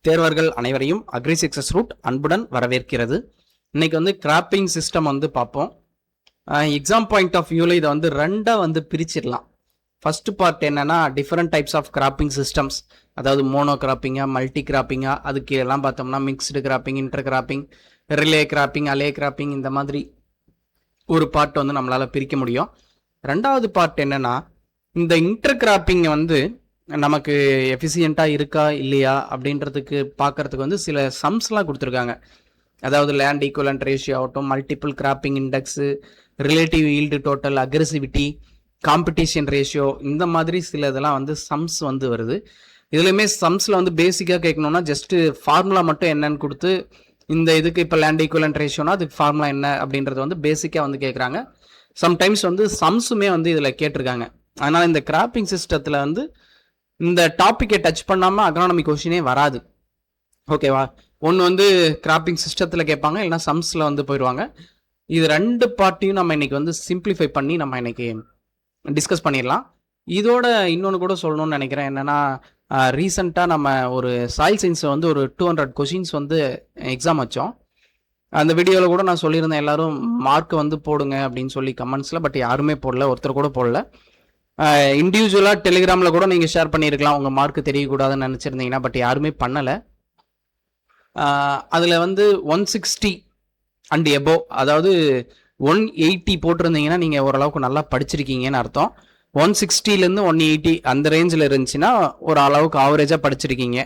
தேர்வர்கள் அனைவரையும் agri success root அன்புடன் வரவேற்கிறது. இன்னைக்கு வந்து கிராப்பிங் சிஸ்டம் வந்து பார்ப்போம். எக்ஸாம் பாயிண்ட் ஆஃப் வியூவில் இதை வந்து ரெண்டாக வந்து பிரிச்சிடலாம். ஃபர்ஸ்ட் பார்ட் என்னன்னா different types of cropping systems, அதாவது மோனோ கிராப்பிங்கா மல்டி கிராப்பிங்கா, அதுக்கு எல்லாம் பார்த்தோம்னா mixed cropping, inter cropping, relay cropping, alley cropping, இந்த மாதிரி ஒரு பார்ட் வந்து நம்மளால் பிரிக்க முடியும். ரெண்டாவது பார்ட் என்னன்னா இந்த இன்டர் கிராப்பிங் வந்து நமக்கு எஃபிசியண்ட்டாக இருக்கா இல்லையா அப்படின்றதுக்கு பார்க்கறதுக்கு வந்து சில சம்ஸ்லாம் கொடுத்துருக்காங்க. அதாவது லேண்ட் ஈக்குவலன்ட் ரேஷியோ ஆகட்டும், multiple cropping index, relative yield total, aggressivity, competition ratio, இந்த மாதிரி சில இதெல்லாம் வந்து சம்ஸ் வந்து வருது. இதுலையுமே சம்ஸில் வந்து பேசிக்காக கேட்கணும்னா ஜஸ்ட்டு ஃபார்முலா மட்டும் என்னன்னு கொடுத்து, இந்த இதுக்கு இப்போ லேண்ட் ஈக்குவலன்ட் ரேஷியோனா அதுக்கு ஃபார்முலா என்ன அப்படின்றது வந்து பேசிக்காக வந்து கேட்குறாங்க. சம்டைம்ஸ் வந்து சம்ஸுமே வந்து இதில் கேட்டிருக்காங்க. அதனால் இந்த கிராப்பிங் சிஸ்டத்தில் வந்து இந்த டாப்பிக்கை டச் பண்ணாமல் அக்ரானமி கொஷினே வராது. ஓகேவா? ஒன்று வந்து கிராப்பிங் சிஸ்டத்தில் கேட்பாங்க, இல்லைனா சம்ஸில் வந்து போயிடுவாங்க. இது ரெண்டு பார்ட்டையும் நம்ம இன்னைக்கு வந்து சிம்பிளிஃபை பண்ணி நம்ம இன்னைக்கு டிஸ்கஸ் பண்ணிடலாம். இதோட இன்னொன்று கூட சொல்லணும்னு நினைக்கிறேன். என்னென்னா ரீசெண்டாக நம்ம ஒரு சாயில் சயின்ஸை வந்து ஒரு 200 கொஷின்ஸ் வந்து எக்ஸாம் வச்சோம். அந்த வீடியோவில் கூட நான் சொல்லியிருந்தேன் எல்லாரும் மார்க் வந்து போடுங்க அப்படின்னு சொல்லி கமெண்ட்ஸில். பட் யாருமே போடல, ஒருத்தர் கூட போடல. இண்டிவிஜுவலாக டெலிகிராமில் கூட நீங்கள் ஷேர் பண்ணியிருக்கலாம் உங்கள் மார்க் தெரியக்கூடாதுன்னு நினச்சிருந்தீங்கன்னா. பட் யாருமே பண்ணலை. அதில் வந்து 160 அண்ட் எபோவ், அதாவது 180 போட்டிருந்தீங்கன்னா நீங்கள் ஓரளவுக்கு நல்லா படிச்சிருக்கீங்கன்னு அர்த்தம். 160லேருந்து 180 அந்த ரேஞ்சில் இருந்துச்சுன்னா ஒரு அளவுக்கு ஆவரேஜாக படிச்சிருக்கீங்க,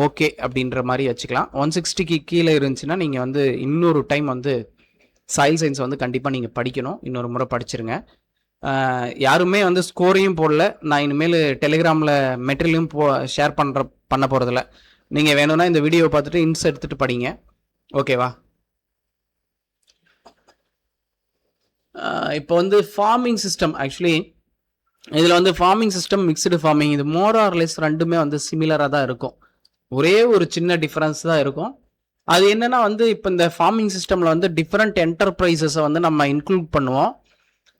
ஓகே அப்படின்ற மாதிரி வச்சுக்கலாம். 160க்கு கீழே இருந்துச்சுன்னா நீங்கள் வந்து இன்னொரு டைம் வந்து சாயில் சயின்ஸ் வந்து கண்டிப்பாக நீங்கள் படிக்கணும், இன்னொரு முறை படிச்சிருங்க. யாருமே வந்து ஸ்கோரையும் போடல. நான் இனிமேல் டெலிகிராமில் மெட்டீரியலும் ஷேர் பண்ண போகிறதில்ல. நீங்கள் வேணும்னா இந்த வீடியோவை பார்த்துட்டு இன்ஸ் எடுத்துகிட்டு படிங்க, ஓகேவா? இப்போ வந்து ஃபார்மிங் சிஸ்டம், ஆக்சுவலி இதில் வந்து ஃபார்மிங் சிஸ்டம், மிக்ஸ்டு ஃபார்மிங், இது மோர் ஆர் லெஸ் ரெண்டுமே வந்து சிமிலராக தான் இருக்கும். ஒரே ஒரு சின்ன டிஃப்ரென்ஸ் தான் இருக்கும். அது என்னென்னா வந்து இப்போ இந்த ஃபார்மிங் சிஸ்டமில் வந்து டிஃப்ரெண்ட் என்டர்பிரைசஸை வந்து நம்ம இன்க்ளூட் பண்ணுவோம்.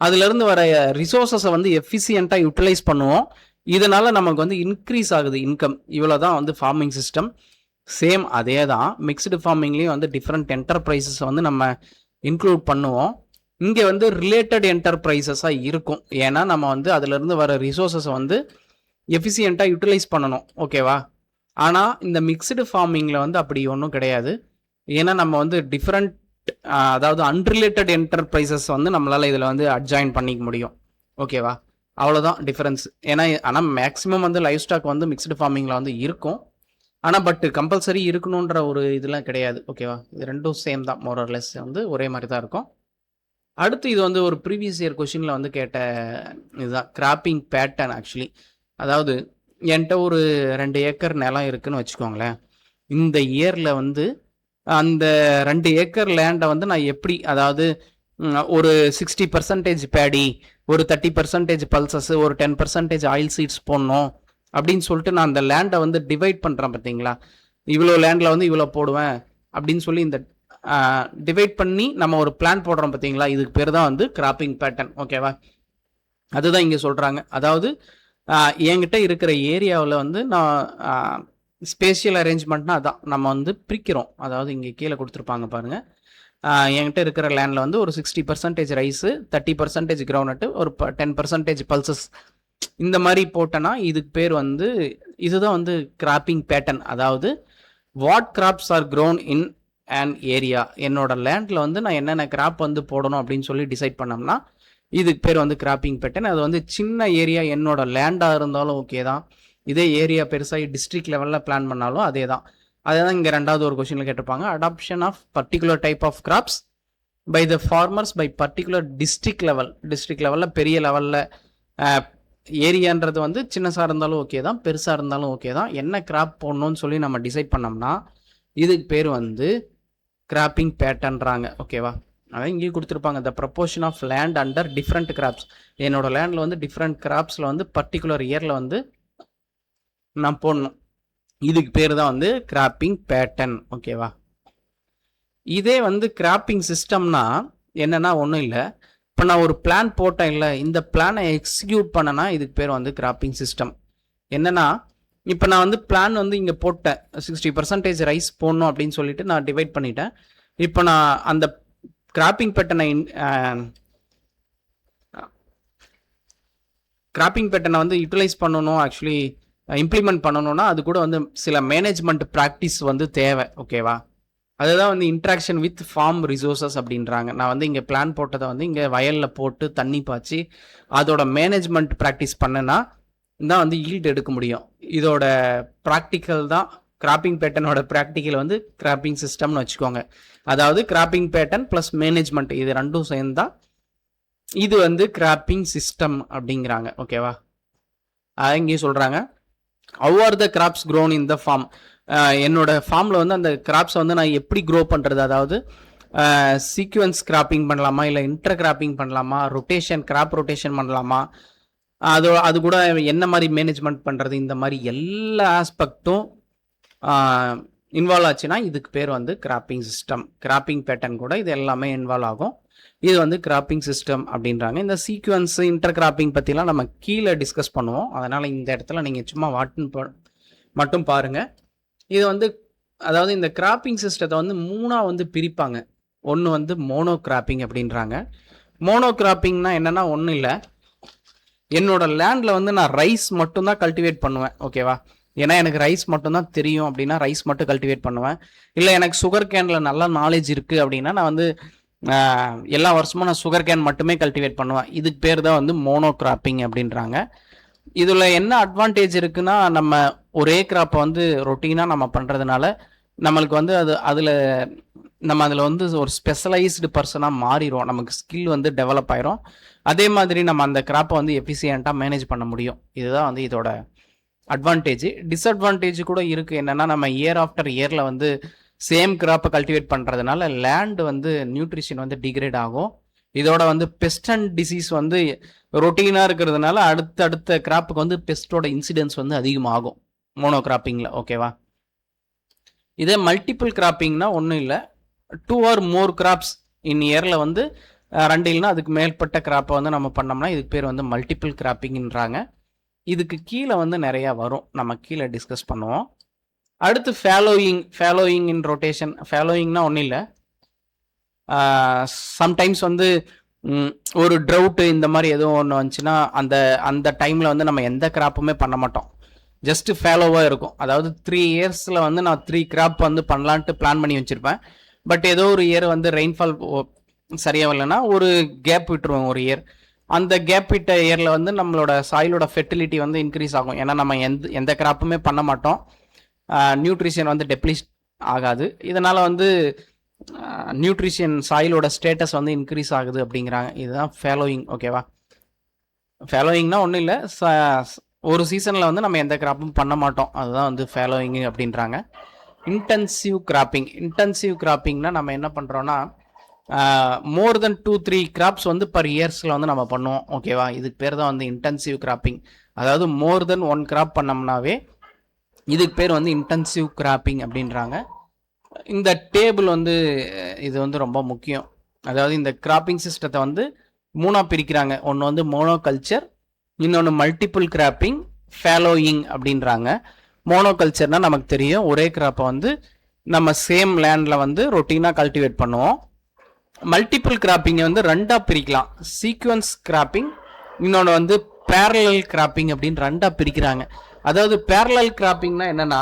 அதுலேருந்து வர ரிசோர்ஸஸை வந்து எஃபிஷியண்ட்டாக யூட்டிலைஸ் பண்ணுவோம். இதனால் நமக்கு வந்து இன்க்ரீஸ் ஆகுது இன்கம். இவ்வளோ தான் வந்து ஃபார்மிங் சிஸ்டம். சேம் அதே தான் மிக்ஸ்டு ஃபார்மிங்லேயும் வந்து டிஃப்ரெண்ட் என்டர்பிரைசஸை வந்து நம்ம இன்க்ளூட் பண்ணுவோம். இங்கே வந்து ரிலேட்டட் என்டர்பிரைசஸாக இருக்கும். ஏன்னா நம்ம வந்து அதுலேருந்து வர ரிசோர்ஸஸை வந்து எஃபிஷியண்ட்டாக யூட்டிலைஸ் பண்ணணும், ஓகேவா? ஆனால் இந்த மிக்ஸ்டு ஃபார்மிங்கில் வந்து அப்படி ஒன்றும் கிடையாது. ஏன்னா நம்ம வந்து டிஃப்ரெண்ட், அதாவது அன்ரிலேட்டட் என்டர்பிரைசஸ் வந்து நம்மளால் இதில் வந்து அட்ஜாயின் பண்ணிக்க முடியும், ஓகேவா? அவ்வளோதான் டிஃப்ரென்ஸ். ஆனால் மேக்ஸிமம் வந்து லைஃப் ஸ்டாக் வந்து மிக்ஸ்டு ஃபார்மிங்கில் வந்து இருக்கும். ஆனால் பட் கம்பல்சரி இருக்கணுன்ற ஒரு இதெல்லாம் கிடையாது, ஓகேவா? இது ரெண்டும் சேம் தான், மோர் ஆர் லெஸ் வந்து ஒரே மாதிரி தான் இருக்கும். அடுத்து இது வந்து ஒரு ப்ரீவியஸ் இயர் கொஷினில் வந்து கேட்ட இதுதான் கிராப்பிங் பேட்டர்ன். ஆக்சுவலி அதாவது என்கிட்ட ஒரு 2 ஏக்கர் நிலம் இருக்குதுன்னு வச்சுக்கோங்களேன். இந்த இயரில் வந்து அந்த 2 ஏக்கர் லேண்டை வந்து நான் எப்படி, அதாவது ஒரு 60% பேடி, ஒரு 30% பல்சஸ், ஒரு 10% ஆயில் சீட்ஸ் போடணும் அப்படின்னு சொல்லிட்டு நான் அந்த லேண்டை வந்து டிவைட் பண்ணுறேன் பார்த்தீங்களா? இவ்வளோ லேண்டில் வந்து இவ்வளோ போடுவேன் அப்படின்னு சொல்லி இந்த டிவைட் பண்ணி நம்ம ஒரு பிளான் போடுறோம் பார்த்தீங்களா? இதுக்கு பேர் தான் வந்து கிராப்பிங் பேட்டர்ன், ஓகேவா? அதுதான் இங்கே சொல்கிறாங்க. அதாவது என்கிட்ட இருக்கிற ஏரியாவில் வந்து நான் ஸ்பேஷியல் அரேஞ்ச்மெண்ட்னா அதான் நம்ம வந்து பிரிக்கிறோம். அதாவது இங்கே கீழே கொடுத்துருப்பாங்க பாருங்கள். என்கிட்ட இருக்கிற லேண்டில் வந்து ஒரு 60% ரைஸு, 30% கிரவுண்ட்நட்டு, ஒரு 10% பல்சஸ், இந்த மாதிரி போட்டேன்னா இதுக்கு பேர் வந்து, இதுதான் வந்து கிராப்பிங் பேட்டர்ன். அதாவது what crops are grown in and area, என்னோட லேண்டில் வந்து நான் என்னென்ன கிராப் வந்து போடணும் அப்படின்னு சொல்லி டிசைட் பண்ணோம்னா இதுக்கு பேர் வந்து கிராப்பிங் பேட்டர்ன். அது வந்து சின்ன ஏரியா என்னோட லேண்டாக இருந்தாலும் ஓகே தான், இதே ஏரியா பெருசாகி டிஸ்ட்ரிக்ட் லெவலில் பிளான் பண்ணாலும் அதே தான். அதே தான் இங்கே ரெண்டாவது ஒரு கொஸ்டினில் கேட்டிருப்பாங்க. Adoption of particular type of crops by the farmers by particular district லெவலில் பெரிய லெவலில் ஏரியான்றது வந்து சின்னசாக இருந்தாலும் ஓகே தான், பெருசாக இருந்தாலும் ஓகே தான். என்ன கிராப் போடணும்னு சொல்லி நம்ம டிசைட் பண்ணோம்னா இதுக்கு பேர் வந்து கிராப்பிங் பேட்டர்ன்றாங்க, ஓகேவா? அதான் இங்கேயும் கொடுத்துருப்பாங்க, the proportion of land under different crops. என்னோட லேண்டில் வந்து டிஃப்ரெண்ட் கிராப்ஸில் வந்து பர்டிகுலர் இயரில் வந்து நான் போடணும். இதுக்கு பேர் தான் வந்து கிராப்பிங் பேட்டர்ன், ஓகேவா? இதே வந்து கிராப்பிங் சிஸ்டம்னா என்னன்னா ஒன்றும் இல்லை. இப்போ நான் ஒரு பிளான் போட்டேன் இல்லை, இந்த பிளானை எக்ஸிக்யூட் பண்ணனா இதுக்கு பேர் வந்து கிராப்பிங் சிஸ்டம். என்னன்னா இப்போ நான் வந்து பிளான் வந்து இங்கே போட்டேன் 60% ரைஸ் போடணும் அப்படின்னு சொல்லிட்டு நான் டிவைட் பண்ணிட்டேன். இப்போ நான் அந்த கிராப்பிங் பேட்டர்னை வந்து யூட்டிலைஸ் பண்ணணும், ஆக்சுவலி இம்ப்ளிமெண்ட் பண்ணணும்னா அது கூட வந்து சில மேனேஜ்மெண்ட் ப்ராக்டிஸ் வந்து தேவை. ஓகேவா? அதுதான் வந்து இன்ட்ராக்ஷன் வித் ஃபார்ம் ரிசோர்ஸஸ் அப்படின்றாங்க. நான் வந்து இங்கே பிளான் போட்டதை வந்து இங்கே வயலில் போட்டு தண்ணி பாய்ச்சி அதோட மேனேஜ்மெண்ட் ப்ராக்டிஸ் பண்ணனா தான் வந்து ஈல்டு எடுக்க முடியும். இதோட ப்ராக்டிக்கல் தான் கிராப்பிங் பேட்டர்னோட ப்ராக்டிக்கல் வந்து கிராப்பிங் சிஸ்டம்னு வச்சுக்கோங்க. அதாவது கிராப்பிங் பேட்டர்ன் ப்ளஸ் மேனேஜ்மெண்ட் இது ரெண்டும் சேர்ந்தா இது வந்து கிராப்பிங் சிஸ்டம் அப்படிங்கிறாங்க. ஓகேவா? இங்கேயும் சொல்கிறாங்க how are the crops grown in the farm. என்னோட ஃபார்மில் வந்து அந்த கிராப்ஸை வந்து நான் எப்படி க்ரோ பண்ணுறது, அதாவது சீக்வன்ஸ் கிராப்பிங் பண்ணலாமா, இல்லை இன்டர் கிராப்பிங் பண்ணலாமா, கிராப் ரொட்டேஷன் பண்ணலாமா, அது கூட என்ன மாதிரி மேனேஜ்மெண்ட் பண்ணுறது, இந்த மாதிரி எல்லா ஆஸ்பெக்டும் இன்வால்வ் ஆச்சுன்னா இதுக்கு பேர் வந்து கிராப்பிங் சிஸ்டம். கிராப்பிங் பேட்டர்ன் கூட இது எல்லாமே இன்வால்வ் ஆகும். இது வந்து கிராப்பிங் சிஸ்டம் அப்படின்றாங்க. இந்த சீக்வன்ஸ் இன்டர் கிராப்பிங் பற்றிலாம் நம்ம கீழே டிஸ்கஸ் பண்ணுவோம். அதனால் இந்த இடத்துல நீங்கள் சும்மா மட்டும் பாருங்கள். இது வந்து அதாவது இந்த கிராப்பிங் சிஸ்டத்தை வந்து மூணாக வந்து பிரிப்பாங்க. ஒன்று வந்து மோனோ கிராப்பிங் அப்படின்றாங்க. மோனோ கிராப்பிங்னா என்னென்னா ஒன்றும் இல்லை, என்னோட லேண்டில் வந்து நான் ரைஸ் மட்டும்தான் கல்டிவேட் பண்ணுவேன். ஓகேவா? ஏன்னா எனக்கு ரைஸ் மட்டும்தான் தெரியும் அப்படின்னா ரைஸ் மட்டும் கல்டிவேட் பண்ணுவேன். இல்லை எனக்கு சுகர் கேனில் நல்லா நாலேஜ் இருக்குது அப்படின்னா நான் வந்து எல்லா வருஷமும் நான் சுகர் கேன் மட்டுமே கல்டிவேட் பண்ணுவேன். இதுக்கு பேர் தான் வந்து மோனோ கிராப்பிங் அப்படின்றாங்க. இதில் என்ன அட்வான்டேஜ் இருக்குன்னா, நம்ம ஒரே கிராப்பை வந்து ரொட்டீனாக நம்ம பண்ணுறதுனால நம்மளுக்கு வந்து அதில் வந்து ஒரு ஸ்பெஷலைஸ்டு பர்சனாக மாறிடும். நமக்கு ஸ்கில் வந்து டெவலப் ஆயிரும். அதே மாதிரி நம்ம அந்த கிராப்பை வந்து எஃபிஷியண்ட்டாக மேனேஜ் பண்ண முடியும். இதுதான் வந்து இதோட அட்வான்டேஜ். டிஸ்அட்வான்டேஜ் கூட இருக்குது. என்னென்னா நம்ம இயர் ஆஃப்டர் இயரில் வந்து சேம் கிராப்பை கல்டிவேட் பண்ணுறதுனால லேண்டு வந்து நியூட்ரிஷன் வந்து டிகிரேட் ஆகும். இதோட வந்து பெஸ்ட் அண்ட் டிசீஸ் வந்து ரொட்டீனாக இருக்கிறதுனால அடுத்த கிராப்புக்கு வந்து பெஸ்ட்டோட இன்சிடென்ஸ் வந்து அதிகமாகும் மோனோ கிராப்பிங்கில். ஓகேவா? இதே மல்டிபிள் கிராப்பிங்னா ஒன்றும் இல்லை, 2 or more கிராப்ஸ் இன் இயரில் வந்து 2 இல்லைனா அதுக்கு மேற்பட்ட கிராப்பை வந்து நம்ம பண்ணோம்னா இதுக்கு பேர் வந்து மல்டிபிள் கிராப்பிங்ன்றாங்க. இதுக்கு கீழே வந்து நிறையா வரும், நம்ம கீழே டிஸ்கஸ் பண்ணுவோம். அடுத்து ஃபாலோயிங் இன் ரொட்டேஷன். ஃபாலோயிங்னா ஒன்றும் இல்லை, சம்டைம்ஸ் வந்து ஒரு ட்ரவுட்டு இந்த மாதிரி எதுவும் ஒன்று வந்துச்சுன்னா அந்த டைமில் வந்து நம்ம எந்த கிராப்புமே பண்ண மாட்டோம், ஜஸ்ட் ஃபாலோவாக இருக்கும். அதாவது 3 இயர்ஸில் வந்து நான் 3 கிராப் வந்து பண்ணலான்ட்டு பிளான் பண்ணி வச்சுருப்பேன். பட் ஏதோ ஒரு இயர் வந்து ரெயின்ஃபால் சரியாக இல்லைன்னா ஒரு கேப் விட்டுருவோம் ஒரு இயர். அந்த கேப் விட்ட இயரில் வந்து நம்மளோட சாயிலோட ஃபெர்டிலிட்டி வந்து இன்க்ரீஸ் ஆகும். ஏன்னா நம்ம எந்த கிராப்புமே பண்ண மாட்டோம், நியூட்ரிஷன் வந்து டெப்ளீட் ஆகாது. இதனால் வந்து நியூட்ரிஷன் சாயிலோட ஸ்டேட்டஸ் வந்து இன்க்ரீஸ் ஆகுது அப்படிங்கிறாங்க. இதுதான் ஃபாலோயிங். ஓகேவா? ஃபாலோயிங்னா ஒன்றும் இல்லை, ஒரு சீசனில் வந்து நம்ம எந்த கிராப்பும் பண்ண மாட்டோம், அதுதான் வந்து ஃபாலோயிங் அப்படின்றாங்க. இன்டென்சிவ் கிராப்பிங்னா நம்ம என்ன பண்ணுறோன்னா மோர் தென் 2-3 கிராப்ஸ் வந்து பர் இயர்ஸில் வந்து நம்ம பண்ணுவோம். ஓகேவா? இதுக்கு பேர் தான் வந்து இன்டென்சிவ் கிராப்பிங். அதாவது மோர் தென் 1 கிராப் பண்ணோம்னாவே இதுக்கு பேர் வந்து இன்டென்சிவ் கிராப்பிங் அப்படின்றாங்க. இந்த டேபிள் வந்து இது வந்து ரொம்ப முக்கியம். அதாவது இந்த கிராப்பிங் சிஸ்டத்தை வந்து 3ஆக பிரிக்கிறாங்க. ஒன்று வந்து மோனோகல்ச்சர், இன்னொன்று மல்டிபிள் கிராப்பிங், ஃபாலோயிங் அப்படின்றாங்க. மோனோகல்ச்சர்னால் நமக்கு தெரியும், ஒரே கிராப்பை வந்து நம்ம சேம் லேண்டில் வந்து ரொட்டீனாக கல்டிவேட் பண்ணுவோம். மல்டிபிள் கிராப்பிங்கை வந்து 2ஆக பிரிக்கலாம், சீக்வன்ஸ் கிராப்பிங், இன்னொன்று வந்து பேரலல் கிராப்பிங் அப்படின்னு 2ஆக பிரிக்கிறாங்க. அதாவது பேரலல் கிராப்பிங்னா என்னென்னா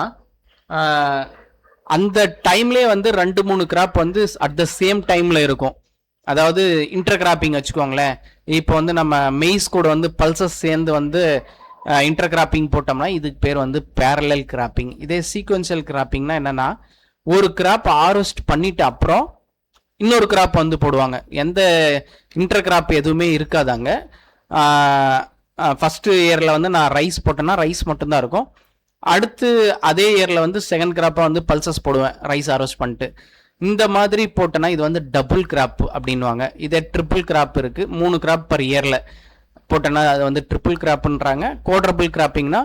அந்த டைம்லேயே வந்து 2-3 கிராப் வந்து அட் த சேம் டைமில் இருக்கும். அதாவது இன்டர் கிராப்பிங் வச்சுக்கோங்களேன். இப்போ வந்து நம்ம மெய்ஸ் கூட வந்து பல்சஸ் சேர்ந்து வந்து இன்டர் கிராப்பிங் போட்டோம்னா இதுக்கு பேர் வந்து பேரலல் கிராப்பிங். இதே சீக்வென்ஷியல் கிராப்பிங்னா என்னென்னா ஒரு கிராப் ஹார்வெஸ்ட் பண்ணிட்டு அப்புறம் இன்னொரு கிராப் வந்து போடுவாங்க. எந்த இன்டர் கிராப் எதுவுமே இருக்காதாங்க. ஃபஸ்ட்டு இயரில் வந்து நான் ரைஸ் போட்டேன்னா ரைஸ் மட்டும்தான் இருக்கும். அடுத்து அதே இயரில் வந்து செகண்ட் கிராப்பாக வந்து பல்சஸ் போடுவேன் ரைஸ் ஹார்வெஸ்ட் பண்ணிட்டு. இந்த மாதிரி போட்டேன்னா இது வந்து டபுள் கிராப் அப்படின்வாங்க. இதே ட்ரிபிள் கிராப் இருக்குது, 3 கிராப் பர் இயரில் போட்டேன்னா அது வந்து ட்ரிபிள் கிராப்ன்றாங்க. குவாட்ரபிள் கிராப்பிங்னா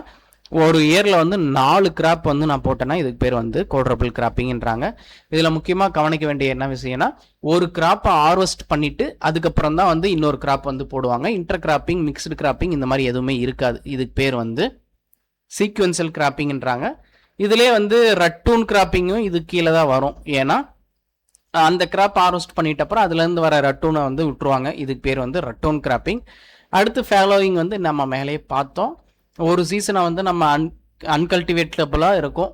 ஒரு இயரில் வந்து 4 கிராப் வந்து நான் போட்டேன்னா இதுக்கு பேர் வந்து குவாட்ரபிள் கிராப்பிங்ன்றாங்க. இதில் முக்கியமாக கவனிக்க வேண்டிய என்ன விஷயம்னா ஒரு கிராப்பை ஹார்வெஸ்ட் பண்ணிவிட்டு அதுக்கப்புறம் தான் வந்து இன்னொரு கிராப் வந்து போடுவாங்க. இன்டர் கிராப்பிங், மிக்ஸ்டு கிராப்பிங் இந்த மாதிரி எதுவுமே இருக்காது. இதுக்கு பேர் வந்து சீக்வென்சல் கிராப்பிங்ன்றாங்க. இதுலேயே வந்து ரட்டூன் கிராப்பிங்கும் இது கீழே தான் வரும். ஏன்னா அந்த கிராப் ஹார்வெஸ்ட் பண்ணிட்ட அப்புறம் அதுலேருந்து வர ரட்டூனை வந்து விட்டுருவாங்க. இதுக்கு பேர் வந்து ரட்டூன் கிராப்பிங். அடுத்து ஃபாலோவிங் வந்து நம்ம மேலேயே பார்த்தோம். ஒரு சீசனை வந்து நம்ம அன்கல்டிவேட்டபிளாக இருக்கும்,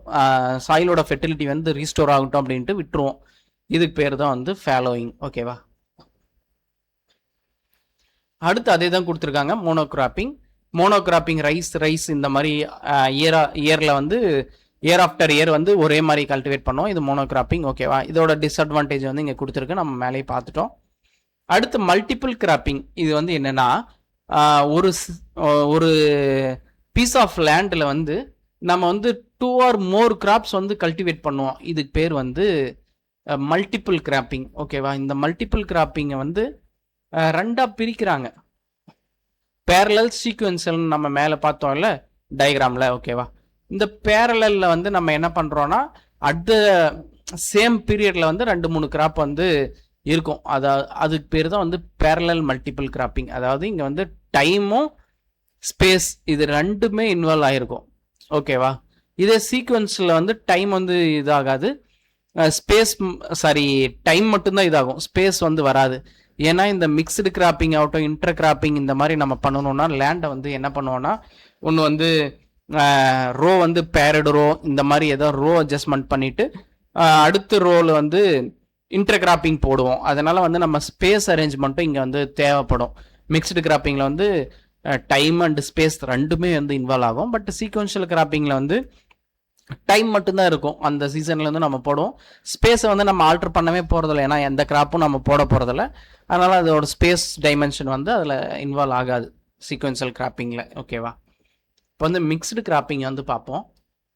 சாயிலோட ஃபெர்டிலிட்டி வந்து ரீஸ்டோர் ஆகட்டும் அப்படின்ட்டு விட்டுருவோம். இதுக்கு பேர் தான் வந்து ஃபாலோவிங். ஓகேவா? அடுத்து அதே தான் கொடுத்துருக்காங்க மோனோகிராப்பிங். மோனோகிராப்பிங் ரைஸ் இந்த மாதிரி இயரில் வந்து இயர் ஆஃப்டர் இயர் வந்து ஒரே மாதிரி கல்டிவேட் பண்ணோம். இது மோனோகிராப்பிங். ஓகேவா? இதோட டிஸ்அட்வான்டேஜ் வந்து இங்கே கொடுத்துருக்கு, நம்ம மேலே பார்த்துட்டோம். அடுத்து மல்டிபிள் கிராப்பிங். இது வந்து என்னன்னா ஒரு பீஸ் ஆஃப் லேண்டில் வந்து நம்ம வந்து 2 or more கிராப்ஸ் வந்து கல்டிவேட் பண்ணுவோம். இதுக்கு பேர் வந்து மல்டிபிள் கிராப்பிங். ஓகேவா? இந்த மல்டிபிள் கிராப்பிங்கை வந்து ரெண்டாக பிரிக்கிறாங்க. பேரலல் சீக்வென்சல் நம்ம மேலே பார்த்தோம்ல டயக்ராமில். ஓகேவா? இந்த பேரலில் வந்து நம்ம என்ன பண்ணுறோன்னா அட் த சேம் பீரியடில் வந்து 2-3 கிராப் வந்து இருக்கும். அதுக்கு பேர் தான் வந்து பேரலல் மல்டிபிள் கிராப்பிங். அதாவது இங்கே வந்து டைமும் ஸ்பேஸ் இது ரெண்டுமே இன்வால்வ் ஆகிருக்கும். ஓகேவா? இதே சீக்வென்ஸில் வந்து டைம் வந்து இதாகாது, டைம் மட்டும்தான் இதாகும், ஸ்பேஸ் வந்து வராது. ஏன்னா இந்த மிக்சடு கிராப்பிங் ஆகட்டும், இன்டர் கிராப்பிங் இந்த மாதிரி நம்ம பண்ணணும்னா லேண்டை வந்து என்ன பண்ணுவோம்னா ஒன்று வந்து ரோ வந்து பேரட் ரோ இந்த மாதிரி ஏதோ ரோ அட்ஜஸ்ட்மெண்ட் பண்ணிட்டு அடுத்த ரோவில் வந்து இன்டர் கிராப்பிங் போடுவோம். அதனால வந்து நம்ம ஸ்பேஸ் அரேஞ்ச்மெண்ட்டும் இங்கே வந்து தேவைப்படும். மிக்சடு கிராப்பிங்கில் வந்து டைம் அண்ட் ஸ்பேஸ் ரெண்டுமே வந்து இன்வால்வ் ஆகும். பட் சீக்வென்ஷியல் கிராப்பிங்கில் வந்து டைம் மட்டும்தான் இருக்கும், அந்த சீசன்ல வந்து நம்ம போடுவோம். ஸ்பேஸை வந்து நம்ம ஆல்டர் பண்ணவே போகிறதில்ல, ஏன்னா எந்த கிராப்பும் நம்ம போட போகிறதில்ல. அதனால அதோட ஸ்பேஸ் டைமென்ஷன் வந்து அதில் இன்வால்வ் ஆகாது சீக்வென்ஷியல் கிராப்பிங்கில். ஓகேவா? இப்போ வந்து மிக்ஸ்டு கிராப்பிங் வந்து பார்ப்போம்.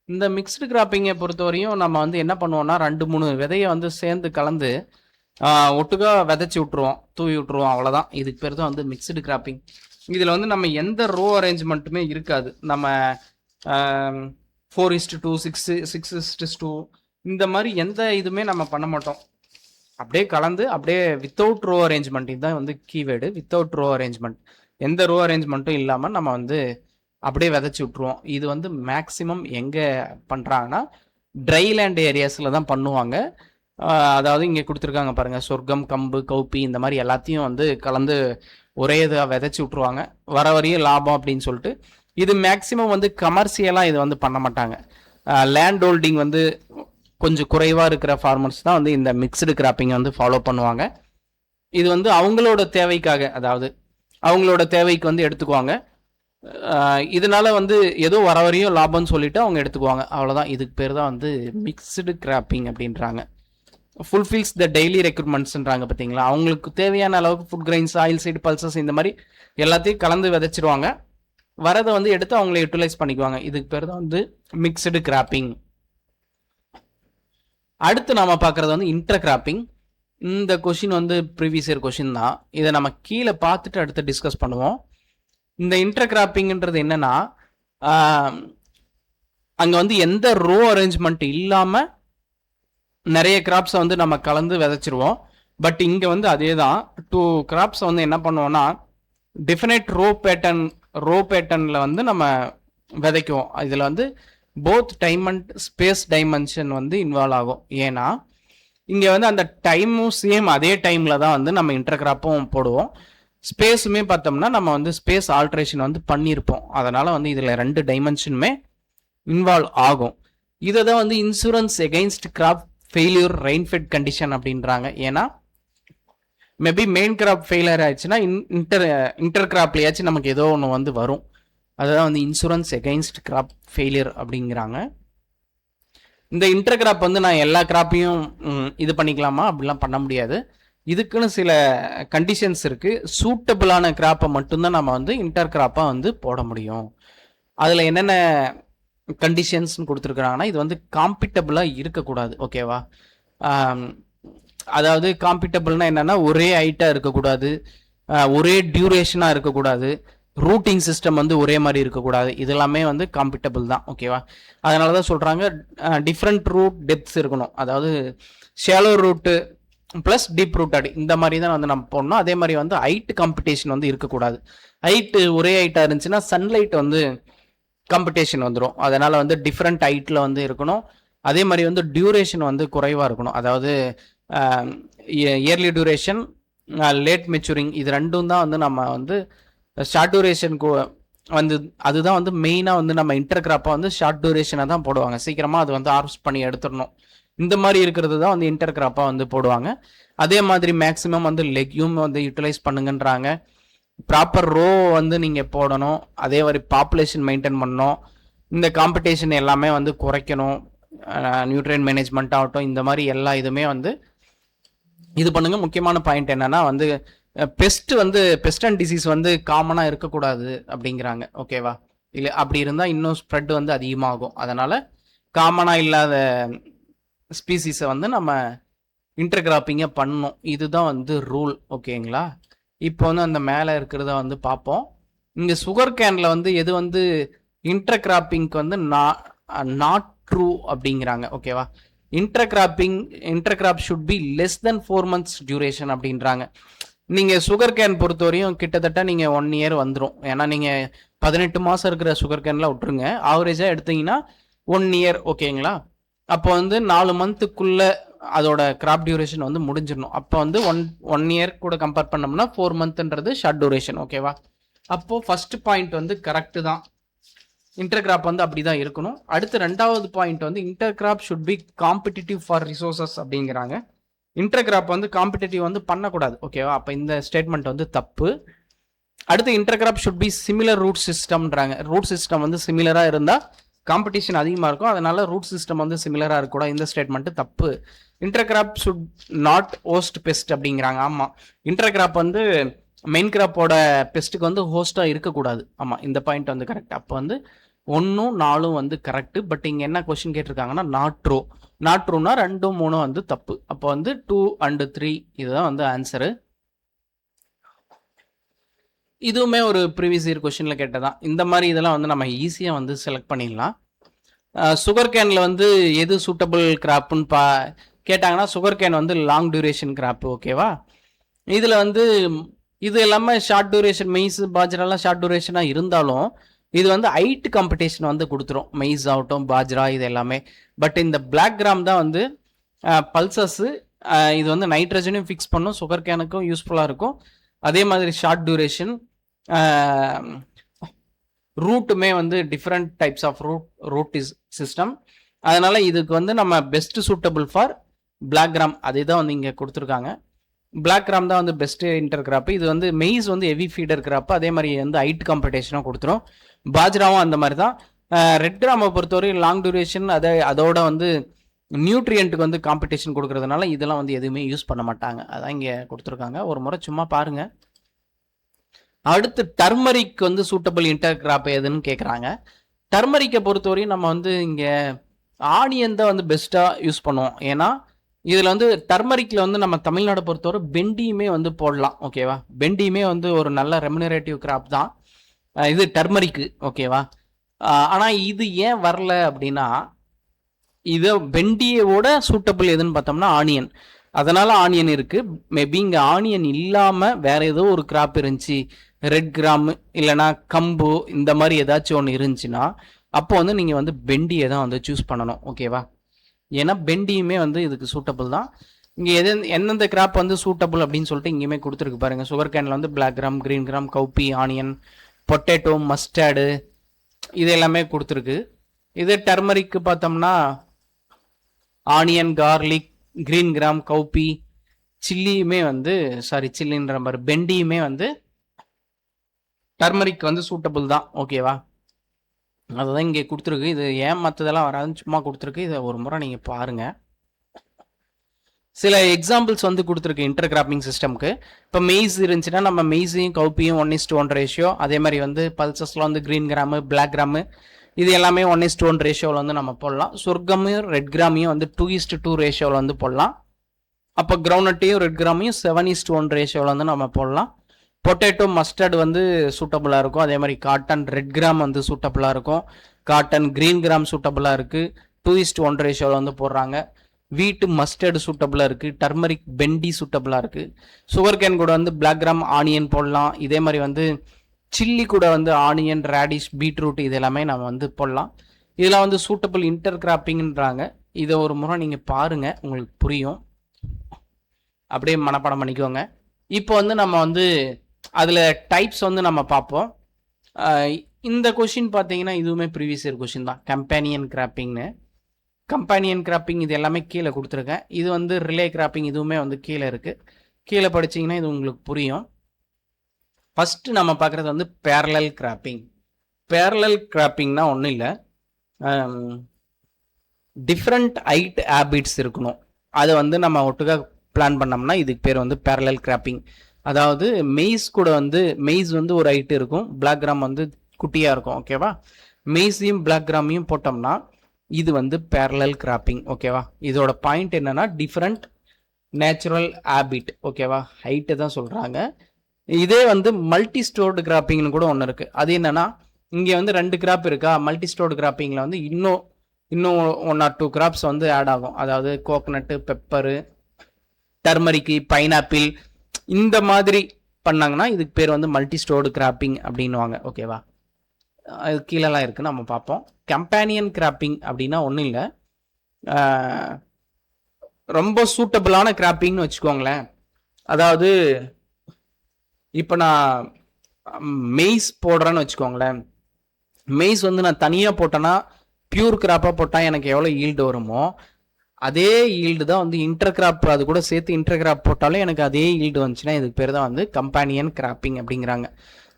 இந்த மிக்ஸ்டு கிராப்பிங்கை பொறுத்தவரையும் நம்ம வந்து என்ன பண்ணுவோம்னா 2-3 விதையை வந்து சேர்ந்து கலந்து ஒட்டுக்கா விதைச்சி விட்ருவோம், தூவி விட்ருவோம், அவ்வளோதான். இதுக்கு பேர் தான் வந்து மிக்ஸ்டு கிராப்பிங். இதில் வந்து நம்ம எந்த ரோ அரேஞ்ச்மெண்ட்டுமே இருக்காது. நம்ம 4:2, 6:2 இந்த மாதிரி எந்த இதுவுமே நம்ம பண்ண மாட்டோம். அப்படியே கலந்து அப்படியே வித்தவுட் ரோ அரேஞ்ச்மெண்ட், இதுதான் வந்து கீவேர்டு, வித்தவுட் ரோ அரேஞ்ச்மெண்ட். எந்த ரோ அரேஞ்ச்மெண்ட்டும் இல்லாமல் நம்ம வந்து அப்படியே விதைச்சி விட்ருவோம். இது வந்து மேக்ஸிமம் எங்கே பண்ணுறாங்கன்னா ட்ரை லேண்ட் ஏரியாஸில் தான் பண்ணுவாங்க. அதாவது இங்கே கொடுத்துருக்காங்க பாருங்கள், சொர்க்கம், கம்பு, கௌப்பி இந்த மாதிரி எல்லாத்தையும் வந்து கலந்து ஒரே இதாக விதைச்சி விட்ருவாங்க, வர வரையும் லாபம் அப்படின்னு சொல்லிட்டு. இது மேக்ஸிமம் வந்து கமர்ஷியலாக இது வந்து பண்ண மாட்டாங்க. லேண்ட் ஹோல்டிங் வந்து கொஞ்சம் குறைவாக இருக்கிற ஃபார்மர்ஸ் தான் வந்து இந்த மிக்சடு கிராப்பிங்கை வந்து ஃபாலோ பண்ணுவாங்க. இது வந்து அவங்களோட தேவைக்காக, அதாவது அவங்களோட தேவைக்கு வந்து எடுத்துக்குவாங்க. இதனால வந்து ஏதோ வர வரையும் லாபம்னு சொல்லிட்டு அவங்க எடுத்துக்குவாங்க, அவ்வளோதான். இதுக்கு பேர் தான் வந்து மிக்சடு கிராப்பிங் அப்படின்றாங்க. ஃபுல்ஃபில்ஸ் த டெய்லி ரெக்ரூட்மெண்ட்ஸ்ன்றாங்க பார்த்தீங்களா, அவங்களுக்கு தேவையான அளவுக்கு food grains, oil side pulses இந்த மாதிரி எல்லாத்தையும் கலந்து விதைச்சிருவாங்க, வரதை வந்து எடுத்து அவங்கள யூட்டிலைஸ் பண்ணிக்குவாங்க. இதுக்கு பேர் தான் வந்து மிக்சடு கிராப்பிங். அடுத்து நாம பார்க்குறது வந்து இன்டர் கிராப்பிங். இந்த கொஷின் வந்து ப்ரீவியஸ் இயர் கொஷின் தான், இதை நம்ம கீழே பார்த்துட்டு அடுத்து டிஸ்கஸ் பண்ணுவோம். இந்த இன்டர் கிராப்பிங்ன்றது என்னன்னா அங்கே வந்து எந்த ரோ அரேஞ்ச்மெண்ட் இல்லாமல் நிறைய கிராப்ஸை வந்து நம்ம கலந்து விதைச்சிருவோம். பட் இங்கே வந்து அதே தான், 2 கிராப்ஸை வந்து என்ன பண்ணுவோம்னா டிஃபினைட் ரோ பேட்டர்னில் வந்து நம்ம விதைக்குவோம். இதில் வந்து both time and space dimension வந்து இன்வால்வ் ஆகும். ஏன்னா இங்கே வந்து அந்த டைமும் சேம் அதே டைமில் தான் வந்து நம்ம இன்டர் கிராப்பும் போடுவோம். ஸ்பேஸுமே பார்த்தோம்னா நம்ம வந்து ஸ்பேஸ் ஆல்ட்ரேஷன் வந்து பண்ணியிருப்போம். அதனால் வந்து இதில் 2 டைமென்ஷனுமே இன்வால்வ் ஆகும். இதை தான் வந்து insurance against crop failure rainfed condition அப்படின்றாங்க. ஏன்னா மேபி மெயின் கிராப் ஃபெயிலியர் ஆயிடுச்சுன்னா இன்டர் கிராப்லையாச்சும் நமக்கு ஏதோ ஒன்று வந்து வரும். அதுதான் வந்து இன்சூரன்ஸ் எகெயின்ஸ்ட் கிராப் ஃபெயிலியர் அப்படிங்கிறாங்க. இந்த இன்டர் கிராப் வந்து நான் எல்லா கிராப்பையும் இது பண்ணிக்கலாமா அப்படிலாம் பண்ண முடியாது. இதுக்குன்னு சில கண்டிஷன்ஸ் இருக்குது. சூட்டபிளான கிராப்பை மட்டும்தான் நம்ம வந்து இன்டர் கிராப்பாக வந்து போட முடியும். அதில் என்னென்ன கண்டிஷன்ஸ்னு கொடுத்துருக்குறாங்கன்னா இது வந்து காம்பிட்டபிளாக இருக்கக்கூடாது. ஓகேவா? அதாவது காம்பிட்டபிள்னா என்னென்னா ஒரே ஹைட்டாக இருக்கக்கூடாது, ஒரே டியூரேஷனாக இருக்கக்கூடாது, ரூட்டிங் சிஸ்டம் வந்து ஒரே மாதிரி இருக்கக்கூடாது. இதெல்லாமே வந்து காம்பிட்டபிள் தான். ஓகேவா? அதனால தான் சொல்கிறாங்க டிஃப்ரெண்ட் ரூட் டெப்த்ஸ் இருக்கணும். அதாவது shallow root plus deep rooted இந்த மாதிரி தான் வந்து நம்ம போடணும். அதே மாதிரி வந்து ஹைட் காம்படிஷன் வந்து இருக்கக்கூடாது. ஹைட்டு ஒரே ஹைட்டாக இருந்துச்சுன்னா சன்லைட் வந்து காம்படிஷன் வந்துடும். அதனால் வந்து டிஃப்ரெண்ட் ஹைட்டில் வந்து இருக்கணும். அதே மாதிரி வந்து டியூரேஷன் வந்து குறைவாக இருக்கணும். அதாவது இயர்லி டியூரேஷன், லேட் மெச்சூரிங், இது ரெண்டும் தான் வந்து நம்ம வந்து ஷார்ட் டியூரேஷனுக்கு வந்து அதுதான் வந்து மெயினாக வந்து நம்ம இன்டர்கிராப்பாக வந்து ஷார்ட் டியூரேஷனை தான் போடுவாங்க. சீக்கிரமாக அது வந்து ஹார்வெஸ்ட் பண்ணி எடுத்துடணும். இந்த மாதிரி இருக்கிறது தான் வந்து இன்டர்கிராப்பாக வந்து போடுவாங்க. அதே மாதிரி மேக்ஸிமம் வந்து லெக்யூம் வந்து யூட்டிலைஸ் பண்ணுங்கன்றாங்க. ப்ராப்பர் ரோ வந்து நீங்கள் போடணும். அதே மாதிரி பாப்புலேஷன் மெயின்டைன் பண்ணணும். இந்த காம்படிஷன் எல்லாமே வந்து குறைக்கணும். நியூட்ரியன் மேனேஜ்மெண்ட் ஆகட்டும், இந்த மாதிரி எல்லா இதுவுமே வந்து இது பண்ணுங்க. முக்கியமான பாயிண்ட் என்னன்னா வந்து பெஸ்ட் அண்ட் டிசீஸ் வந்து காமனாக இருக்கக்கூடாது அப்படிங்கிறாங்க. ஓகேவா? இல்லை அப்படி இருந்தால் இன்னும் ஸ்ப்ரெட் வந்து அதிகமாகும். அதனால் காமனாக இல்லாத ஸ்பீசிஸை வந்து நம்ம இன்டர்கிராப்பிங்கை பண்ணணும். இதுதான் வந்து ரூல். ஓகேங்களா? இப்போ வந்து அந்த மேலே இருக்கிறத வந்து பார்ப்போம். இங்கே சுகர் கேனில் வந்து எது வந்து இன்டர்கிராப்பிங்க்கு வந்து நாட் ட்ரூ அப்படிங்கிறாங்க. ஓகேவா? Intercrop should B less than 4 months duration அப்படின்றாங்க. நீங்கள் சுகர் கேன் பொறுத்தவரையும் கிட்டத்தட்ட நீங்கள் 1 year வந்துடும். ஏன்னா நீங்கள் 18 மாதம் இருக்கிற சுகர் கேன்லாம் விட்டுருங்க. ஆவரேஜாக எடுத்தீங்கன்னா 1 year. ஓகேங்களா? அப்போ வந்து 4 monthக்குள்ளே அதோட கிராப் டியூரேஷன் வந்து முடிஞ்சிடணும். அப்போ வந்து ஒன் இயர் கூட கம்பேர் பண்ணோம்னா 4 monthன்றது ஷார்ட் டியூரேஷன். ஓகேவா? அப்போது ஃபர்ஸ்ட் பாயிண்ட் வந்து கரெக்டு தான். இன்டர்கிராப் வந்து அப்படி தான் இருக்கணும். அடுத்து 2வது பாயிண்ட் வந்து intercrop should be competitive for resources அப்படிங்கிறாங்க. இன்டர்கிராப் வந்து காம்படிட்டிவ் வந்து பண்ணக்கூடாது. ஓகேவா? அப்போ இந்த ஸ்டேட்மெண்ட் வந்து தப்பு. அடுத்து intercrop should be similar root சிஸ்டம்ன்றாங்க. ரூட் சிஸ்டம் வந்து சிமிலராக இருந்தால் காம்படிஷன் அதிகமாக இருக்கும். அதனால ரூட் சிஸ்டம் வந்து சிமிலராக இருக்கக்கூடாது. இந்த ஸ்டேட்மெண்ட்டு தப்பு. Intercrop should not host best அப்படிங்கிறாங்க. ஆமாம், இன்டர்கிராப் வந்து மெயின் கிராப்போட பெஸ்ட்டுக்கு வந்து ஹோஸ்ட்டாக இருக்கக்கூடாது. ஆமாம், இந்த பாயிண்ட் வந்து கரெக்ட். அப்போ வந்து 1, 4 வந்து கரெக்டு. பட் இங்கே என்ன கொஸ்டின் கேட்டிருக்காங்கன்னா நாட் ட்ரூ. நாட் ட்ரூனா 2, 3 வந்து தப்பு. அப்போ வந்து 2 and 3 இதுதான் வந்து ஆன்சரு. இதுவுமே ஒரு ப்ரீவியஸ் இயர் கொஸ்டினில் கேட்டதான். இந்த மாதிரி இதெல்லாம் வந்து நம்ம ஈஸியாக வந்து செலக்ட் பண்ணிடலாம். சுகர் கேனில் வந்து எது சூட்டபிள் கிராப்புன்னு கேட்டாங்கன்னா சுகர் கேன் வந்து லாங் டியூரேஷன் கிராப்பு. ஓகேவா? இதில் வந்து இது எல்லாமே ஷார்ட் டியூரேஷன், மெய்ஸ் பாஜ்ராலாம் ஷார்ட் டியூரேஷனாக இருந்தாலும் இது வந்து ஹைட் காம்படிஷன் வந்து கொடுத்துரும். மெய்ஸ் ஆகட்டும், பாஜ்ரா, இது எல்லாமே. பட் இந்த பிளாக் கிராம் தான் வந்து பல்சஸ்ஸு, இது வந்து நைட்ரஜனையும் ஃபிக்ஸ் பண்ணும். சுகர் கேனுக்கும் யூஸ்ஃபுல்லாக இருக்கும். அதே மாதிரி ஷார்ட் டியூரேஷன், ரூட்டுமே வந்து different types of root system. அதனால இதுக்கு வந்து நம்ம best suitable for black gram, அதே தான் வந்து இங்கே கொடுத்துருக்காங்க. பிளாக் கிராம் தான் வந்து பெஸ்ட் இன்டர் கிராப். இது வந்து மெய்ஸ் வந்து ஹெவி ஃபீடர் கிராப். அதே மாதிரி வந்து ஹைட் காம்படிஷனும் கொடுத்துரும். பாஜ்ராவும் அந்த மாதிரி தான். ரெட் கிராமை பொறுத்தவரை லாங் டியூரேஷன், அதோட வந்து நியூட்ரியன்ட்டுக்கு வந்து காம்படிஷன் கொடுக்கறதுனால இதெல்லாம் வந்து எதுவுமே யூஸ் பண்ண மாட்டாங்க. அதான் இங்கே கொடுத்துருக்காங்க. ஒரு முறை சும்மா பாருங்க. அடுத்து டர்மரிக் வந்து சூட்டபிள் இன்டர் கிராப் எதுன்னு கேட்குறாங்க. டர்மரிக்கை பொறுத்தவரையும் நம்ம வந்து இங்கே ஆனியன் தான் வந்து பெஸ்ட்டாக யூஸ் பண்ணுவோம். ஏன்னா இதில் வந்து டர்மரிக்கில் வந்து நம்ம தமிழ்நாடு பொறுத்தவரை பெண்டியுமே வந்து போடலாம். ஓகேவா? பெண்டியுமே வந்து ஒரு நல்ல ரெமுனரேட்டிவ் கிராப் தான் இது டர்மரிக்கு. ஓகேவா? ஆனால் இது ஏன் வரல அப்படின்னா, இது பெண்டியோட சூட்டபிள் எதுன்னு பார்த்தோம்னா ஆனியன். அதனால ஆனியன் இருக்குது. மேபி இங்கே ஆனியன் இல்லாமல் வேற ஏதோ ஒரு கிராப் இருந்துச்சு, ரெட் கிராம் இல்லைனா கம்பு, இந்த மாதிரி ஏதாச்சும் ஒன்று இருந்துச்சுன்னா அப்போ வந்து நீங்கள் வந்து பெண்டியை தான் வந்து சூஸ் பண்ணணும். ஓகேவா? ஏன்னா பெண்டியுமே வந்து இதுக்கு சூட்டபிள் தான். இங்கே எந்தெந்த கிராப் வந்து சூட்டபிள் அப்படின்னு சொல்லிட்டு இங்கேயுமே கொடுத்துருக்கு பாருங்கள். சுகர் கேனில் வந்து black gram, green gram, cowpea, onion, potato, mustard, இது எல்லாமே கொடுத்துருக்கு. இதே டர்மரிக்கு பார்த்தோம்னா onion, garlic, green gram, cowpea, சில்லியுமே வந்து சில்லின்ற மாதிரி பெண்டியுமே வந்து டர்மரிக் வந்து சூட்டபிள் தான். ஓகேவா? அதுதான் இங்கே கொடுத்துருக்கு. இது ஏன் மற்றதெல்லாம் வராதுன்னு சும்மா கொடுத்துருக்கு. இதை ஒரு முறை நீங்கள் பாருங்கள். சில எக்ஸாம்பிள்ஸ் வந்து கொடுத்துருக்கு இன்டர் கிராப்பிங் சிஸ்டம்க்கு. இப்போ மெய்ஸ் இருந்துச்சுன்னா நம்ம மெய்ஸையும் கவுப்பியும் 1:1 ரேஷியோ, அதே மாதிரி வந்து பல்சஸில் வந்து கிரீன் கிராமு, பிளாக் கிராமு, இது எல்லாமே 1:1 ரேஷியோவில் வந்து நம்ம போடலாம். சொர்க்கமும் ரெட் கிராமையும் வந்து 2:2 ரேஷியோவில் வந்து போடலாம். அப்போ கிரவுண்ட்நட்டையும் ரெட் கிராமையும் 7:1 ரேஷியோவில் வந்து நம்ம போடலாம். பொட்டேட்டோ, மஸ்டர்ட் வந்து சூட்டபுளாக இருக்கும். அதே மாதிரி காட்டன், ரெட் கிராம் வந்து சூட்டபுளாக இருக்கும். காட்டன், கிரீன் கிராம் சூட்டபுளாக இருக்குது. 2:1 ரேஷியோவில் வந்து போடுறாங்க. வீட்டு, மஸ்டர்டு சூட்டபுளாக இருக்குது. டர்மரிக், பெண்டி சூட்டபுளாக இருக்குது. சுகர் கேன் கூட வந்து பிளாக் கிராம், ஆனியன் போடலாம். இதே மாதிரி வந்து சில்லி கூட வந்து ஆனியன், ரேடிஷ், பீட்ரூட் இது எல்லாமே நம்ம வந்து போடலாம். இதெல்லாம் வந்து சூட்டபிள் இன்டர் கிராப்பிங்ன்றாங்க. இதை ஒரு முறை நீங்கள் பாருங்கள், உங்களுக்கு புரியும். அப்படியே மனப்பாடம் பண்ணிக்கோங்க. இப்போ வந்து நம்ம வந்து அதில் டைப்ஸ் வந்து நம்ம பார்ப்போம். இந்த கொஷின் பார்த்தீங்கன்னா இதுவுமே ப்ரீவியஸ் இயர் கொஷின் தான். கம்பேனியன் கிராப்பிங்னு, கம்பேனியன் கிராப்பிங் இது எல்லாமே கீழே கொடுத்துருக்கேன். இது வந்து ரிலே கிராப்பிங் இதுவுமே வந்து கீழே இருக்குது. கீழே படிச்சிங்கன்னா இது உங்களுக்கு புரியும். ஃபஸ்ட்டு நம்ம பார்க்குறது வந்து பேரலல் கிராப்பிங். பேரலல் கிராப்பிங்னா ஒன்றும் இல்லை, டிஃப்ரெண்ட் ஹைட் ஹேபிட்ஸ் இருக்கணும். அதை வந்து நம்ம ஒட்டுக்கா பிளான் பண்ணோம்னா இதுக்கு பேர் வந்து பேரலல் கிராப்பிங். அதாவது மெய்ஸ் கூட வந்து மெய்ஸ் வந்து ஒரு ஹைட்டு இருக்கும், பிளாக் கிராம் வந்து குட்டியாக இருக்கும். ஓகேவா? மெய்ஸையும் பிளாக் கிராமையும் போட்டோம்னா இது வந்து பேரலல் கிராப்பிங். ஓகேவா? இதோட பாயிண்ட் என்னன்னா டிஃப்ரெண்ட் நேச்சுரல் ஹேபிட். ஓகேவா? ஹைட்டு தான் சொல்கிறாங்க. இதே வந்து மல்டி ஸ்டோர்டு கிராப்பிங்னு கூட ஒன்று இருக்குது. அது என்னன்னா இங்கே வந்து 2 கிராப் இருக்கா, மல்டி ஸ்டோர்டு கிராப்பிங்கில் வந்து இன்னும் 1 or 2 கிராப்ஸ் வந்து ஆட் ஆகும். அதாவது கோகனட்டு, பெப்பரு, டர்மரிக்கு, பைனாப்பிள் இந்த மாதிரி பண்ணாங்கன்னா இதுக்கு பேர் வந்து மல்டி ஸ்டோர்டு கிராப்பிங் அப்படின்வாங்க. ஓகேவா? அது கீழெல்லாம் இருக்குது, நம்ம பார்ப்போம். கம்பேனியன் கிராப்பிங் அப்படின்னா ஒன்றும் இல்லை, ரொம்ப சூட்டபிளான கிராப்பிங்னு வச்சுக்கோங்களேன். அதாவது இப்போ நான் மெய்ஸ் போடுறேன்னு வச்சுக்கோங்களேன். மெய்ஸ் வந்து நான் தனியாக போட்டேன்னா பியூர் கிராப்பாக போட்டால் எனக்கு எவ்வளோ ஈல்டு வருமோ அதே ஈல்டு தான் வந்து இன்டர் கிராப், அது கூட சேர்த்து இன்டர் கிராப் போட்டாலும் எனக்கு அதே ஈல்டு வந்துச்சுன்னா இதுக்கு பேர் தான் வந்து கம்பேனியன் கிராப்பிங் அப்படிங்கிறாங்க.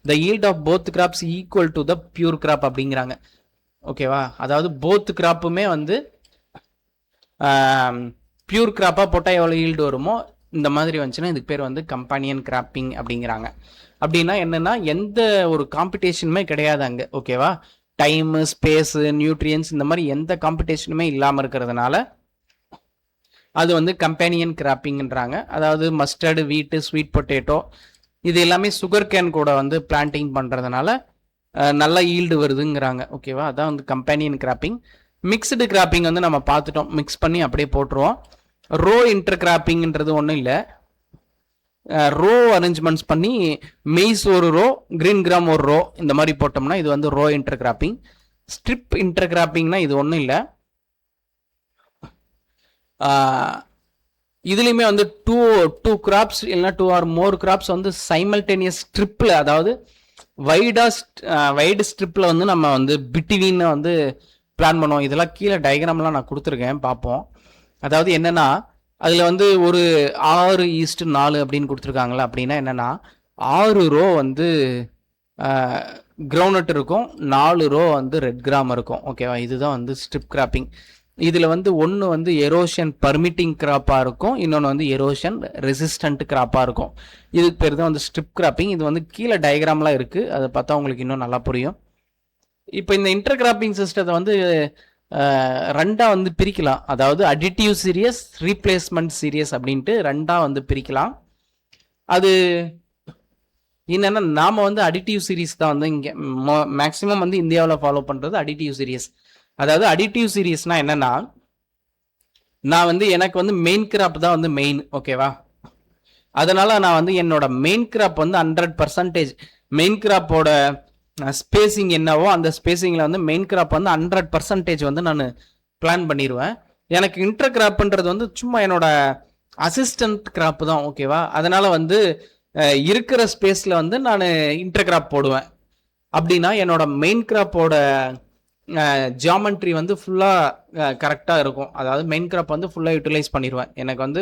The yield of both crops equal to the pure crop அப்படிங்கிறாங்க. ஓகேவா? அதாவது போத் கிராப்புமே வந்து பியூர் கிராப்பாக போட்டால் எவ்வளோ ஈல்டு வருமோ இந்த மாதிரி வந்துச்சுன்னா இதுக்கு பேர் வந்து கம்பேனியன் கிராப்பிங் அப்படிங்கிறாங்க. அப்படின்னா என்னென்னா எந்த ஒரு காம்படிஷனுமே கிடையாது அங்கே. ஓகேவா? டைமு, ஸ்பேஸு, நியூட்ரியன்ஸ் இந்த மாதிரி எந்த காம்படிஷனுமே இல்லாமல் இருக்கிறதுனால அது வந்து கம்பேனியன் கிராப்பிங்ன்றாங்க. அதாவது மஸ்டர்டு, வீட்டு, ஸ்வீட் பொட்டேட்டோ இது எல்லாமே சுகர் கேன் கூட வந்து பிளான்டிங் பண்ணுறதுனால நல்ல ஈல்டு வருதுங்கிறாங்க. ஓகேவா? அதான் வந்து கம்பேனியன் கிராப்பிங். மிக்ஸ்டு கிராப்பிங் வந்து நம்ம பார்த்துட்டோம், மிக்ஸ் பண்ணி அப்படியே போட்டுருவோம். ரோ இன்டர் கிராப்பிங்ன்றது ஒன்றும் இல்லை, ரோ அரேஞ்ச்மெண்ட்ஸ் பண்ணி மெய்ஸ் ஒரு ரோ, கிரீன் கிராம் ஒரு ரோ இந்த மாதிரி போட்டோம்னா இது வந்து row inter cropping. Strip inter கிராப்பிங்னா இது ஒன்றும் இல்லை, இதுலேயுமே வந்து டூ கிராப்ஸ் இல்லைனா 2 or more கிராப்ஸ் வந்து சைமல்டேனியஸ் ஸ்ட்ரிப்பில், அதாவது வைடு ஸ்ட்ரிப்பில் வந்து நம்ம வந்து பிட்வீன் வந்து பிளான் பண்ணுவோம். இதெல்லாம் கீழே டயக்ராம்லாம் நான் கொடுத்துருக்கேன், பார்ப்போம். அதாவது என்னென்னா அதில் வந்து ஒரு 6:4 அப்படின்னு கொடுத்துருக்காங்களா. அப்படின்னா என்னென்னா 6 ரோ வந்து கிரவுண்ட்நட் இருக்கும், 4 ரோ வந்து ரெட் கிராம் இருக்கும். ஓகேவா? இதுதான் வந்து ஸ்ட்ரிப் கிராப்பிங். இதில் வந்து ஒன்று வந்து எரோஷன் பர்மிட்டிங் கிராப்பாக இருக்கும், இன்னொன்று வந்து எரோஷன் ரெசிஸ்டன்ட் கிராப்பாக இருக்கும். இதுக்கு பேர் தான் வந்து ஸ்ட்ரிப் கிராப்பிங். இது வந்து கீழே டயக்ராம்லாம் இருக்குது, அதை பார்த்தா உங்களுக்கு இன்னும் நல்லா புரியும். இப்போ இந்த இன்டர் கிராப்பிங் சிஸ்டத்தை வந்து 2ஆக வந்து பிரிக்கலாம். அதாவது அடிட்டிவ் சீரியஸ், ரீப்ளேஸ்மெண்ட் சீரியஸ் அப்படின்ட்டு 2ஆக வந்து பிரிக்கலாம். அது என்னென்னா நாம் வந்து அடிட்டிவ் சீரீஸ் தான் வந்து இங்கே மேக்ஸிமம் வந்து இந்தியாவில் ஃபாலோ பண்ணுறது அடிட்டிவ் சீரியஸ். அதாவது அடிட்டிவ் சீரியஸ்னால் என்னென்னா நான் வந்து எனக்கு வந்து மெயின் கிராப் தான் வந்து மெயின். ஓகேவா? அதனால் நான் வந்து என்னோட மெயின் கிராப் வந்து 100% மெயின் கிராப்போட ஸ்பேசிங் என்னவோ அந்த ஸ்பேசிங்கில் வந்து மெயின் கிராப் வந்து 100% வந்து நான் பிளான் பண்ணிடுவேன். எனக்கு இன்டர் கிராப்ன்றது வந்து சும்மா என்னோட அசிஸ்டன்ட் கிராப் தான். ஓகேவா? அதனால் வந்து இருக்கிற ஸ்பேஸில் வந்து நான் இன்டர் கிராப் போடுவேன். அப்படின்னா என்னோட மெயின் கிராப்போட ஜியாமெட்ரி வந்து ஃபுல்லாக கரெக்டாக இருக்கும். அதாவது மெயின் கிராப் வந்து ஃபுல்லாக யூட்டிலைஸ் பண்ணிடுவேன். எனக்கு வந்து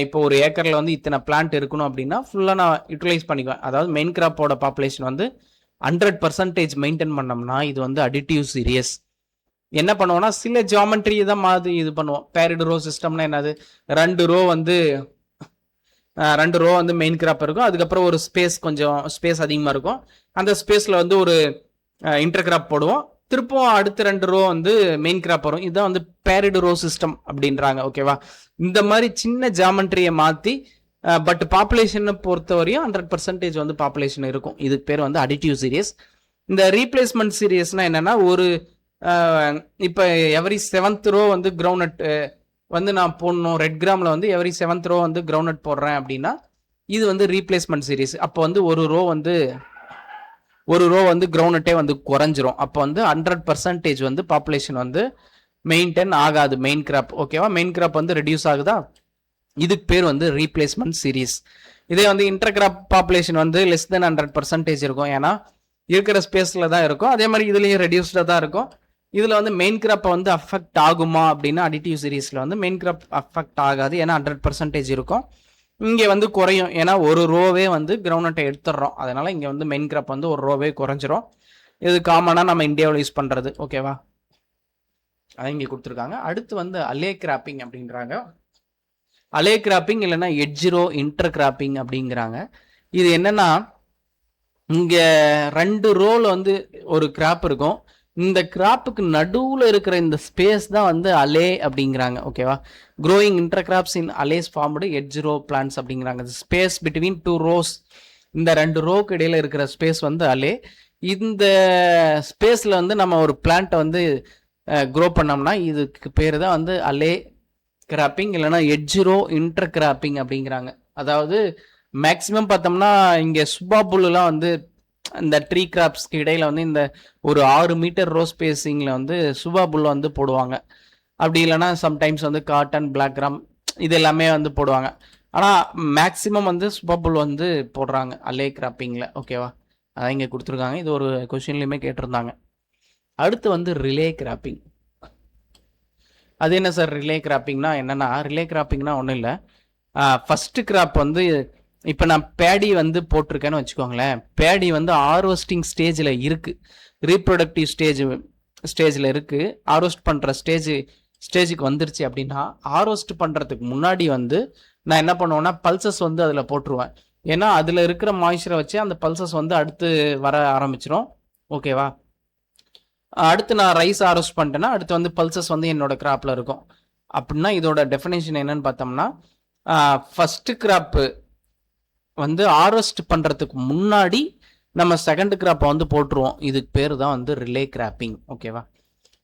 இப்போ ஒரு ஏக்கரில் வந்து இத்தனை பிளான்ட் இருக்கணும் அப்படின்னா ஃபுல்லாக நான் யூட்டிலைஸ் பண்ணிக்குவேன். அதாவது மெயின் கிராப்போட பாப்புலேஷன் வந்து 100% மெயின்டைன் பண்ணோம்னா இது வந்து அடிட்டிவ் சீரியஸ். என்ன பண்ணுவோம்னா சில ஜியாமெட்ரி தான் மாதிரி இது பண்ணுவோம். பேரிடு ரோ சிஸ்டம்னா என்னது, 2 ரோ வந்து மெயின் கிராப் இருக்கும், அதுக்கப்புறம் ஒரு கொஞ்சம் ஸ்பேஸ் அதிகமாக இருக்கும், அந்த ஸ்பேஸில் வந்து ஒரு இன்டர் கிராப் போடுவோம், திருப்பவும் அடுத்த 2 ரோ வந்து மெயின் கிராப் வரும். இதுதான் வந்து பேரிடு ரோ சிஸ்டம் அப்படின்றாங்க. ஓகேவா? இந்த மாதிரி சின்ன ஜியாமெட்ரியை மாற்றி பட் பாப்புலேஷனை பொறுத்த வரையும் 100% வந்து பாப்புலேஷன் இருக்கும். இதுக்கு பேர் வந்து அடிட்டிவ் சீரியஸ். இந்த ரீப்ளேஸ்மெண்ட் சீரியஸ்னால் என்னென்னா ஒரு இப்போ எவரி 7th ரோ வந்து கிரவுண்ட்நட் வந்து நான் போடணும், ரெட் கிராமில் வந்து எவரி 7th ரோ வந்து கிரவுண்ட்நட் போடுறேன் அப்படின்னா இது வந்து ரீப்ளேஸ்மெண்ட் சீரியஸ். அப்போ வந்து ஒரு ரோ வந்து ஒரு ரோ வந்து கிரவுண்ட்நட்டே வந்து குறைஞ்சிரும். அப்போ வந்து 100% வந்து பாப்புலேஷன் வந்து மெயின்டைன் ஆகாது மெயின் கிராப். ஓகேவா, மெயின் கிராப் வந்து ரெடியூஸ் ஆகுதா, இதுக்கு பேர் வந்து ரீப்ளேஸ்மெண்ட் சீரீஸ். இதே வந்து இன்டர் கிராப் பாப்புலேஷன் வந்து லெஸ் தென் 100% இருக்கும், ஏன்னா இருக்கிற ஸ்பேஸ்ல தான் இருக்கும். அதே மாதிரி இதுலயும் ரெடியூஸ்டா தான் இருக்கும். இதுல வந்து மெயின் கிராப் வந்து அஃபெக்ட் ஆகுமா அப்படின்னா அடிட்டிவ் சீரீஸ்ல வந்து மெயின் கிராப் அஃபெக்ட் ஆகாது, ஏன்னா 100% இருக்கும். இங்கே வந்து குறையும், ஏன்னா ஒரு ரோவே வந்து கிரவுண்ட்நட்டை எடுத்துடுறோம். அதனால இங்கே வந்து மெயின் கிராப் வந்து ஒரு ரோவே குறைஞ்சிரும். இது காமனாக நம்ம இந்தியாவில் யூஸ் பண்ணுறது. ஓகேவா, அதை இங்கே கொடுத்துருக்காங்க. அடுத்து வந்து அலே கிராப்பிங் அப்படின்றாங்க. அலே கிராப்பிங் இல்லைன்னா எட்ஜ் ரோ இன்டர் கிராப்பிங் அப்படிங்கிறாங்க. இது என்னன்னா, இங்கே 2 ரோல வந்து ஒரு கிராப் இருக்கும். இந்த கிராப்புக்கு நடுவில் இருக்கிற இந்த ஸ்பேஸ் தான் வந்து அலே அப்படிங்கிறாங்க. ஓகேவா, க்ரோயிங் இன்டர் கிராப்ஸ் இன் அலேஸ் ஃபார்ம்டு எட்ஜ் ரோ பிளான்ஸ் அப்படிங்கிறாங்க. ஸ்பேஸ் பிட்வீன் 2 ரோஸ், இந்த 2 ரோக்கு இடையில இருக்கிற ஸ்பேஸ் வந்து அலே. இந்த ஸ்பேஸில் வந்து நம்ம ஒரு பிளான்ட்டை வந்து க்ரோ பண்ணோம்னா இதுக்கு பேர் தான் வந்து அலே கிராப்பிங் இல்லைன்னா எட்ஜ் ரோ இன்டர் கிராப்பிங் அப்படிங்கிறாங்க. அதாவது மேக்சிமம் பார்த்தோம்னா இங்கே சுபாபுல்லாம் வந்து இந்த ட்ரீ கிராப்ஸ்க்கு இடையில வந்து இந்த ஒரு 6 மீட்டர் ரோ ஸ்பேசிங்ல வந்து சுபாபுல் வந்து போடுவாங்க. அப்படி இல்லைன்னா சம்டைம்ஸ் வந்து காட்டன், பிளாக் கிராம் இது எல்லாமே வந்து போடுவாங்க. ஆனால் மேக்சிமம் வந்து சுபாபுல் வந்து போடுறாங்க அலே கிராப்பிங்கில். ஓகேவா, அதான் இங்கே கொடுத்துருக்காங்க. இது ஒரு கொஸ்டின்லையுமே கேட்டிருந்தாங்க. அடுத்து வந்து ரிலே கிராப்பிங். அது என்ன சார் ரிலே கிராப்பிங்னா என்னன்னா, ரிலே கிராப்பிங்னா ஒன்றும் இல்லை. ஃபர்ஸ்ட் கிராப் வந்து இப்போ நான் பேடி வந்து போட்டிருக்கேன்னு வச்சுக்கோங்களேன். பேடி வந்து ஹார்வெஸ்டிங் ஸ்டேஜில் இருக்குது, ரீப்ரொடக்டிவ் ஸ்டேஜில் இருக்குது. ஹார்வெஸ்ட் பண்ணுற ஸ்டேஜுக்கு வந்துருச்சு அப்படின்னா, ஹார்வெஸ்ட் பண்ணுறதுக்கு முன்னாடி வந்து நான் என்ன பண்ணுவேன்னா பல்சஸ் வந்து அதில் போட்டுருவேன். ஏன்னா அதில் இருக்கிற மாய்ச்சரை வச்சு அந்த பல்சஸ் வந்து அடுத்து வர ஆரம்பிச்சிடும். ஓகேவா, அடுத்து நான் ரைஸ் ஹார்வெஸ்ட் பண்ணிட்டேன்னா அடுத்து வந்து பல்சஸ் வந்து என்னோட கிராப்பில் இருக்கும். அப்படின்னா இதோட டெஃபினேஷன் என்னன்னு பார்த்தோம்னா, ஃபஸ்ட்டு கிராப்பு வந்து ஹார்வெஸ்ட் பண்ணுறதுக்கு முன்னாடி நம்ம செகண்ட் கிராப்பை வந்து போட்டுருவோம். இதுக்கு பேர் தான் வந்து ரிலே கிராப்பிங். ஓகேவா,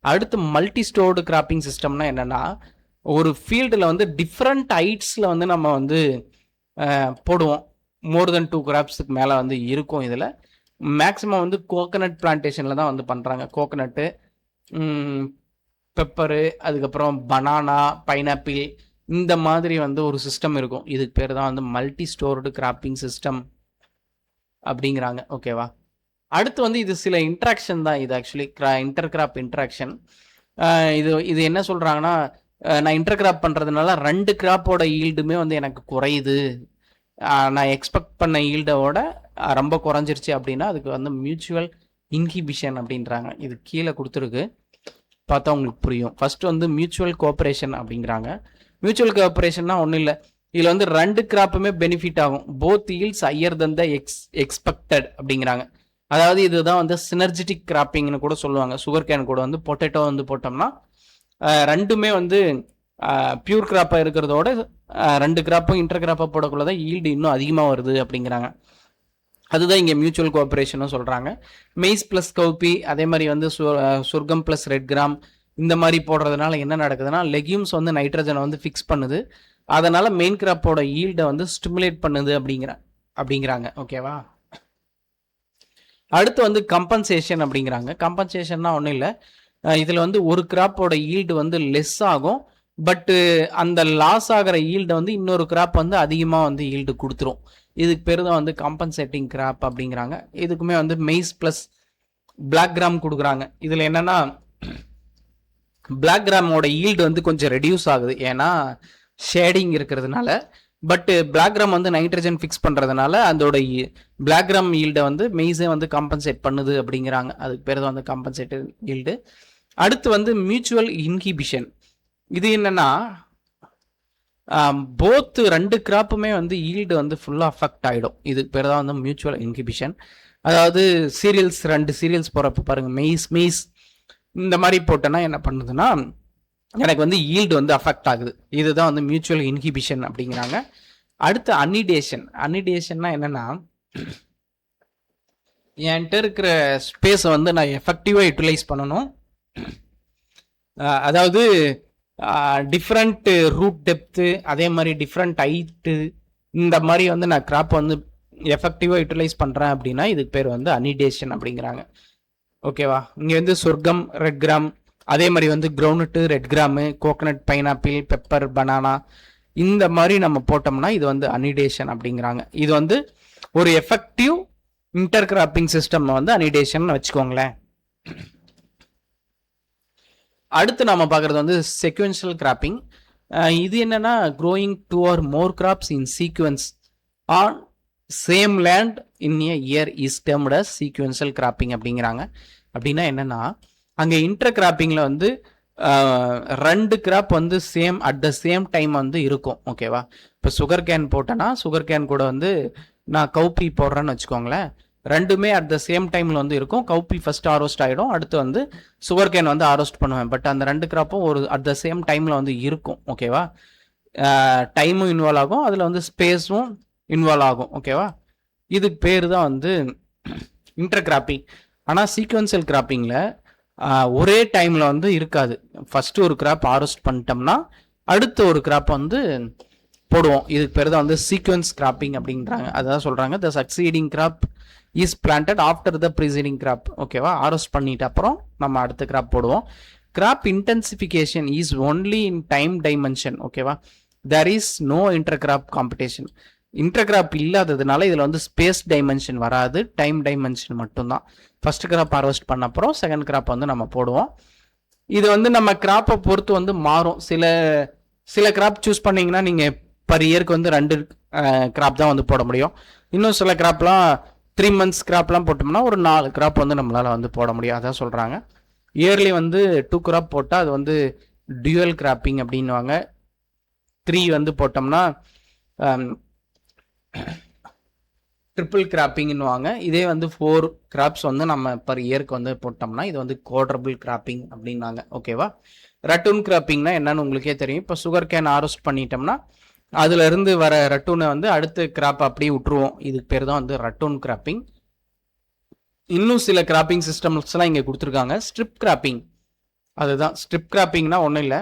அடுத்து மல்டி ஸ்டோர்டு கிராப்பிங் சிஸ்டம்னா என்னென்னா, ஒரு ஃபீல்டில் வந்து டிஃப்ரெண்ட் ஹைட்ஸில் வந்து நம்ம வந்து போடுவோம். மோர் தென் 2 கிராப்ஸுக்கு மேலே வந்து இருக்கும். இதில் மேக்ஸிமம் வந்து கோகனட் பிளான்டேஷனில் தான் வந்து பண்ணுறாங்க. கோகனட்டு, பெப்பரு, அதுக்கப்புறம் பனானா, பைனாப்பிள், இந்த மாதிரி வந்து ஒரு சிஸ்டம் இருக்கும். இதுக்கு பேர் தான் வந்து மல்டி ஸ்டோர்டு கிராப்பிங் சிஸ்டம் அப்படிங்கிறாங்க. ஓகேவா, அடுத்து வந்து இது சில இன்ட்ராக்ஷன் தான். இது ஆக்சுவலி இன்டர் கிராப் இன்ட்ராக்ஷன். இது என்ன சொல்கிறாங்கன்னா, நான் இன்டர் கிராப் பண்ணுறதுனால 2 கிராப்போட ஈல்டுமே வந்து எனக்கு குறையுது, நான் எக்ஸ்பெக்ட் பண்ண ஈல்டோட ரொம்ப குறைஞ்சிருச்சு அப்படின்னா அதுக்கு வந்து மியூச்சுவல் இன்ஹிபிஷன் அப்படின்றாங்க. இது கீழே கொடுத்துருக்கு, பார்த்தா உங்களுக்கு புரியும். ஃபர்ஸ்ட் வந்து மியூச்சுவல் கோஆப்ரேஷன் அப்படிங்கிறாங்க. மியூச்சுவல் கோஆப்ரேஷன்னா ஒன்றும் இல்லை, இதில் வந்து 2 கிராப்புமே பெனிஃபிட் ஆகும். Both yields higher than the expected அப்படிங்கிறாங்க. அதாவது இதுதான் வந்து சினர்ஜெட்டிக் கிராப்பிங்னு கூட சொல்லுவாங்க. சுகர் கேன் கூட வந்து பொட்டேட்டோ வந்து போட்டோம்னா ரெண்டுமே வந்து பியூர் கிராப்பாக இருக்கிறதோட 2 கிராப்பும் இன்டர் கிராப்பாக போடக்குள்ள தான் ஈல்டு இன்னும் அதிகமாக வருது அப்படிங்கிறாங்க. அதுதான் இங்கே மியூச்சுவல் கோஆப்ரேஷனும் சொல்கிறாங்க. மெய்ஸ் ப்ளஸ் கவுப்பி, அதே மாதிரி வந்து சொர்க்கம் ப்ளஸ் ரெட் கிராம், இந்த மாதிரி போடுறதுனால என்ன நடக்குதுன்னா லெக்யூம்ஸ் வந்து நைட்ரஜனை வந்து ஃபிக்ஸ் பண்ணுது, அதனால் மெயின் கிராப்போட ஈல்டை வந்து ஸ்டிமுலேட் பண்ணுது அப்படிங்கிறாங்க. ஓகேவா, அடுத்து வந்து கம்பன்சேஷன் அப்படிங்கிறாங்க. கம்பன்சேஷன்னா ஒன்றும் இல்லை, இதில் வந்து ஒரு கிராப்போட ஈல்டு வந்து லெஸ் ஆகும், பட்டு அந்த லாஸ் ஆகிற ஈல்டை வந்து இன்னொரு கிராப் வந்து அதிகமாக வந்து ஈல்டு கொடுத்துரும். இதுக்கு பேர் தான் வந்து காம்பன்சேட்டிங் கிராப் அப்படிங்கிறாங்க. இதுக்குமே வந்து மெய்ஸ் ப்ளஸ் பிளாக் கிராம் கொடுக்குறாங்க. இதில் என்னென்னா பிளாக் கிராமோட ஈல்டு வந்து கொஞ்சம் ரெடியூஸ் ஆகுது, ஏன்னா ஷேடிங் இருக்கிறதுனால. பட்டு பிளாக் கிராம் வந்து நைட்ரஜன் ஃபிக்ஸ் பண்ணுறதுனால அதோட பிளாக் கிராம் ஈல்டை வந்து மெய்ஸே வந்து காம்பன்சேட் பண்ணுது அப்படிங்கிறாங்க. அதுக்கு பேர் தான் வந்து காம்பன்சேட்டட் ஈல்டு. அடுத்து வந்து மியூச்சுவல் இன்ஹிபிஷன். இது என்னன்னா போத் 2 கிராப்புமே வந்து ஈல்டு வந்து ஃபுல்லாக அஃபெக்ட் ஆகிடும். இதுக்கு பேர் தான் வந்து மியூச்சுவல் இன்ஹிபிஷன். அதாவது சீரியல்ஸ் 2 சீரியல்ஸ் போகிறப்ப பாருங்கள், மெய்ஸ் இந்த மாதிரி போட்டோன்னா என்ன பண்ணுதுன்னா எனக்கு வந்து ஈல்டு வந்து அஃபெக்ட் ஆகுது. இதுதான் வந்து மியூச்சுவல் இன்ஹிபிஷன் அப்படிங்கிறாங்க. அடுத்து அனிடேஷன்னா என்னென்னா, என்கிட்ட இருக்கிற ஸ்பேஸை வந்து நான் எஃபெக்டிவாக யூட்டிலைஸ் பண்ணணும். அதாவது டிஃப்ரெண்ட் ரூட் டெப்த்து, அதே மாதிரி டிஃப்ரெண்ட் ஹைட்டு, இந்த மாதிரி வந்து நான் கிராப் வந்து எஃபெக்டிவாக யூட்டிலைஸ் பண்ணுறேன் அப்படின்னா இதுக்கு பேர் வந்து அனிடேஷன் அப்படிங்கிறாங்க. ஓகேவா? இங்கே வந்து சொர்க்கம், ரெட் கிராம், அதே மாதிரி வந்து groundnut, red gram, coconut, pineapple, pepper, banana, இந்த மாதிரி நம்ம போட்டோம்னா இது வந்து அனிடேஷன் அப்படிங்கிறாங்க. இது வந்து ஒரு எஃபெக்டிவ் இன்டர் கிராப்பிங் சிஸ்டம் வந்து அனிடேஷன் வச்சுக்கோங்களேன். அடுத்து நம்ம பார்க்குறது வந்து செக்வென்ஷியல் கிராப்பிங். இது என்னன்னா growing 2 or more crops in sequence on same land in a year is termed as sequential cropping அப்படிங்கிறாங்க. அப்படின்னா என்னன்னா அங்கே இன்டர் கிராப்பிங்கில் வந்து 2 கிராப் வந்து same at the same time வந்து இருக்கும். ஓகேவா? இப்போ சுகர் கேன் போட்டேன்னா சுகர் கேன் கூட வந்து நான் கவுப்பி போடுறேன்னு வச்சுக்கோங்களேன். ரெண்டுமே அட் த சேம் டைமில் வந்து இருக்கும். கவுப்பி ஃபர்ஸ்ட் ஆரோஸ்ட் ஆகிடும், அடுத்து வந்து சுகர் கேன் வந்து ஆரோஸ்ட் பண்ணுவேன். பட் அந்த 2 கிராப்பும் ஒரு அட் த சேம் டைமில் வந்து இருக்கும். ஓகேவா? டைமும் இன்வால்வ் ஆகும், அதில் வந்து ஸ்பேஸும் இன்வால்வ் ஆகும். ஓகேவா? இதுக்கு பேர் தான் வந்து இன்டர் கிராப்பிங். ஆனால் சீக்வன்சியல் கிராப்பிங்கில் ஒரே டைமில் வந்து இருக்காது. ஃபஸ்ட்டு ஒரு கிராப் ஆரோஸ்ட் பண்ணிட்டோம்னா அடுத்த ஒரு கிராப் வந்து போடுவோம். இதுக்கு பேர் தான் வந்து சீக்வன்ஸ் கிராப்பிங் அப்படின்றாங்க. அதான் சொல்கிறாங்க the succeeding crop is planted after the preceding crop. ஓகேவா? ஆரோஸ்ட் பண்ணிட்டு அப்புறம் நம்ம அடுத்த கிராப் போடுவோம். Crop intensification is only in time dimension. ஓகேவா? There is no inter crop competition. Inter crop இல்லாததுனால இதில் வந்து ஸ்பேஸ் டைமென்ஷன் வராது, டைம் டைமென்ஷன் மட்டும்தான். ஃபர்ஸ்ட் கிராப் ஹார்வெஸ்ட் பண்ண அப்புறம் செகண்ட் கிராப் வந்து நம்ம போடுவோம். இது வந்து நம்ம கிராப்பை பொறுத்து வந்து மாறும். சில கிராப் சூஸ் பண்ணிங்கன்னா நீங்கள் பர் இயருக்கு வந்து 2 கிராப் தான் வந்து போட முடியும். இன்னும் சில கிராப்லாம் 3 months கிராப்லாம் போட்டோம்னா ஒரு 4 கிராப் வந்து நம்மளால் வந்து போட முடியும். அதான் சொல்கிறாங்க. இயர்லி வந்து 2 கிராப் போட்டால் அது வந்து டியூவல் கிராப்பிங் அப்படின்வாங்க. 3 வந்து போட்டோம்னா ட்ரிபிள் கிராப்பிங்னுவாங்க. இதே வந்து 4 கிராப்ஸ் வந்து நம்ம பர் இயருக்கு வந்து போட்டோம்னா இது வந்து குவாட்ரபிள் கிராப்பிங் அப்படின்னாங்க. ஓகேவா? ரட்டூன் கிராப்பிங்னா என்னன்னு உங்களுக்கே தெரியும். இப்போ சுகர் கேன் ஆரோஸ்ட் பண்ணிட்டோம்னா அதுல இருந்து வர ரட்டூனை வந்து அடுத்த கிராப் அப்படியே விட்டுருவோம். இதுக்கு பேர் தான் வந்து ரட்டூன் கிராப்பிங். இன்னும் சில கிராப்பிங் சிஸ்டம்ஸ்லாம் இங்கே கொடுத்துருக்காங்க. ஸ்ட்ரிப் கிராப்பிங், அதுதான் ஸ்ட்ரிப் கிராப்பிங்னா ஒன்றும் இல்லை,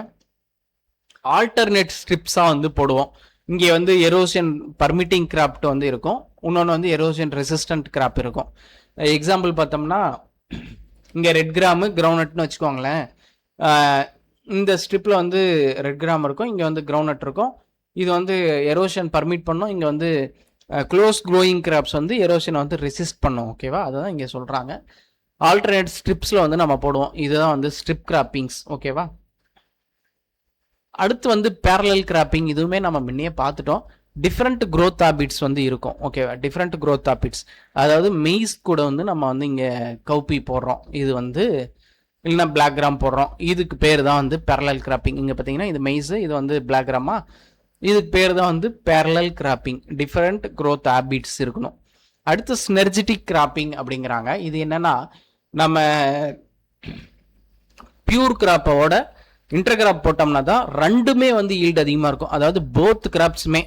ஆல்டர்னேட் ஸ்ட்ரிப்ஸாக வந்து போடுவோம். இங்கே வந்து எரோஷன் பர்மிட்டிங் கிராப்ட் வந்து இருக்கும், இன்னொன்று வந்து எரோஷன் ரெசிஸ்டன்ட் கிராப் இருக்கும். எக்ஸாம்பிள் பார்த்தோம்னா இங்கே ரெட் கிராமு கிரவுண்ட்நட்னு வச்சுக்கோங்களேன். இந்த ஸ்ட்ரிப்பில் வந்து ரெட் கிராம் இருக்கும், இங்கே வந்து கிரவுண்ட்நட் இருக்கும். இது வந்து எரோஷன் பர்மிட் பண்ணும். இங்கே வந்து க்ளோஸ் க்ரோயிங் கிராப்ஸ் வந்து எரோஷனை வந்து ரெசிஸ்ட் பண்ணும். ஓகேவா? அதுதான் இங்கே சொல்கிறாங்க. ஆல்டர்னேட் ஸ்ட்ரிப்ஸில் வந்து நம்ம போடுவோம். இதுதான் வந்து ஸ்ட்ரிப் கிராப்பிங்ஸ். ஓகேவா? அடுத்து வந்து பேரலல் கிராப்பிங். இதுவுமே நம்ம முன்னே பார்த்துட்டோம். டிஃப்ரெண்ட் க்ரோத் ஹாபிட்ஸ் வந்து இருக்கும். ஓகேவா? டிஃப்ரெண்ட் க்ரோத் ஹாபிட்ஸ், அதாவது மெய்ஸ் கூட வந்து நம்ம வந்து இங்கே கவுப்பி போடுறோம், இது வந்து இல்லைன்னா பிளாக் கிராம் போடுறோம். இதுக்கு பேர் தான் வந்து பேரலல் கிராப்பிங். இங்கே பார்த்தீங்கன்னா இது மெய்ஸு, இது வந்து பிளாக் கிராமா. இதுக்கு பேர் தான் வந்து parallel cropping. Different growth habits இருக்கணும். அடுத்து சினர்ஜெட்டிக் கிராப்பிங் அப்படிங்கிறாங்க. இது என்னன்னா நம்ம பியூர் கிராப்போட இன்டர் கிராப் போட்டோம்னா தான் ரெண்டுமே வந்து ஈல்டு அதிகமாக இருக்கும். அதாவது போத் கிராப்ஸுமே,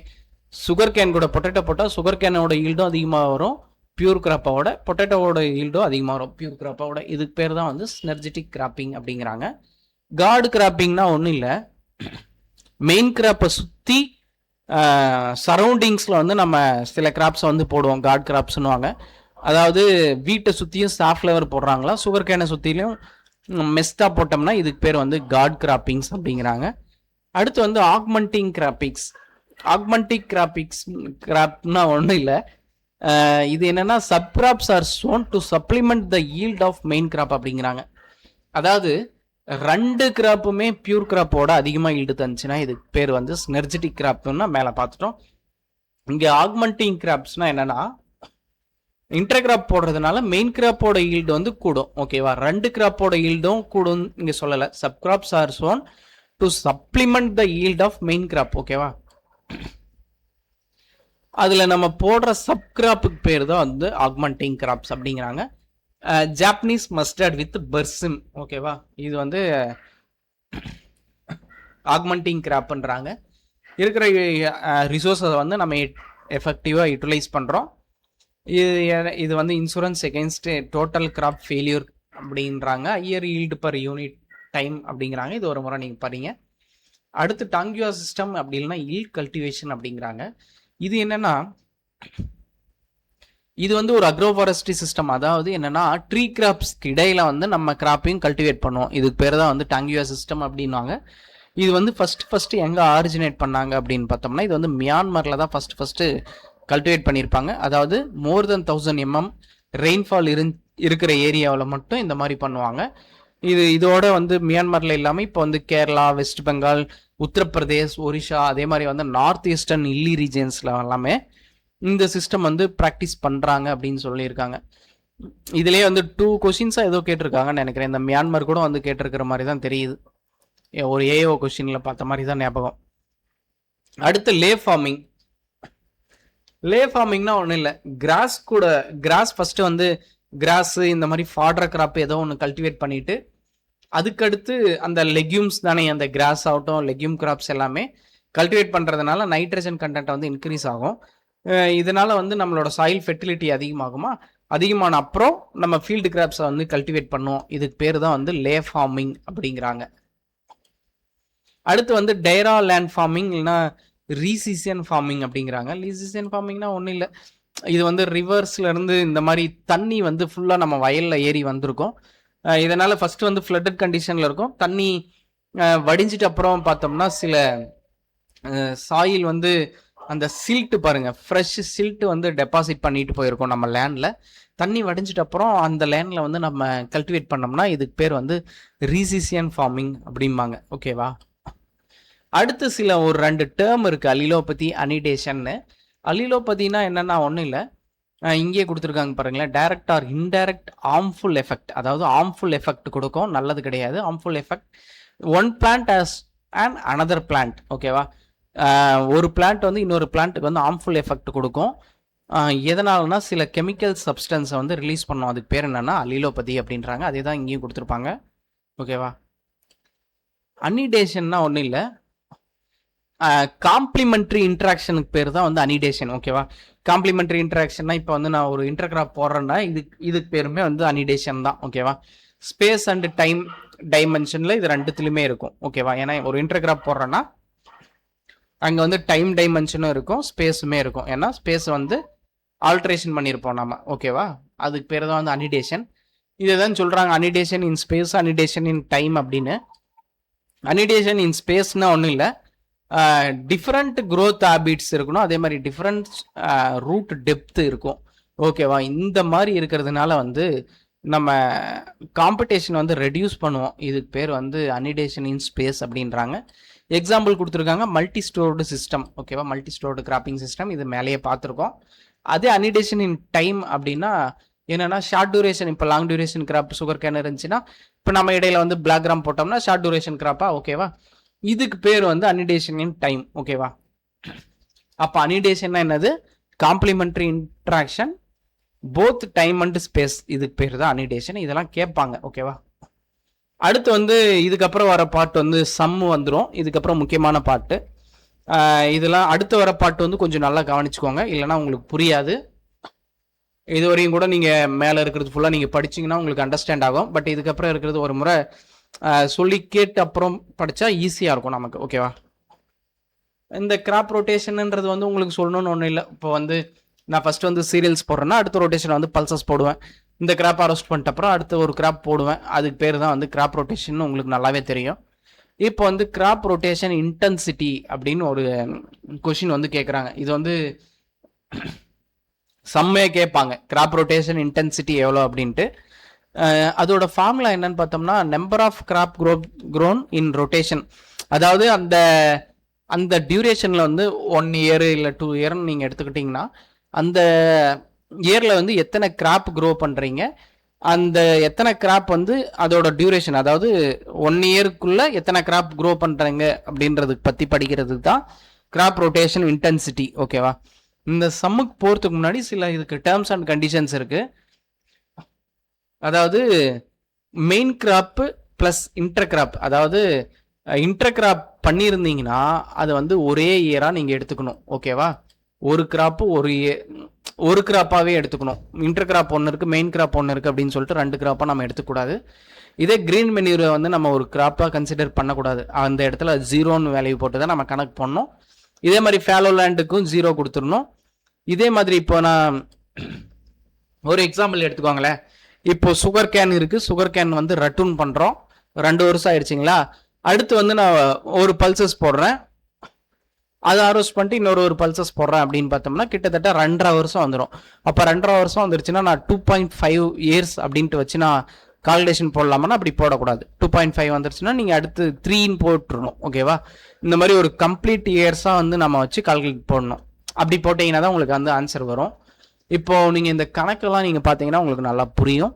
சுகர் கேன் கூட பொட்டேட்டோ போட்டால் சுகர் கேனோட ஈல்டும் அதிகமாக வரும், பியூர் கிராப்போட பொட்டேட்டோவோட ஈல்டும் அதிகமாக வரும் பியூர் கிராப்போட. இதுக்கு பேர் தான் வந்து சினர்ஜெட்டிக் கிராப்பிங் அப்படிங்கிறாங்க. கார்டு கிராப்பிங்னா ஒன்றும் இல்லை, மெயின் கிராப்பை சுற்றி சரௌண்டிங்ஸில் வந்து நம்ம சில கிராப்ஸை வந்து போடுவோம், கார்டு கிராப்ஸ்னுவாங்க. அதாவது வீட்டை சுற்றியும் சாஃப்ளவர் போடுறாங்களா, சுகர் கேனை சுற்றிலையும் மெஸ்டா போட்டோம்னா இதுக்கு பேர் வந்து கார்டு கிராப்பிங்ஸ் அப்படிங்கிறாங்க. அடுத்து வந்து ஆக்மெண்டிங் கிராப்பிங்ஸ். ஆக்மெண்டிங் கிராப்னா ஒன்றும் இல்லை, இது என்னன்னா sub crops are sown to supplement the yield of main crop அப்படிங்கிறாங்க. அதாவது 2 கிராப்புமே பியூர் கிராப்போட அதிகமாக ஈல்டு தந்துச்சுன்னா இதுக்கு பேர் வந்து சினர்ஜெட்டிக் கிராப்னா மேலே பார்த்துட்டோம். இங்கே ஆக்மெண்டிங் கிராப்ஸ்னா என்னன்னா இன்டர் கிராப் போடுறதுனால மெயின் கிராப்போட ஈல்டு வந்து கூடும். ஓகேவா? 2 கிராப்போட ஈல்டும் கூடும் இங்கே சொல்லலை. Sub crops are sown to supplement the yield of main crop. ஓகேவா? அதில் நம்ம போடுற சப் கிராப்புக்கு பேர் தான் வந்து ஆக்மெண்டிங் கிராப்ஸ் அப்படிங்கிறாங்க. Japanese mustard with berseem. ஓகேவா? இது வந்து ஆக்மெண்டிங் கிராப்ன்றாங்க. இருக்கிற ரிசோர்ஸை வந்து நம்ம எஃபெக்டிவாக யூட்டிலைஸ் பண்ணுறோம். இது வந்து insurance against total crop failure அப்படின்றாங்க. Higher yield per unit time அப்படிங்கிறாங்க. இது ஒரு முறை நீங்கள் பாருங்க. அடுத்து டாங்கியூவா சிஸ்டம் அப்படி இல்லைன்னா ஈல்ட் கல்டிவேஷன் அப்படிங்கிறாங்க. இது என்னன்னா இது வந்து ஒரு அக்ரோஃபாரஸ்ட்ரி சிஸ்டம். அதாவது என்னன்னா ட்ரீ கிராப்ஸ்க்கு இடையில வந்து நம்ம கிராப்பையும் கல்டிவேட் பண்ணுவோம். இதுக்கு பேர் தான் வந்து டாங்குயா சிஸ்டம் அப்படின்வாங்க. இது வந்து ஃபர்ஸ்ட் எங்கே ஆரிஜினேட் பண்ணாங்க அப்படின்னு பார்த்தோம்னா, இது வந்து மியான்மரில் தான் ஃபர்ஸ்ட் கல்டிவேட் பண்ணியிருப்பாங்க. அதாவது மோர் தென் 1000 mm ரெயின்ஃபால் இருக்கிற ஏரியாவில் மட்டும் இந்த மாதிரி பண்ணுவாங்க. இதோட வந்து மியான்மரில் இல்லாமல் இப்போ வந்து கேரளா, வெஸ்ட் பெங்கால், உத்தரப்பிரதேஷ், ஒரிஷா, அதே மாதிரி வந்து நார்த் ஈஸ்டர்ன் இல்லி ரீஜன்ஸில் எல்லாமே இந்த சிஸ்டம் வந்து ப்ராக்டிஸ் பண்ணுறாங்க அப்படின்னு சொல்லியிருக்காங்க. இதுலேயே வந்து 2 கொஷின்ஸாக ஏதோ கேட்டிருக்காங்கன்னு நினைக்கிறேன். இந்த மியான்மர் கூட வந்து கேட்டிருக்கிற மாதிரி தான் தெரியுது. ஒரு ஏஓ கொஷினில் பார்த்த மாதிரி தான் ஞாபகம். அடுத்து லே ஃபார்மிங். லே ஃபார்மிங்னா ஒன்றும் இல்லை, கிராஸ் ஃபர்ஸ்ட் வந்து கிராஸ் இந்த மாதிரி ஃபாடர் கிராப் ஏதோ ஒன்று கல்டிவேட் பண்ணிட்டு அதுக்கடுத்து அந்த லெக்யூம்ஸ் தானே, அந்த கிராஸ் ஆகட்டும் லெக்யூம் கிராப்ஸ் எல்லாமே கல்டிவேட் பண்ணுறதுனால நைட்ரஜன் கண்டென்ட் வந்து இன்க்ரீஸ் ஆகும். இதனால வந்து நம்மளோட சாயில் ஃபெர்டிலிட்டி அதிகமாகுமா, அதிகமான அப்புறம் நம்ம ஃபீல்டு கிராப்ஸை வந்து கல்டிவேட் பண்ணுவோம். இதுக்கு பேர் தான் வந்து லே ஃபார்மிங் அப்படிங்கிறாங்க. அடுத்து வந்து டைரா லேண்ட் ஃபார்மிங் இல்லைன்னா ரீசிசியன் ஃபார்மிங் அப்படிங்கிறாங்க. ரீசிசியன் ஃபார்மிங்னா ஒன்றும் இல்லை, இது வந்து ரிவர்ஸ்ல இருந்து இந்த மாதிரி தண்ணி வந்து ஃபுல்லாக நம்ம வயலில் ஏறி வந்திருக்கும். இதனால ஃபர்ஸ்ட் வந்து ஃப்ளட்டட் கண்டிஷனில் இருக்கும். தண்ணி வடிஞ்சிட்டு அப்புறம் பார்த்தோம்னா சில சாயில் வந்து அந்த சில்ட்டு பாருங்க, ஃப்ரெஷ் சில்ட்டு வந்து டெபாசிட் பண்ணிட்டு போயிருக்கோம் நம்ம லேண்டில். தண்ணி வடிஞ்சிட்டு அப்புறம் அந்த லேண்டில் வந்து நம்ம கல்டிவேட் பண்ணோம்னா இதுக்கு பேர் வந்து ரீசிசியன் ஃபார்மிங் அப்படிம்பாங்க. ஓகேவா? அடுத்து சில ஒரு 2 டேர்ம் இருக்குது, அலிலோபதி, அனிடேஷன்னு. அலிலோபதினா என்னன்னா ஒன்றும் இல்லை, இங்கே கொடுத்துருக்காங்க பாருங்களேன், direct R indirect harmful effect. அதாவது ஆர்ம்ஃபுல் எஃபெக்ட் கொடுக்கும், நல்லது கிடையாது. Harmful effect one plant as and another plant. ஓகேவா? ஒரு பிளான்ட் வந்து இன்னொரு பிளான்ட்டுக்கு வந்து ஆர்ம்ஃபுல் எஃபெக்ட் கொடுக்கும். எதனாலனா சில கெமிக்கல் சப்ஸ்டன்ஸை வந்து ரிலீஸ் பண்ணும். அதுக்கு பேர் என்னன்னா அலிலோபதி அப்படின்றாங்க. அதே தான் இங்கேயும் கொடுத்துருப்பாங்க. ஓகேவா? அனிடேஷன்னா ஒன்றும் இல்லை, காம்ப்ளிமெண்ட்ரி இன்ட்ராக்ஷனுக்கு பேர் தான் வந்து அனிடேஷன். ஓகேவா? காம்ப்ளிமெண்ட்ரி இன்ட்ராக்ஷன்னா இப்போ வந்து நான் ஒரு இன்டர்கிராப் போடுறேன்னா இதுக்கு பேருமே வந்து அனிடேஷன் தான். ஓகேவா? ஸ்பேஸ் அண்ட் டைம் டைமென்ஷனில் இது ரெண்டுத்துலையுமே இருக்கும். ஓகேவா? ஏன்னா ஒரு இன்டர்கிராப் போடுறேன்னா அங்கே வந்து டைம் டைமென்ஷனும் இருக்கும், ஸ்பேஸுமே இருக்கும். ஏன்னா ஸ்பேஸ் வந்து ஆல்ட்ரேஷன் பண்ணியிருப்போம் நம்ம. ஓகேவா? அதுக்கு பேர் தான் வந்து அனிடேஷன். இதை தான் சொல்கிறாங்க அனிடேஷன் இன் ஸ்பேஸ், அனிடேஷன் இன் டைம் அப்படின்னு. அனிடேஷன் இன் ஸ்பேஸ்னால் ஒன்றும் இல்லை, டிஃப்ரெண்ட் க்ரோத் ஹேபிட்ஸ் இருக்கணும், அதே மாதிரி டிஃப்ரெண்ட் ரூட் டெப்த் இருக்கும். ஓகேவா? இந்த மாதிரி இருக்கிறதுனால வந்து நம்ம காம்படிஷன் வந்து ரெடியூஸ் பண்ணுவோம். இதுக்கு பேர் வந்து அனிடேஷன் இன் ஸ்பேஸ் அப்படின்றாங்க. எக்ஸாம்பிள் கொடுத்துருக்காங்க மல்டி ஸ்டோர்டு சிஸ்டம். ஓகேவா? மல்டி ஸ்டோர்டு கிராப்பிங் சிஸ்டம், இது மேலேயே பார்த்துருக்கோம். அதே அனிடேஷன் இன் டைம் அப்படின்னா என்னன்னா ஷார்ட் டியூரேஷன். இப்போ long duration crop sugar cane இருந்துச்சுன்னா இப்போ நம்ம இடையில வந்து பிளாக் கிராம் போட்டோம்னா ஷார்ட் டியூரேஷன் கிராப்பா. ஓகேவா? இதுக்கு பேர் வந்து அனிடேஷன் இன் டைம். ஓகேவா? அப்போ அனிடேஷன்னா என்னது? Complementary interaction both time and space, இதுக்கு பேர் தான் அனிடேஷன். இதெல்லாம் கேட்பாங்க. ஓகேவா? அடுத்து வந்து இதுக்கப்புறம் வர பாட்டு வந்து சம்மு வந்துடும். இதுக்கப்புறம் முக்கியமான பாட்டு இதெல்லாம் அடுத்து வர பாட்டு வந்து கொஞ்சம் நல்லா கவனிச்சுக்கோங்க, இல்லைனா உங்களுக்கு புரியாது. இதுவரையும் கூட நீங்கள் மேலே இருக்கிறது ஃபுல்லாக நீங்கள் படிச்சிங்கன்னா உங்களுக்கு அண்டர்ஸ்டாண்ட் ஆகும். பட் இதுக்கப்புறம் இருக்கிறது ஒரு முறை சொல்லி கேட்டு அப்புறம் படித்தா ஈஸியாக இருக்கும் நமக்கு. ஓகேவா? இந்த கிராப் ரொட்டேஷன்ன்றது வந்து உங்களுக்கு சொல்லணும்னு ஒன்றும் இல்லை. இப்போ வந்து நான் ஃபஸ்ட்டு வந்து சீரியல்ஸ் போடுறேன்னா அடுத்த ரொட்டேஷன் வந்து பல்சஸ் போடுவேன். இந்த கிராப் அரோஸ்ட் பண்ணிட்ட அப்புறம் அடுத்த ஒரு கிராப் போடுவேன். அதுக்கு பேர் தான் வந்து கிராப் ரொட்டேஷன், உங்களுக்கு நல்லாவே தெரியும். இப்போ வந்து கிராப் ரொட்டேஷன் இன்டென்சிட்டி அப்படின்னு ஒரு கொஷின் வந்து கேட்குறாங்க. இது வந்து செம்மையே கேட்பாங்க, கிராப் ரொட்டேஷன் இன்டென்சிட்டி எவ்வளோ அப்படின்ட்டு. அதோட ஃபார்முலா என்னன்னு பார்த்தோம்னா number of crop grown in rotation. அதாவது அந்த டியூரேஷனில் வந்து 1 year இல்லை 2 year நீங்கள் எடுத்துக்கிட்டிங்கன்னா அந்த இயரில் வந்து எத்தனை கிராப் க்ரோ பண்ணுறீங்க, அந்த எத்தனை கிராப் வந்து அதோட டியூரேஷன், அதாவது 1 yearக்குள்ளே எத்தனை கிராப் க்ரோ பண்ணுறீங்க அப்படின்றதுக்கு பற்றி படிக்கிறதுக்கு தான் கிராப் ரொட்டேஷன் இன்டென்சிட்டி. ஓகேவா? இந்த சம்முக்கு போகிறதுக்கு முன்னாடி சில இதுக்கு டேர்ம்ஸ் அண்ட் கண்டிஷன்ஸ் இருக்குது. அதாவது main crop plus inter crop. அதாவது இன்டர் கிராப் பண்ணியிருந்தீங்கன்னா அதை வந்து ஒரே இயராக நீங்கள் எடுத்துக்கணும். ஓகேவா? ஒரு கிராப்பு ஒரு கிராப்பாகவே எடுத்துக்கணும். இன்டர் கிராப் ஒன்று இருக்குது, மெயின் கிராப் ஒன்று இருக்குது அப்படின்னு சொல்லிட்டு 2 கிராப்பாக நம்ம எடுத்துக்கூடாது. இதே கிரீன் மெனியூரை வந்து நம்ம ஒரு கிராப்பாக கன்சிடர் பண்ணக்கூடாது. அந்த இடத்துல 0ன்னு வேல்யூ போட்டு தான் நம்ம கணக்கு பண்ணணும். இதே மாதிரி ஃபேலோ லேண்டுக்கும் 0 கொடுத்துடணும். இதே மாதிரி இப்போ நான் ஒரு எக்ஸாம்பிள் எடுத்துக்கோங்களேன். இப்போ சுகர் கேன் இருக்கு, சுகர் கேன் வந்து ரட்டூன் பண்றோம், 2 வருஷம் ஆயிடுச்சுங்களா. அடுத்து வந்து நான் ஒரு பல்சஸ் போடுறேன், அதை அரோஸ் பண்ணிட்டு இன்னொரு ஒரு பல்சஸ் போடுறேன் அப்படின்னு பார்த்தோம்னா கிட்டத்தட்ட 2.5 வருஷம் வந்துடும். அப்போ 2.5 வருஷம் வந்துருச்சுன்னா நான் 2.5 இயர்ஸ் அப்படின்ட்டு வச்சு நான் கால்குலேஷன் போடலாமா? அப்படி போடக்கூடாது. 2.5 வந்துருச்சுன்னா நீங்கள் அடுத்து 3ன்னு போட்டுருணும். ஓகேவா? இந்த மாதிரி ஒரு கம்ப்ளீட் இயர்ஸாக வந்து நம்ம வச்சு கால்குலேட் போடணும். அப்படி போட்டிங்கன்னா தான் உங்களுக்கு வந்து ஆன்சர் வரும். இப்போ நீங்கள் இந்த கணக்கெல்லாம் நீங்கள் பார்த்தீங்கன்னா உங்களுக்கு நல்லா புரியும்.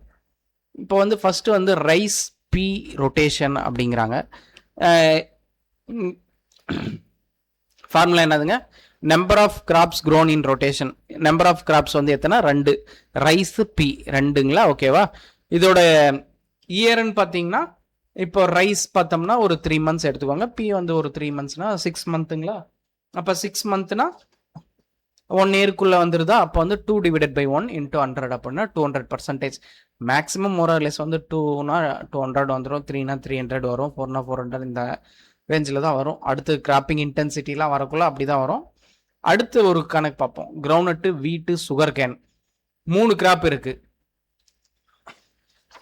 இப்போ வந்து ஃபஸ்ட்டு வந்து ரைஸ் பி ரொட்டேஷன் அப்படிங்கிறாங்க. ஃபார்முலா என்னதுங்க? Number of crops grown in rotation. Number of crops வந்து எத்தனை? 2. ரைஸ் பி 2ங்களா? ஓகேவா? இதோட இயர்ன்னு பார்த்தீங்கன்னா இப்போ ரைஸ் பார்த்தோம்னா ஒரு 3 months எடுத்துக்கோங்க, பி வந்து ஒரு 3 monthsனா 6 monthங்களா. அப்போ 6 monthனா 1 yearக்குள்ளே வந்துருதா. அப்போ வந்து 2 divided by 1 into 100 அப்படின்னா 200%. மேக்ஸிமம் மோரலெஸ் வந்து 2னா 200 வந்துடும், 3னா 300 வரும், 4னா 400 இந்த ரேஞ்சில் தான் வரும். அடுத்து கிராப்பிங் இன்டென்சிட்டிலாம் வரக்குள்ள அப்படி தான் வரும். அடுத்து ஒரு கணக்கு பார்ப்போம். கிரவுண்ட்நட்டு, வீட்டு, சுகர் கேன் 3 கிராப் இருக்குது.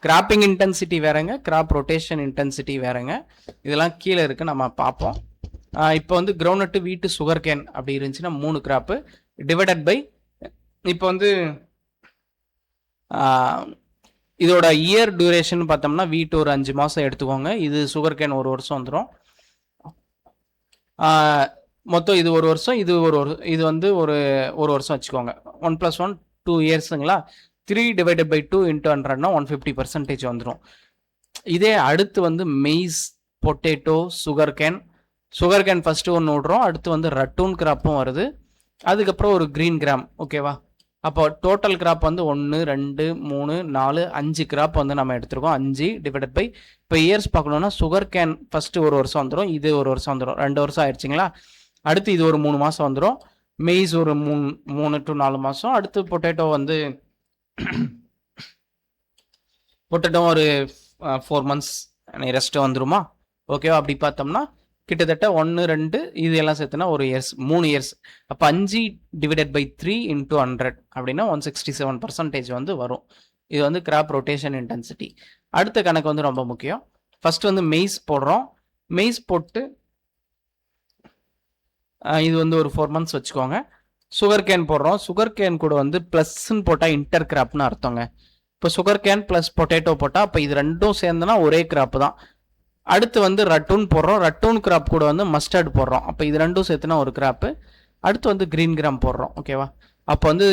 கிராப்பிங் இன்டென்சிட்டி வேறங்க, கிராப் ரொட்டேஷன் இன்டென்சிட்டி வேறங்க. இதெல்லாம் கீழே இருக்குது, நம்ம பார்ப்போம். இப்போ வந்து கிரவுண்ட்நட்டு, வீட்டு, சுகர் கேன் அப்படி இருந்துச்சுன்னா 3 கிராப்பு டிவைடட் பை, இப்போ வந்து இதோட இயர் டியூரேஷன் பார்த்தோம்னா வீட்டு ஒரு 5 மாதம் எடுத்துக்கோங்க, இது சுகர் கேன் 1 வருஷம் வந்துடும். மொத்தம் இது 1 வருஷம், இது வந்து ஒரு வருஷம் வச்சுக்கோங்க. 1 + 1 2 இயர்ஸுங்களா. 3 divided by 2 into 100னா 150% வந்துடும். இதே அடுத்து வந்து maize, potato, sugar cane first ஒன்று விடுறோம். அடுத்து வந்து ரட்டூன் கிராப்பும் வருது, அதுக்கப்புறம் ஒரு க்ரீன் கிராம். ஓகேவா? அப்போ டோட்டல் கிராப் வந்து 1 2 3 4 5 கிராப் வந்து நம்ம எடுத்துருக்கோம். 5 டிவைடட் பை, இப்போ இயர்ஸ் பார்க்கணுன்னா சுகர் கேன் ஃபஸ்ட்டு 1 வருஷம் வந்துடும், இது 1 வருஷம் வந்துடும், 2 வருஷம் ஆயிடுச்சிங்களா. அடுத்து இது ஒரு 3 மாதம் வந்துடும், மெய்ஸ் ஒரு 3 to 4 மாதம். அடுத்து பொட்டேட்டோ வந்து பொட்டேட்டோ ஒரு 4 months ரெஸ்ட்டு வந்துருமா. ஓகேவா? அப்படி பார்த்தோம்னா கிட்டத்தட்ட 1 2 இது எல்லாம் சேர்த்துனா ஒரு இயர்ஸ், 3 இயர்ஸ். அப்போ 5 டிவைடட் பை 3 into 100 அப்படின்னா 167% வந்து வரும். இது வந்து கிராப் ரொட்டேஷன் இன்டென்சிட்டி. அடுத்த கணக்கு வந்து ரொம்ப முக்கியம். ஃபர்ஸ்ட் வந்து மெய்ஸ் போடுறோம். மெய்ஸ் போட்டு இது வந்து ஒரு 4 months வச்சுக்கோங்க. சுகர் கேன் போடுறோம். சுகர் கேன் கூட வந்து ப்ளஸ்ன்னு போட்டால் இன்டர் கிராப்னு அர்த்தங்க. இப்போ சுகர் கேன் ப்ளஸ் பொட்டேட்டோ போட்டால் அப்போ இது ரெண்டும் சேர்ந்துனா ஒரே கிராப் தான். அடுத்து வந்து ரட்டூன் போடுறோம். ரட்டூன் கிராப் கூட வந்து மஸ்டர்ட் போடுறோம். அப்போ இது ரெண்டும் சேர்த்துனா ஒரு கிராப்பு. அடுத்து வந்து க்ரீன் கிராம் போடுறோம். ஓகேவா? அப்போ வந்து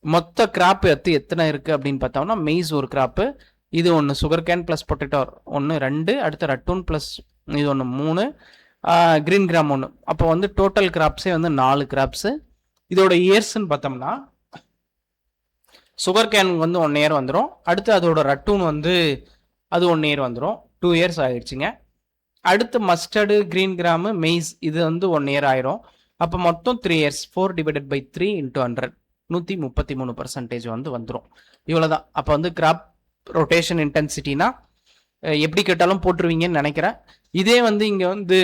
மொத்த கிராப் எத்தனை இருக்குது அப்படின்னு பார்த்தோம்னா மெய்ஸ் ஒரு கிராப்பு, இது ஒன்று, சுகர் கேன் ப்ளஸ் பொட்டேட்டோ 1 2, அடுத்து ரட்டூன் ப்ளஸ் இது ஒன்று 3, க்ரீன் கிராம் 1. அப்போ வந்து டோட்டல் கிராப்ஸே வந்து 4 கிராப்ஸு. இதோட இயர்ஸ்ன்னு பார்த்தோம்னா சுகர் கேன் வந்து 1 year வந்துடும். அடுத்து அதோட ரட்டூன் வந்து அது 1 year வந்துடும், 2 years ஆகிடுச்சிங்க. அடுத்து மஸ்டர்டு, க்ரீன் கிராமு, மெய்ஸ் இது வந்து 1 year ஆயிரும். அப்போ மொத்தம் 3 years, 4 divided by 3 into 100 133% வந்து வந்துடும். இவ்வளோ தான். அப்போ வந்து கிராப் ரொட்டேஷன் இன்டென்சிட்டினா எப்படி கேட்டாலும் போட்டுருவீங்கன்னு நினைக்கிறேன். இதே வந்து இங்கே வந்து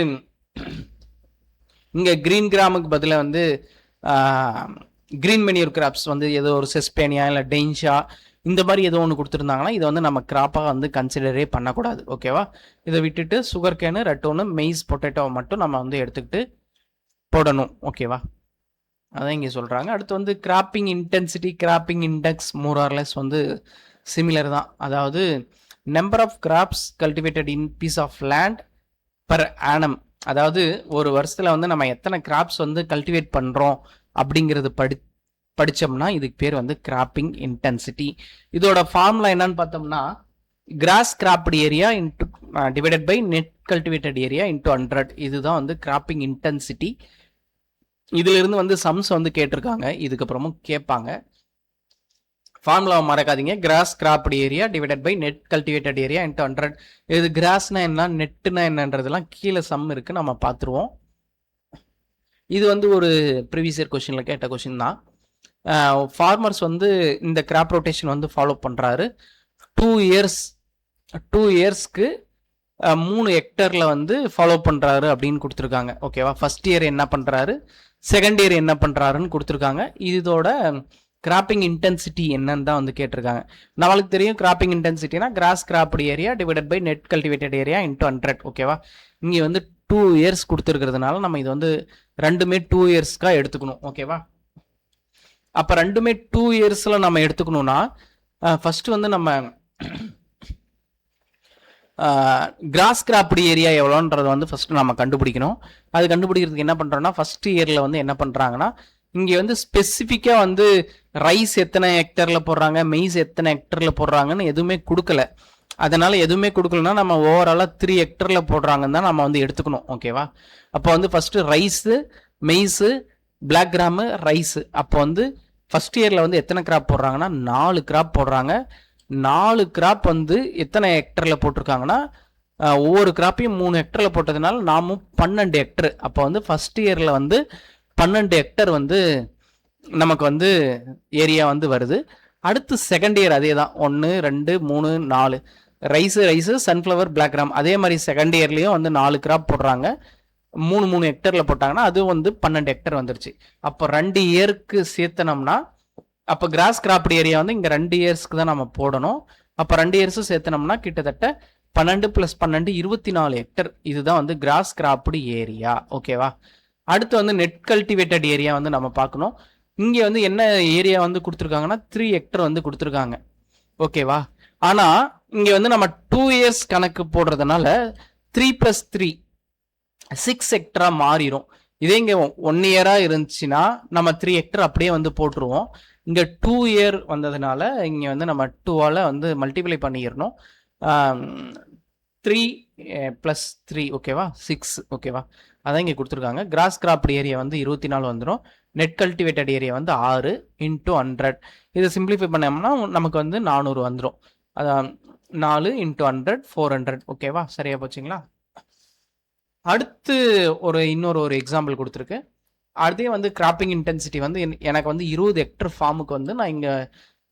இங்கே க்ரீன் கிராமுக்கு பதிலாக வந்து க்ரீன் மெனியூர் கிராப்ஸ் வந்து ஏதோ ஒரு செஸ்பேனியா இல்லை டெயின்ஷா இந்த மாதிரி ஏதோ ஒன்று கொடுத்துருந்தாங்கன்னா இதை வந்து நம்ம கிராப்பாக வந்து கன்சிடரே பண்ணக்கூடாது. ஓகேவா? இதை விட்டுட்டு சுகர் கேனு, ரட்டோனு, மெய்ஸ், பொட்டேட்டோவை மட்டும் நம்ம வந்து எடுத்துக்கிட்டு போடணும். ஓகேவா? அதான் இங்கே சொல்கிறாங்க. அடுத்து வந்து cropping intensity, cropping index more or less வந்து சிமிலர் தான். அதாவது number of crops cultivated in piece of land per annum. அதாவது ஒரு வருஷத்தில் வந்து நம்ம எத்தனை கிராப்ஸ் வந்து கல்டிவேட் பண்ணுறோம் அப்படிங்கிறது படித்தோம்னா இதுக்கு பேர் வந்து கிராப்பிங் இன்டென்சிட்டி. இதோட ஃபார்முலா என்னன்னு பார்த்தோம்னா gross cropped area into divided by net cultivated area into 100. இதுதான் வந்து கிராப்பிங் இன்டென்சிட்டி. இதிலிருந்து வந்து சம்ஸ் வந்து கேட்டிருக்காங்க, இதுக்கப்புறமும் கேட்பாங்க. ஃபார்முலாவை மறக்காதீங்க. Gross cropped area divided by net cultivated area into 100. இது கிராஸ்னா என்ன, நெட்டுனா என்னன்றதெல்லாம் கீழே சம் இருக்குது, நம்ம பார்த்துருவோம். இது வந்து ஒரு ப்ரீவியஸ் இயர் கொஷினில் கேட்ட கொஷின் தான். ஃபார்மர்ஸ் வந்து இந்த கிராப் ரொட்டேஷன் வந்து ஃபாலோ பண்ணுறாரு. 2 இயர்ஸ்க்கு 3 ஹெக்டரில் வந்து ஃபாலோ பண்ணுறாரு அப்படின்னு கொடுத்துருக்காங்க. ஓகேவா? ஃபர்ஸ்ட் இயர் என்ன பண்ணுறாரு, செகண்ட் இயர் என்ன பண்ணுறாருன்னு கொடுத்துருக்காங்க. இதோட கிராப்பிங் இன்டென்சிட்டி என்னன்னு தான் வந்து கேட்டிருக்காங்க. நம்மளுக்கு தெரியும் கிராப்பிங் இன்டென்சிட்டினா gross cropped area divided by net cultivated area into 100. ஓகேவா? இங்கே வந்து 2 இயர்ஸ் கொடுத்துருக்கிறதுனால நம்ம இது வந்து ரெண்டுமே 2 இயர்ஸ்க்காக எடுத்துக்கணும். ஓகேவா? அப்போ ரெண்டுமே 2 இயர்ஸில் நம்ம எடுத்துக்கணும்னா ஃபர்ஸ்ட் வந்து நம்ம கிராஸ் கிராப்டு ஏரியா எவ்வளோன்றதை வந்து ஃபர்ஸ்ட் நம்ம கண்டுபிடிக்கணும். அது கண்டுபிடிக்கிறதுக்கு என்ன பண்ணுறோம்னா ஃபர்ஸ்ட் இயரில் வந்து என்ன பண்ணுறாங்கன்னா இங்கே வந்து ஸ்பெசிஃபிக்காக வந்து ரைஸ் எத்தனை ஹெக்டரில் போடுறாங்க, மெய்ஸ் எத்தனை ஹெக்டரில் போடுறாங்கன்னு எதுவுமே கொடுக்கல. அதனால எதுவுமே கொடுக்கலன்னா நம்ம ஓவராலாக 3 ஹெக்டரில் போடுறாங்கன்னு தான் நம்ம வந்து எடுத்துக்கணும். ஓகேவா? அப்போ வந்து first rice, maize, black gram, rice. அப்போ வந்து ஃபர்ஸ்ட் இயரில் வந்து எத்தனை கிராப் போடுறாங்கன்னா 4 கிராப் போடுறாங்க. 4 கிராப் வந்து எத்தனை ஹெக்டரில் போட்டிருக்காங்கன்னா ஒவ்வொரு கிராப்பையும் 3 ஹெக்டரில் போட்டதுனால நாமும் 12 ஹெக்டர். அப்போ வந்து ஃபர்ஸ்ட் இயரில் வந்து 12 ஹெக்டர் வந்து நமக்கு வந்து ஏரியா வந்து வருது. அடுத்து செகண்ட் இயர் அதே தான் 1 2 3 4 ரைஸு சன்ஃப்ளவர் பிளாக் கிராம். அதே மாதிரி செகண்ட் இயர்லேயும் வந்து 4 கிராப் போடுறாங்க. 3 ஹெக்டரில் போட்டாங்கன்னா அது வந்து 12 ஹெக்டர் வந்துருச்சு. அப்போ 2 இயருக்கு சேர்த்தனோம்னா அப்போ கிராஸ் கிராப்டு ஏரியா வந்து இங்கே 2 இயர்ஸ்க்கு தான் நம்ம போடணும். அப்போ 2 இயர்ஸும் சேர்த்தனோம்னா கிட்டத்தட்ட 12 + 12 24 ஹெக்டர். இதுதான் வந்து கிராஸ் கிராப்டு ஏரியா. ஓகேவா? அடுத்து வந்து நெட் கல்டிவேட்டட் ஏரியா வந்து நம்ம பார்க்கணும். இங்கே வந்து என்ன ஏரியா வந்து கொடுத்துருக்காங்கன்னா 3 ஹெக்டர் வந்து கொடுத்துருக்காங்க. ஓகேவா? ஆனால் இங்கே வந்து நம்ம 2 இயர்ஸ் கணக்கு போடுறதுனால 3 + 3 6 ஹெக்டராக மாறிடும். இதே இங்கே 1 இயராக இருந்துச்சுன்னா நம்ம 3 ஹெக்டர் அப்படியே வந்து போட்டுருவோம். இங்கே 2 இயர் வந்ததுனால இங்கே வந்து நம்ம 2ஆல் வந்து மல்டிப்ளை பண்ணிடணும். 3 + 3 ஓகேவா 6. ஓகேவா? அதான் இங்கே கொடுத்துருக்காங்க. கிராஸ் கிராப்டு ஏரியா வந்து 24 வந்துடும். நெட் கல்டிவேட்டட் ஏரியா வந்து 6 × 100. இதை சிம்பிளிஃபை பண்ணோம்னா நமக்கு வந்து 400 வந்துடும். அதான் 4 × 100 400. ஓகேவா? சரியா போச்சுங்களா? அடுத்து இன்னொரு எக்ஸாம்பிள் கொடுத்துருக்கு. அதே வந்து கிராப்பிங் இன்டென்சிட்டி வந்து எனக்கு வந்து 20 ஹெக்டர் ஃபார்முக்கு வந்து நான் இங்கே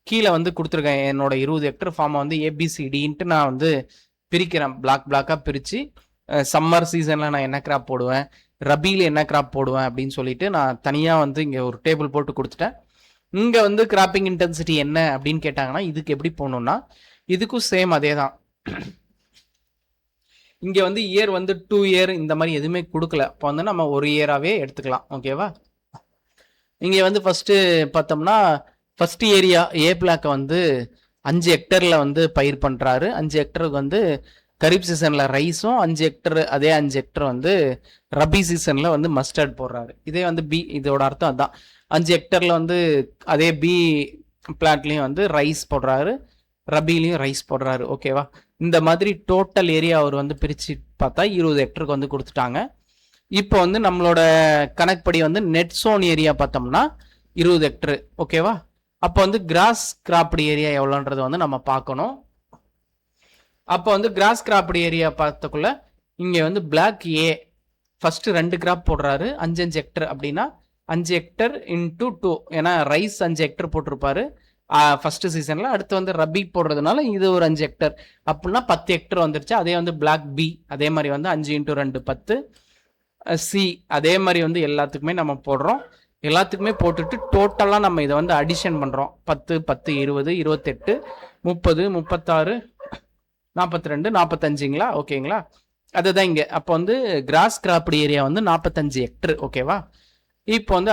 கீழே வந்து கொடுத்துருக்கேன். என்னோட 20 ஹெக்டர் ஃபார்மை வந்து ABCDன்ட்டு நான் வந்து பிரிக்கிறேன். பிளாக்காக பிரித்து சம்மர் சீசனில் நான் என்ன கிராப் போடுவேன், ரபியில் என்ன கிராப் போடுவேன் அப்படின்னு சொல்லிட்டு நான் தனியாக வந்து இங்கே ஒரு டேபிள் போட்டு கொடுத்துட்டேன். இங்கே வந்து கிராப்பிங் இன்டென்சிட்டி என்ன அப்படின்னு கேட்டாங்கன்னா இதுக்கு எப்படி போகணுன்னா இதுக்கும் சேம் அதே தான். இங்கே வந்து இயர் வந்து 2 இயர் இந்த மாதிரி எதுவுமே கொடுக்கல. இப்போ வந்து நம்ம 1 இயராகவே எடுத்துக்கலாம். ஓகேவா? இங்கே வந்து ஃபஸ்ட்டு பார்த்தோம்னா ஃபர்ஸ்ட் ஏரியா ஏ பிளாக்கை வந்து 5 ஹெக்டரில் வந்து பயிர் பண்ணுறாரு. 5 ஹெக்டருக்கு வந்து கரீப் சீசனில் ரைஸும் 5 ஹெக்டர் அதே 5 ஹெக்டர் வந்து ரபி சீசனில் வந்து மஸ்டர்ட் போடுறாரு. இதே வந்து பி, இதோட அர்த்தம் அதுதான். 5 ஹெக்டரில் வந்து அதே பி பிளாட்லேயும் வந்து ரைஸ் போடுறாரு, ரபிலையும் ரைஸ் போடுறாரு. ஓகேவா? இந்த மாதிரி டோட்டல் ஏரியா அவர் வந்து பிரித்து பார்த்தா 20 ஹெக்டருக்கு வந்து கொடுத்துட்டாங்க. இப்போ வந்து நம்மளோட கணக்குப்படி வந்து நெட் சோன் ஏரியா பார்த்தோம்னா 20 ஹெக்டர். ஓகேவா? அப்போ வந்து கிராஸ் கிராப்டு ஏரியா எவ்வளோன்றது வந்து நம்ம பார்க்கணும். அப்போ வந்து கிராஸ் கிராப்டு ஏரியா பார்த்தக்குள்ள இங்கே வந்து பிளாக் ஏ ஃபஸ்ட்டு 2 கிராப் போடுறாரு 5 ஹெக்டர். அப்படின்னா 5 ஹெக்டர் × 2. ஏன்னா ரைஸ் 5 ஹெக்டர் போட்டிருப்பாரு ஃபர்ஸ்ட் சீசனில். அடுத்து வந்து ரபி போடுறதுனால இது ஒரு 5 ஹெக்டர். அப்படின்னா 10 ஹெக்டர் வந்துருச்சு. அதே வந்து பிளாக் பி அதே மாதிரி வந்து 5 × 2 10. சி அதே மாதிரி வந்து எல்லாத்துக்குமே நம்ம போடுறோம். எல்லாத்துக்குமே போட்டுட்டு டோட்டலாக நம்ம இதை வந்து அடிஷன் பண்ணுறோம். 10 10 20 28 30 36 42 45ங்களா? ஓகேங்களா? அதுதான் இங்கே. அப்போ வந்து கிராஸ் கிராப்டு ஏரியா வந்து 45 ஹெக்டர். ஓகேவா? இப்போ வந்து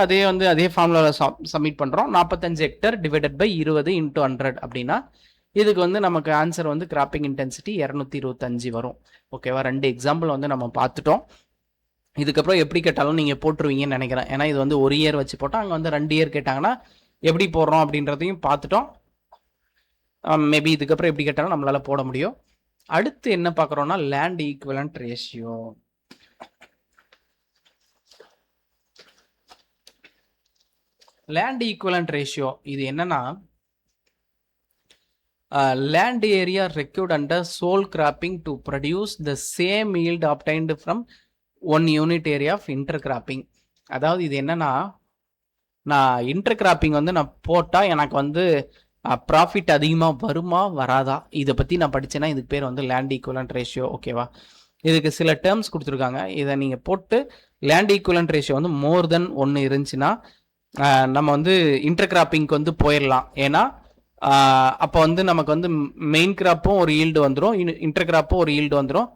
அதே ஃபார்முலாவில் சப்மிட் பண்ணுறோம். 45 ஹெக்டர் டிவைடட் பை 20 × 100 அப்படின்னா இதுக்கு வந்து நமக்கு ஆன்சர் வந்து கிராப்பிங் இன்டென்சிட்டி 225 வரும். ஓகேவா? 2 எக்ஸாம்பிள் வந்து நம்ம பார்த்துட்டோம். இதுக்கப்புறம் எப்படி கேட்டாலும் நீங்கள் போட்டுருவீங்கன்னு நினைக்கிறேன். ஏன்னா இது வந்து 1 இயர் வச்சு போட்டோம். அங்கே வந்து 2 இயர் கேட்டாங்கன்னா எப்படி போடுறோம் அப்படின்றதையும் பார்த்துட்டோம். மேபி இதுக்கப்புறம் எப்படி கேட்டாலும் நம்மளால் போட முடியும். அடுத்து என்ன பார்க்குறோம்னா land equivalent ratio. Land equivalent ratio இது என்னன்னா land area required under sole cropping to produce the same yield obtained from 1 unit area of inter cropping. அதாவது இது என்னன்னா நான் இன்டர் கிராப்பிங் வந்து நான் போட்டால் எனக்கு வந்து ப்ராஃபிட் அதிகமாக வருமா வராதா இதை பற்றி நான் படித்தேன்னா இதுக்கு பேர் வந்து லேண்ட் ஈக்குவலன்ட் ரேஷியோ. ஓகேவா? இதுக்கு சில டேர்ம்ஸ் கொடுத்துருக்காங்க. இதை நீங்கள் போட்டு லேண்ட் ஈக்குவலன்ட் ரேஷியோ வந்து மோர் தென் 1 இருந்துச்சுன்னா நம்ம வந்து இன்டர் கிராப்பிங்க்கு வந்து போயிடலாம். ஏன்னா அப்போ வந்து நமக்கு வந்து மெயின் கிராப்பும் ஒரு ஈல்டு வந்துடும், இன்டர் கிராப்பும் ஒரு ஈல்டு வந்துடும்.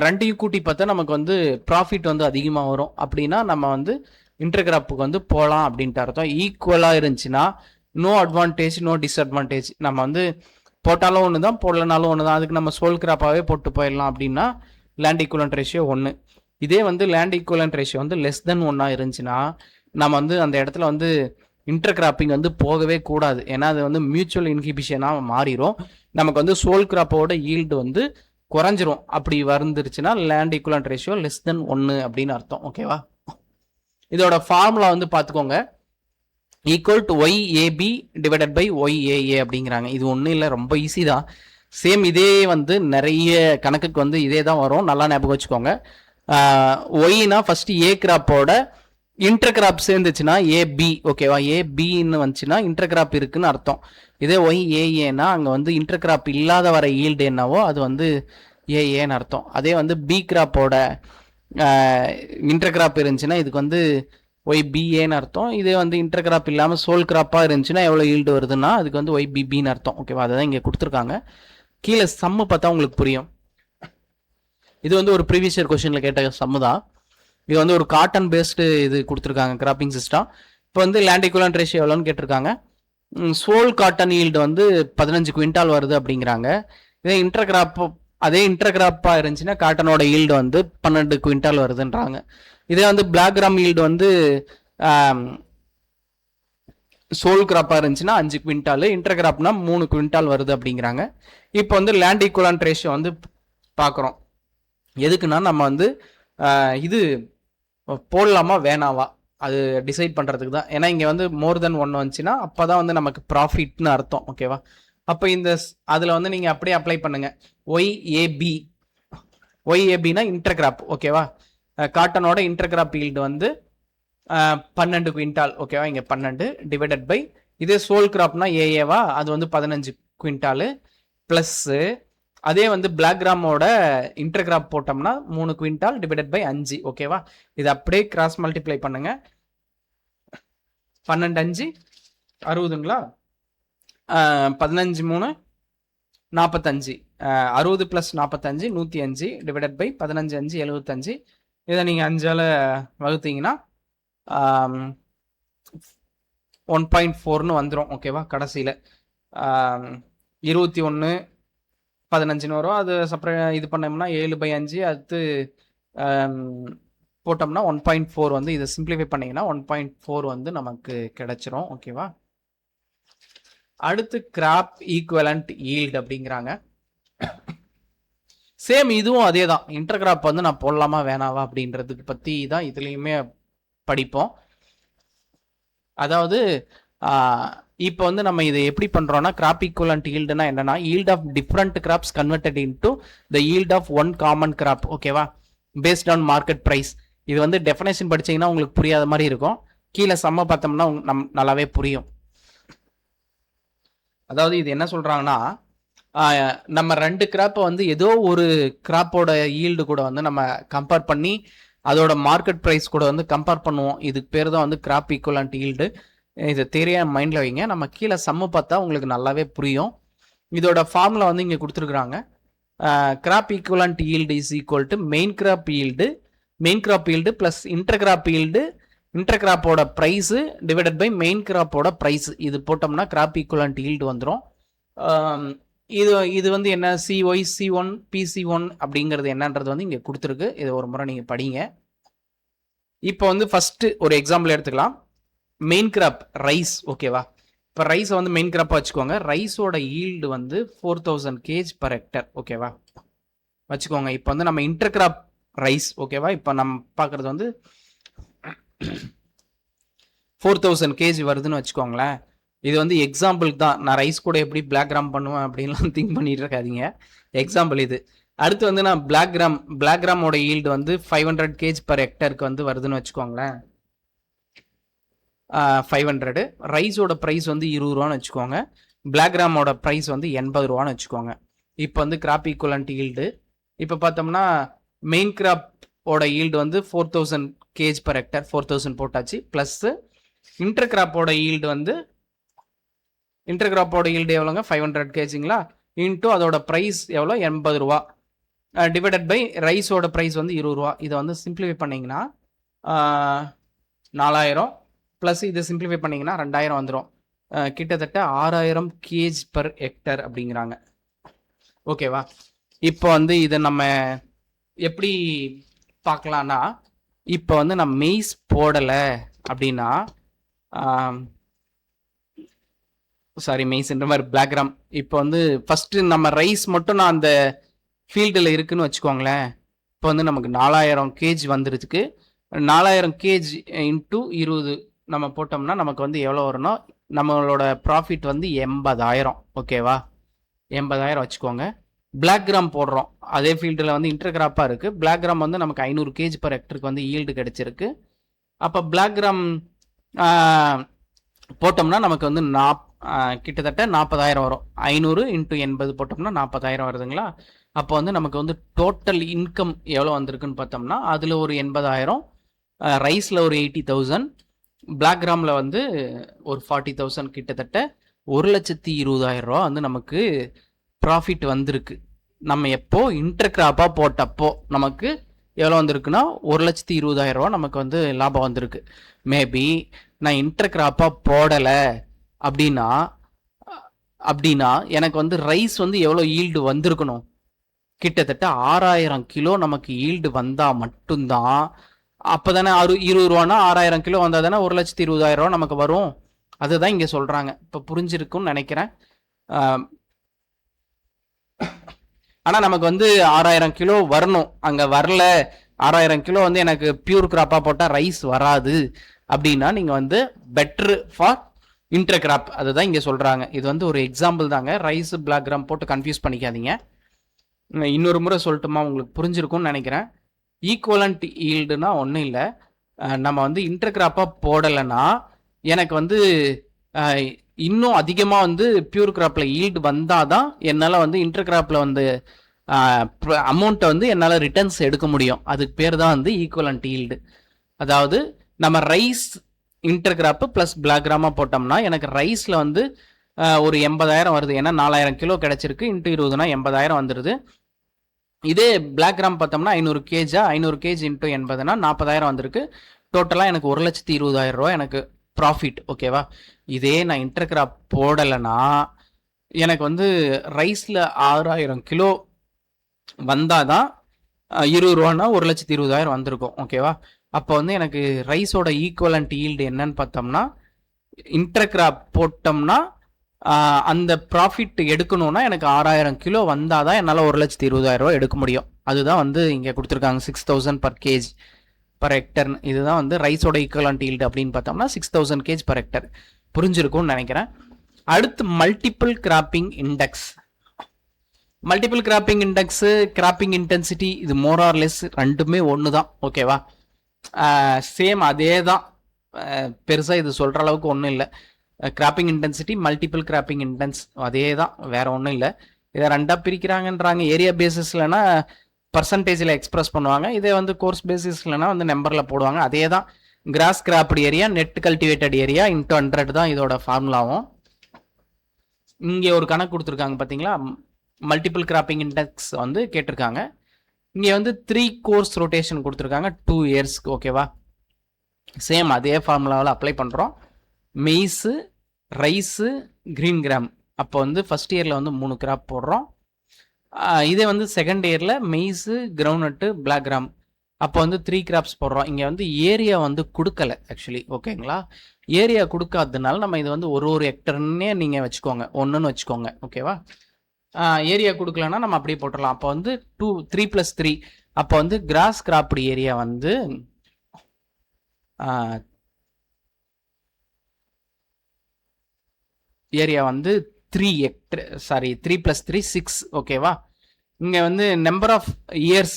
ரெண்டையும் கூட்டி பார்த்தா நமக்கு வந்து ப்ராஃபிட் வந்து அதிகமாக வரும். அப்படின்னா நம்ம வந்து இன்டர் கிராப்புக்கு வந்து போகலாம் அப்படின்ட்டு அர்த்தம். ஈக்குவலாக இருந்துச்சுன்னா நோ அட்வான்டேஜ் நோ டிஸ்அட்வான்டேஜ். நம்ம வந்து போட்டாலும் ஒன்று தான், போடலனாலும் ஒன்று தான். அதுக்கு நம்ம சோல் கிராப்பாகவே போட்டு போயிடலாம். அப்படின்னா லேண்ட் ஈக்குவலன்ட் ரேஷியோ 1. இதே வந்து லேண்ட் ஈக்குவலன்ட் ரேஷியோ வந்து லெஸ் தென் 1 இருந்துச்சுன்னா நம்ம வந்து அந்த இடத்துல வந்து இன்டர் கிராப்பிங் வந்து போகவே கூடாது. ஏன்னா அது வந்து மியூச்சுவல் இன்ஹிபிஷனாக மாறிடும். நமக்கு வந்து சோல் கிராப்போட ஈல்டு வந்து குறைஞ்சிரும். அப்படி வந்துருச்சுன்னா land equivalent ratio less than 1 அப்படின்னு அர்த்தம். ஓகேவா? இதோட ஃபார்முலா வந்து பார்த்துக்கோங்க. Equal to YAB divided by YAA அப்படிங்கிறாங்க. இது ஒன்றும் இல்லை, ரொம்ப ஈஸி தான். சேம் இதே வந்து நிறைய கணக்குக்கு வந்து இதே தான் வரும். நல்லா ஞாபகம் வச்சுக்கோங்க. ஒய்னா ஃபர்ஸ்ட் ஏ கிராப்போட இன்டர் கிராப் சேர்ந்துச்சுன்னா AB. ஓகேவா? ABன்னு வந்துச்சுன்னா இன்டர் கிராப் இருக்குன்னு அர்த்தம். இதே YAAனா அங்கே வந்து இன்டர் கிராப் இல்லாத வர ஈல்டு என்னவோ அது வந்து ஏஏன்னு அர்த்தம். அதே வந்து பி கிராப்போட இன்டர் கிராப் இருந்துச்சுன்னா இதுக்கு வந்து YBAன்னு அர்த்தம். இதே வந்து இன்டர் கிராப் இல்லாமல் சோல் கிராப்பாக இருந்துச்சுன்னா எவ்வளோ ஈல்டு வருதுன்னா அதுக்கு வந்து YBBன்னு அர்த்தம். ஓகேவா? அதை தான் இங்கே கொடுத்துருக்காங்க. கீழே சம்மு பார்த்தா உங்களுக்கு புரியும். இது வந்து ஒரு ப்ரீவியஸ் இயர் கொஸ்டினில் கேட்ட சம்மு தான். இது வந்து ஒரு காட்டன் பேஸ்டு இது கொடுத்துருக்காங்க கிராப்பிங் சிஸ்டம். இப்போ வந்து லேண்ட் ஈக்குவலன்ட் ரேஷியோ எவ்வளோன்னு கேட்டிருக்காங்க. சோல் காட்டன் ஈல்டு வந்து 15 குவிண்டால் வருது அப்படிங்கிறாங்க. இதே இன்டர் கிராப், அதே இன்டர் கிராப்பாக இருந்துச்சுன்னா காட்டனோட ஈல்டு வந்து 12 குவிண்டால் வருதுன்றாங்க. இதே வந்து பிளாக் கிராம் ஈல்டு வந்து சோல் கிராப்பாக இருந்துச்சுன்னா 5 குவிண்டால், இன்டர் கிராப்னா 3 குவிண்டால் வருது அப்படிங்கிறாங்க. இப்போ வந்து லேண்ட் ஈக்குவலன்ட் ரேஷியோ வந்து பார்க்குறோம். எதுக்குன்னா நம்ம வந்து இது போடலாமா வேணாவா அது டிசைட் பண்ணுறதுக்கு தான். ஏன்னா இங்கே வந்து மோர் தென் 1 வந்துச்சுன்னா அப்போ தான் வந்து நமக்கு ப்ராஃபிட்னு அர்த்தம். ஓகேவா? அப்போ இந்த அதில் வந்து நீங்கள் அப்படியே அப்ளை பண்ணுங்கள். ஒய்ஏபினா இன்டர் கிராப். ஓகேவா? காட்டனோட இன்டர் கிராப் ஈல்டு வந்து 12 குவிண்டால். ஓகேவா? இங்கே 12 டிவைடட் பை இதே சோல் கிராப்னா ஏஏவா அது வந்து 15 குவிண்டாலு ப்ளஸ்ஸு அதே வந்து பிளாக் கிராமோட இன்டர் கிராப் போட்டோம்னா 3 குவிண்டால் டிவைடட் பை 5. ஓகேவா? இது அப்படியே கிராஸ் மல்டிப்ளை பண்ணுங்க. 12 5 60ங்களா? 15 3 45. 60 + 45 105 டிவைடட் பை 15 5 75. இதை நீங்கள் 5ஆல் வகுத்தீங்கன்னா 1.4ன்னு வந்துடும். ஓகேவா? கடைசியில் 21 15 வரும். அது செப்பரேட் இது பண்ணோம்னா 7/5 அடுத்து போட்டோம்னா 1.4 வந்து இதை சிம்பிளிஃபை பண்ணிங்கன்னா 1.4 வந்து நமக்கு கிடைச்சிரும். ஓகேவா? அடுத்து கிராப் ஈக்குவலண்ட் ஈல்டு அப்படிங்கிறாங்க. சேம் இதுவும் அதே தான். இன்டர் கிராப் வந்து நான் போடலாமா வேணாவா அப்படின்றதுக்கு பற்றி தான் இதுலேயுமே படிப்போம். அதாவது இப்போ வந்து நம்ம இதை எப்படி பண்ணுறோம்னா கிராப் ஈக்குவலண்ட் ஈல்டுனா என்னன்னா yield of different crops converted into the yield of one common crop. ஓகேவா? Based on market price. இது வந்து டெஃபினேஷன் படிச்சீங்கன்னா உங்களுக்கு புரியாத மாதிரி இருக்கும். கீழே சம்ம பார்த்தோம்னா நல்லாவே புரியும். அதாவது இது என்ன சொல்றாங்கன்னா நம்ம 2 கிராப்பை வந்து ஏதோ ஒரு கிராப்போட ஈல்டு கூட வந்து நம்ம கம்பேர் பண்ணி அதோட மார்க்கெட் ப்ரைஸ் கூட வந்து கம்பேர் பண்ணுவோம். இதுக்கு பேர் தான் வந்து கிராப் ஈக்குவலண்ட் ஈல்டு. இதை தெரியாம மைண்டில் வைங்க. நம்ம கீழே சம்மு பார்த்தா உங்களுக்கு நல்லாவே புரியும். இதோட ஃபார்முலா வந்து இங்கே கொடுத்துருக்குறாங்க. Crop equivalent yield is equal to main crop yield plus inter crop yield, inter கிராப்போட ப்ரைஸு டிவைடட் பை மெயின் கிராப்போட ப்ரைஸ். இது போட்டோம்னா கிராப் ஈக்குவலண்ட் ஈல்டு வந்துடும். இது வந்து என்ன CYC1 PC1 அப்படிங்கிறது என்னன்றது வந்து இங்கே கொடுத்துருக்கு. இதை ஒரு முறை நீங்கள் படிங்க. இப்போ வந்து ஃபர்ஸ்ட் ஒரு எக்ஸாம்பிள் எடுத்துக்கலாம். Main crop rice. ஓகேவா? இப்போ ரைஸை வந்து மெயின் கிராப்பாக வச்சுக்கோங்க. ரைஸோட ஈல்டு வந்து 4000 kg per hectare. ஓகேவா? வச்சுக்கோங்க. இப்போ வந்து நம்ம இன்டர் கிராப் ரைஸ். ஓகேவா? இப்போ நம்ம பார்க்குறது வந்து 4000 kg வருதுன்னு வச்சுக்கோங்களேன். இது வந்து எக்ஸாம்பிளுக்கு தான். நான் ரைஸ் கூட எப்படி பிளாக் கிராம் பண்ணுவேன் அப்படின்லாம் திங்க் பண்ணிட்டு இருக்காதீங்க. எக்ஸாம்பிள் இது. அடுத்து வந்து நான் பிளாக் கிராமோட ஈல்டு வந்து 500 kg per hectareக்கு வந்து வருதுன்னு வச்சுக்கோங்களேன். 500. ரைஸோட ப்ரைஸ் வந்து 20 ரூபான்னு வச்சுக்கோங்க. பிளாக் கிராமோட ப்ரைஸ் வந்து 80 ரூபான்னு வச்சுக்கோங்க. இப்போ வந்து கிராப் ஈக்குவலண்ட் ஈல்டு இப்போ பார்த்தோம்னா மெயின் கிராப்போட ஈல்டு வந்து 4000 kg per hectare 4000 போட்டாச்சு. ப்ளஸ்ஸு இன்டர் கிராப்போட ஈல்டு வந்து எவ்வளோங்க 500 கேஜிங்களா இன்ட்டு அதோட ப்ரைஸ் எவ்வளோ 80 ரூபா டிவைடட் பை ரைஸோட ப்ரைஸ் வந்து 20 ரூபா. இதை வந்து சிம்பிளிஃபை பண்ணிங்கன்னா 4000 ப்ளஸ் இது சிம்பிளிஃபை பண்ணிங்கன்னா 2000 வந்துடும். கிட்டத்தட்ட 6000 கேஜ் பர் ஹெக்டர் அப்படிங்கிறாங்க. ஓகேவா? இப்போ வந்து இதை நம்ம எப்படி பார்க்கலான்னா, இப்போ வந்து நான் மெய்ஸ் போடலை அப்படின்னா மெய்ஸ்ன்ற மாதிரி பிளாக் கிராம், இப்போ வந்து ஃபஸ்ட்டு நம்ம ரைஸ் மட்டும் நான் அந்த ஃபீல்டில் இருக்குன்னு வச்சுக்கோங்களேன். இப்போ வந்து நமக்கு 4000 கேஜ் வந்துருக்கு. 4000 கேஜ் இன்ட்டு 20 நம்ம போட்டோம்னா நமக்கு வந்து எவ்வளோ வரும்னா நம்மளோட ப்ராஃபிட் வந்து 80,000. ஓகேவா? 80,000 வச்சுக்கோங்க. பிளாக் கிராம் போடுறோம், அதே ஃபீல்டில் வந்து இன்டர் கிராப்பாக இருக்குது. பிளாக் கிராம் வந்து நமக்கு 500 கேஜ் பர் ஹெக்டருக்கு வந்து ஈல்டு கிடச்சிருக்கு. அப்போ பிளாக் கிராம் போட்டோம்னா நமக்கு வந்து கிட்டத்தட்ட 40,000 வரும். 500 இன்ட்டு 80 போட்டோம்னா 40,000 வருதுங்களா? அப்போ வந்து நமக்கு வந்து டோட்டல் இன்கம் எவ்வளோ வந்திருக்குன்னு பார்த்தோம்னா அதில் ஒரு 80,000, ரைஸில் ஒரு 80,000, பிளாக் கிராமில் வந்து ஒரு 40,000, கிட்டத்தட்ட 1,20,000 ரூபா வந்து நமக்கு ப்ராஃபிட் வந்திருக்கு. நம்ம எப்போ இன்டர் கிராப்பாக போட்டப்போ நமக்கு எவ்வளோ வந்திருக்குன்னா 1,20,000 ரூபா நமக்கு வந்து லாபம் வந்திருக்கு. மேபி நான் இன்டர் கிராப்பாக போடலை அப்படின்னா எனக்கு வந்து ரைஸ் வந்து எவ்வளோ ஈல்டு வந்திருக்கணும்? கிட்டத்தட்ட 6000 கிலோ நமக்கு ஈல்டு வந்தால் மட்டும்தான். அப்போ தானே 20 ரூபானா 6000 கிலோ வந்தால் தானே 1,20,000 ரூபா நமக்கு வரும். அதுதான் இங்கே சொல்கிறாங்க. இப்போ புரிஞ்சிருக்குன்னு நினைக்கிறேன். ஆனால் நமக்கு வந்து 6000 கிலோ வரணும். அங்கே வரல, 6000 கிலோ வந்து எனக்கு பியூர் கிராப்பாக போட்டால் ரைஸ் வராது அப்படின்னா நீங்கள் வந்து பெட்ரு ஃபார் இன்டர் கிராப். அதுதான் இங்கே சொல்கிறாங்க. இது வந்து ஒரு எக்ஸாம்பிள் தாங்க. ரைஸ் பிளாக் கிராம் போட்டு கன்ஃபியூஸ் பண்ணிக்காதீங்க. இன்னொரு முறை சொல்லட்டுமா? உங்களுக்கு புரிஞ்சிருக்கும்னு நினைக்கிறேன். ஈக்குவலண்ட் ஈல்டுனா ஒன்றும் இல்லை. நம்ம வந்து இன்டர் கிராப்பாக போடலைன்னா எனக்கு வந்து இன்னும் அதிகமாக வந்து பியூர் கிராப்பில் ஈல்டு வந்தால் தான் என்னால் வந்து இன்டர் கிராப்பில் வந்து அமௌண்ட்டை வந்து என்னால் ரிட்டர்ன்ஸ் எடுக்க முடியும். அதுக்கு பேர் தான் வந்து ஈக்குவலண்ட் ஈல்டு. அதாவது நம்ம rice inter crop plus black கிராமாக போட்டோம்னா எனக்கு ரைஸில் வந்து ஒரு 80,000 வருது. ஏன்னா 4000 கிலோ கிடச்சிருக்கு. இன்ட்டு 20னா 80,000 வந்துடுது. இதே பிளாக் கிராம் பார்த்தோம்னா 500 கேஜா, 500 கேஜ் இன்ட்டு 80னா 40,000 வந்திருக்கு. டோட்டலாக எனக்கு 1,20,000 ரூபா எனக்கு ப்ராஃபிட். ஓகேவா? இதே நான் இன்டர் கிராப் போடலைன்னா எனக்கு வந்து ரைஸில் 6000 கிலோ வந்தால் தான் 20 ரூபானா 1,20,000 வந்திருக்கும். ஓகேவா? அப்போ வந்து எனக்கு ரைஸோட ஈக்குவலண்ட் ஈல்டு என்னன்னு பார்த்தோம்னா இன்டர் கிராப் போட்டோம்னா அந்த ப்ராஃபிட் எடுக்கணும்னா எனக்கு 6000 கிலோ வந்தால் தான் என்னால் 1,20,000 ரூபா எடுக்க முடியும். அதுதான் வந்து இங்கே கொடுத்துருக்காங்க 6,000 பர் கேஜ் பர் ஹெக்டர். இதுதான் வந்து ரைஸோட ஈக்குவலண்ட் ஈல்டு அப்படின்னு பார்த்தோம்னா 6,000 கேஜ் பர் ஹெக்டர். புரிஞ்சிருக்கும்னு நினைக்கிறேன். அடுத்து multiple cropping index. Multiple cropping index, cropping intensity, இது மோர் ஆர் லெஸ் ரெண்டுமே ஒன்று தான். ஓகேவா? சேம் அதே தான். பெருசாக இது சொல்கிற அளவுக்கு ஒன்றும் இல்லை. Cropping intensity, multiple cropping intense அதே தான், வேறு ஒன்றும் இல்லை. இதை ரெண்டாக பிரிக்கிறாங்கன்றாங்க. ஏரியா பேசிஸ்லனா பர்சன்டேஜில் எக்ஸ்பிரஸ் பண்ணுவாங்க. இதே வந்து கோர்ஸ் பேசிஸ்லனா வந்து நம்பரில் போடுவாங்க. அதே தான். Cross cropped area net cultivated area into 100 தான் இதோட ஃபார்முலாவும். இங்கே ஒரு கணக்கு கொடுத்துருக்காங்க பார்த்தீங்களா? மல்டிபிள் கிராப்பிங் இண்டெக்ஸ் வந்து கேட்டிருக்காங்க. இங்கே வந்து 3 கோர்ஸ் ரொட்டேஷன் கொடுத்துருக்காங்க 2 இயர்ஸ்க்கு. ஓகேவா? சேம் அதே ஃபார்முலாவில் அப்ளை பண்ணுறோம். Maize, rice, green gram. அப்போ வந்து ஃபஸ்ட் இயரில் வந்து 3 கிராப் போடுறோம். இதே வந்து செகண்ட் இயரில் மெய்ஸு, கிரவுண்ட்நட்டு, பிளாக் கிராம். அப்போ வந்து 3 கிராப்ஸ் போடுறோம். இங்கே வந்து ஏரியா வந்து கொடுக்கல ஆக்சுவலி. ஓகேங்களா? ஏரியா கொடுக்காததுனால நம்ம இது வந்து ஒரு ஹெக்டர்னே நீங்கள் வச்சுக்கோங்க, 1ன்னு வச்சுக்கோங்க. ஓகேவா? ஏரியா கொடுக்கலன்னா நம்ம அப்படியே போட்டுடலாம். அப்போ வந்து 3 + 3. அப்போ வந்து கிராஸ் கிராப்டு ஏரியா வந்து ஏரியா வந்து 3 ஹெக்டர், 3 + 3 6. ஓகேவா? இங்கே வந்து நம்பர் ஆஃப் இயர்ஸ்,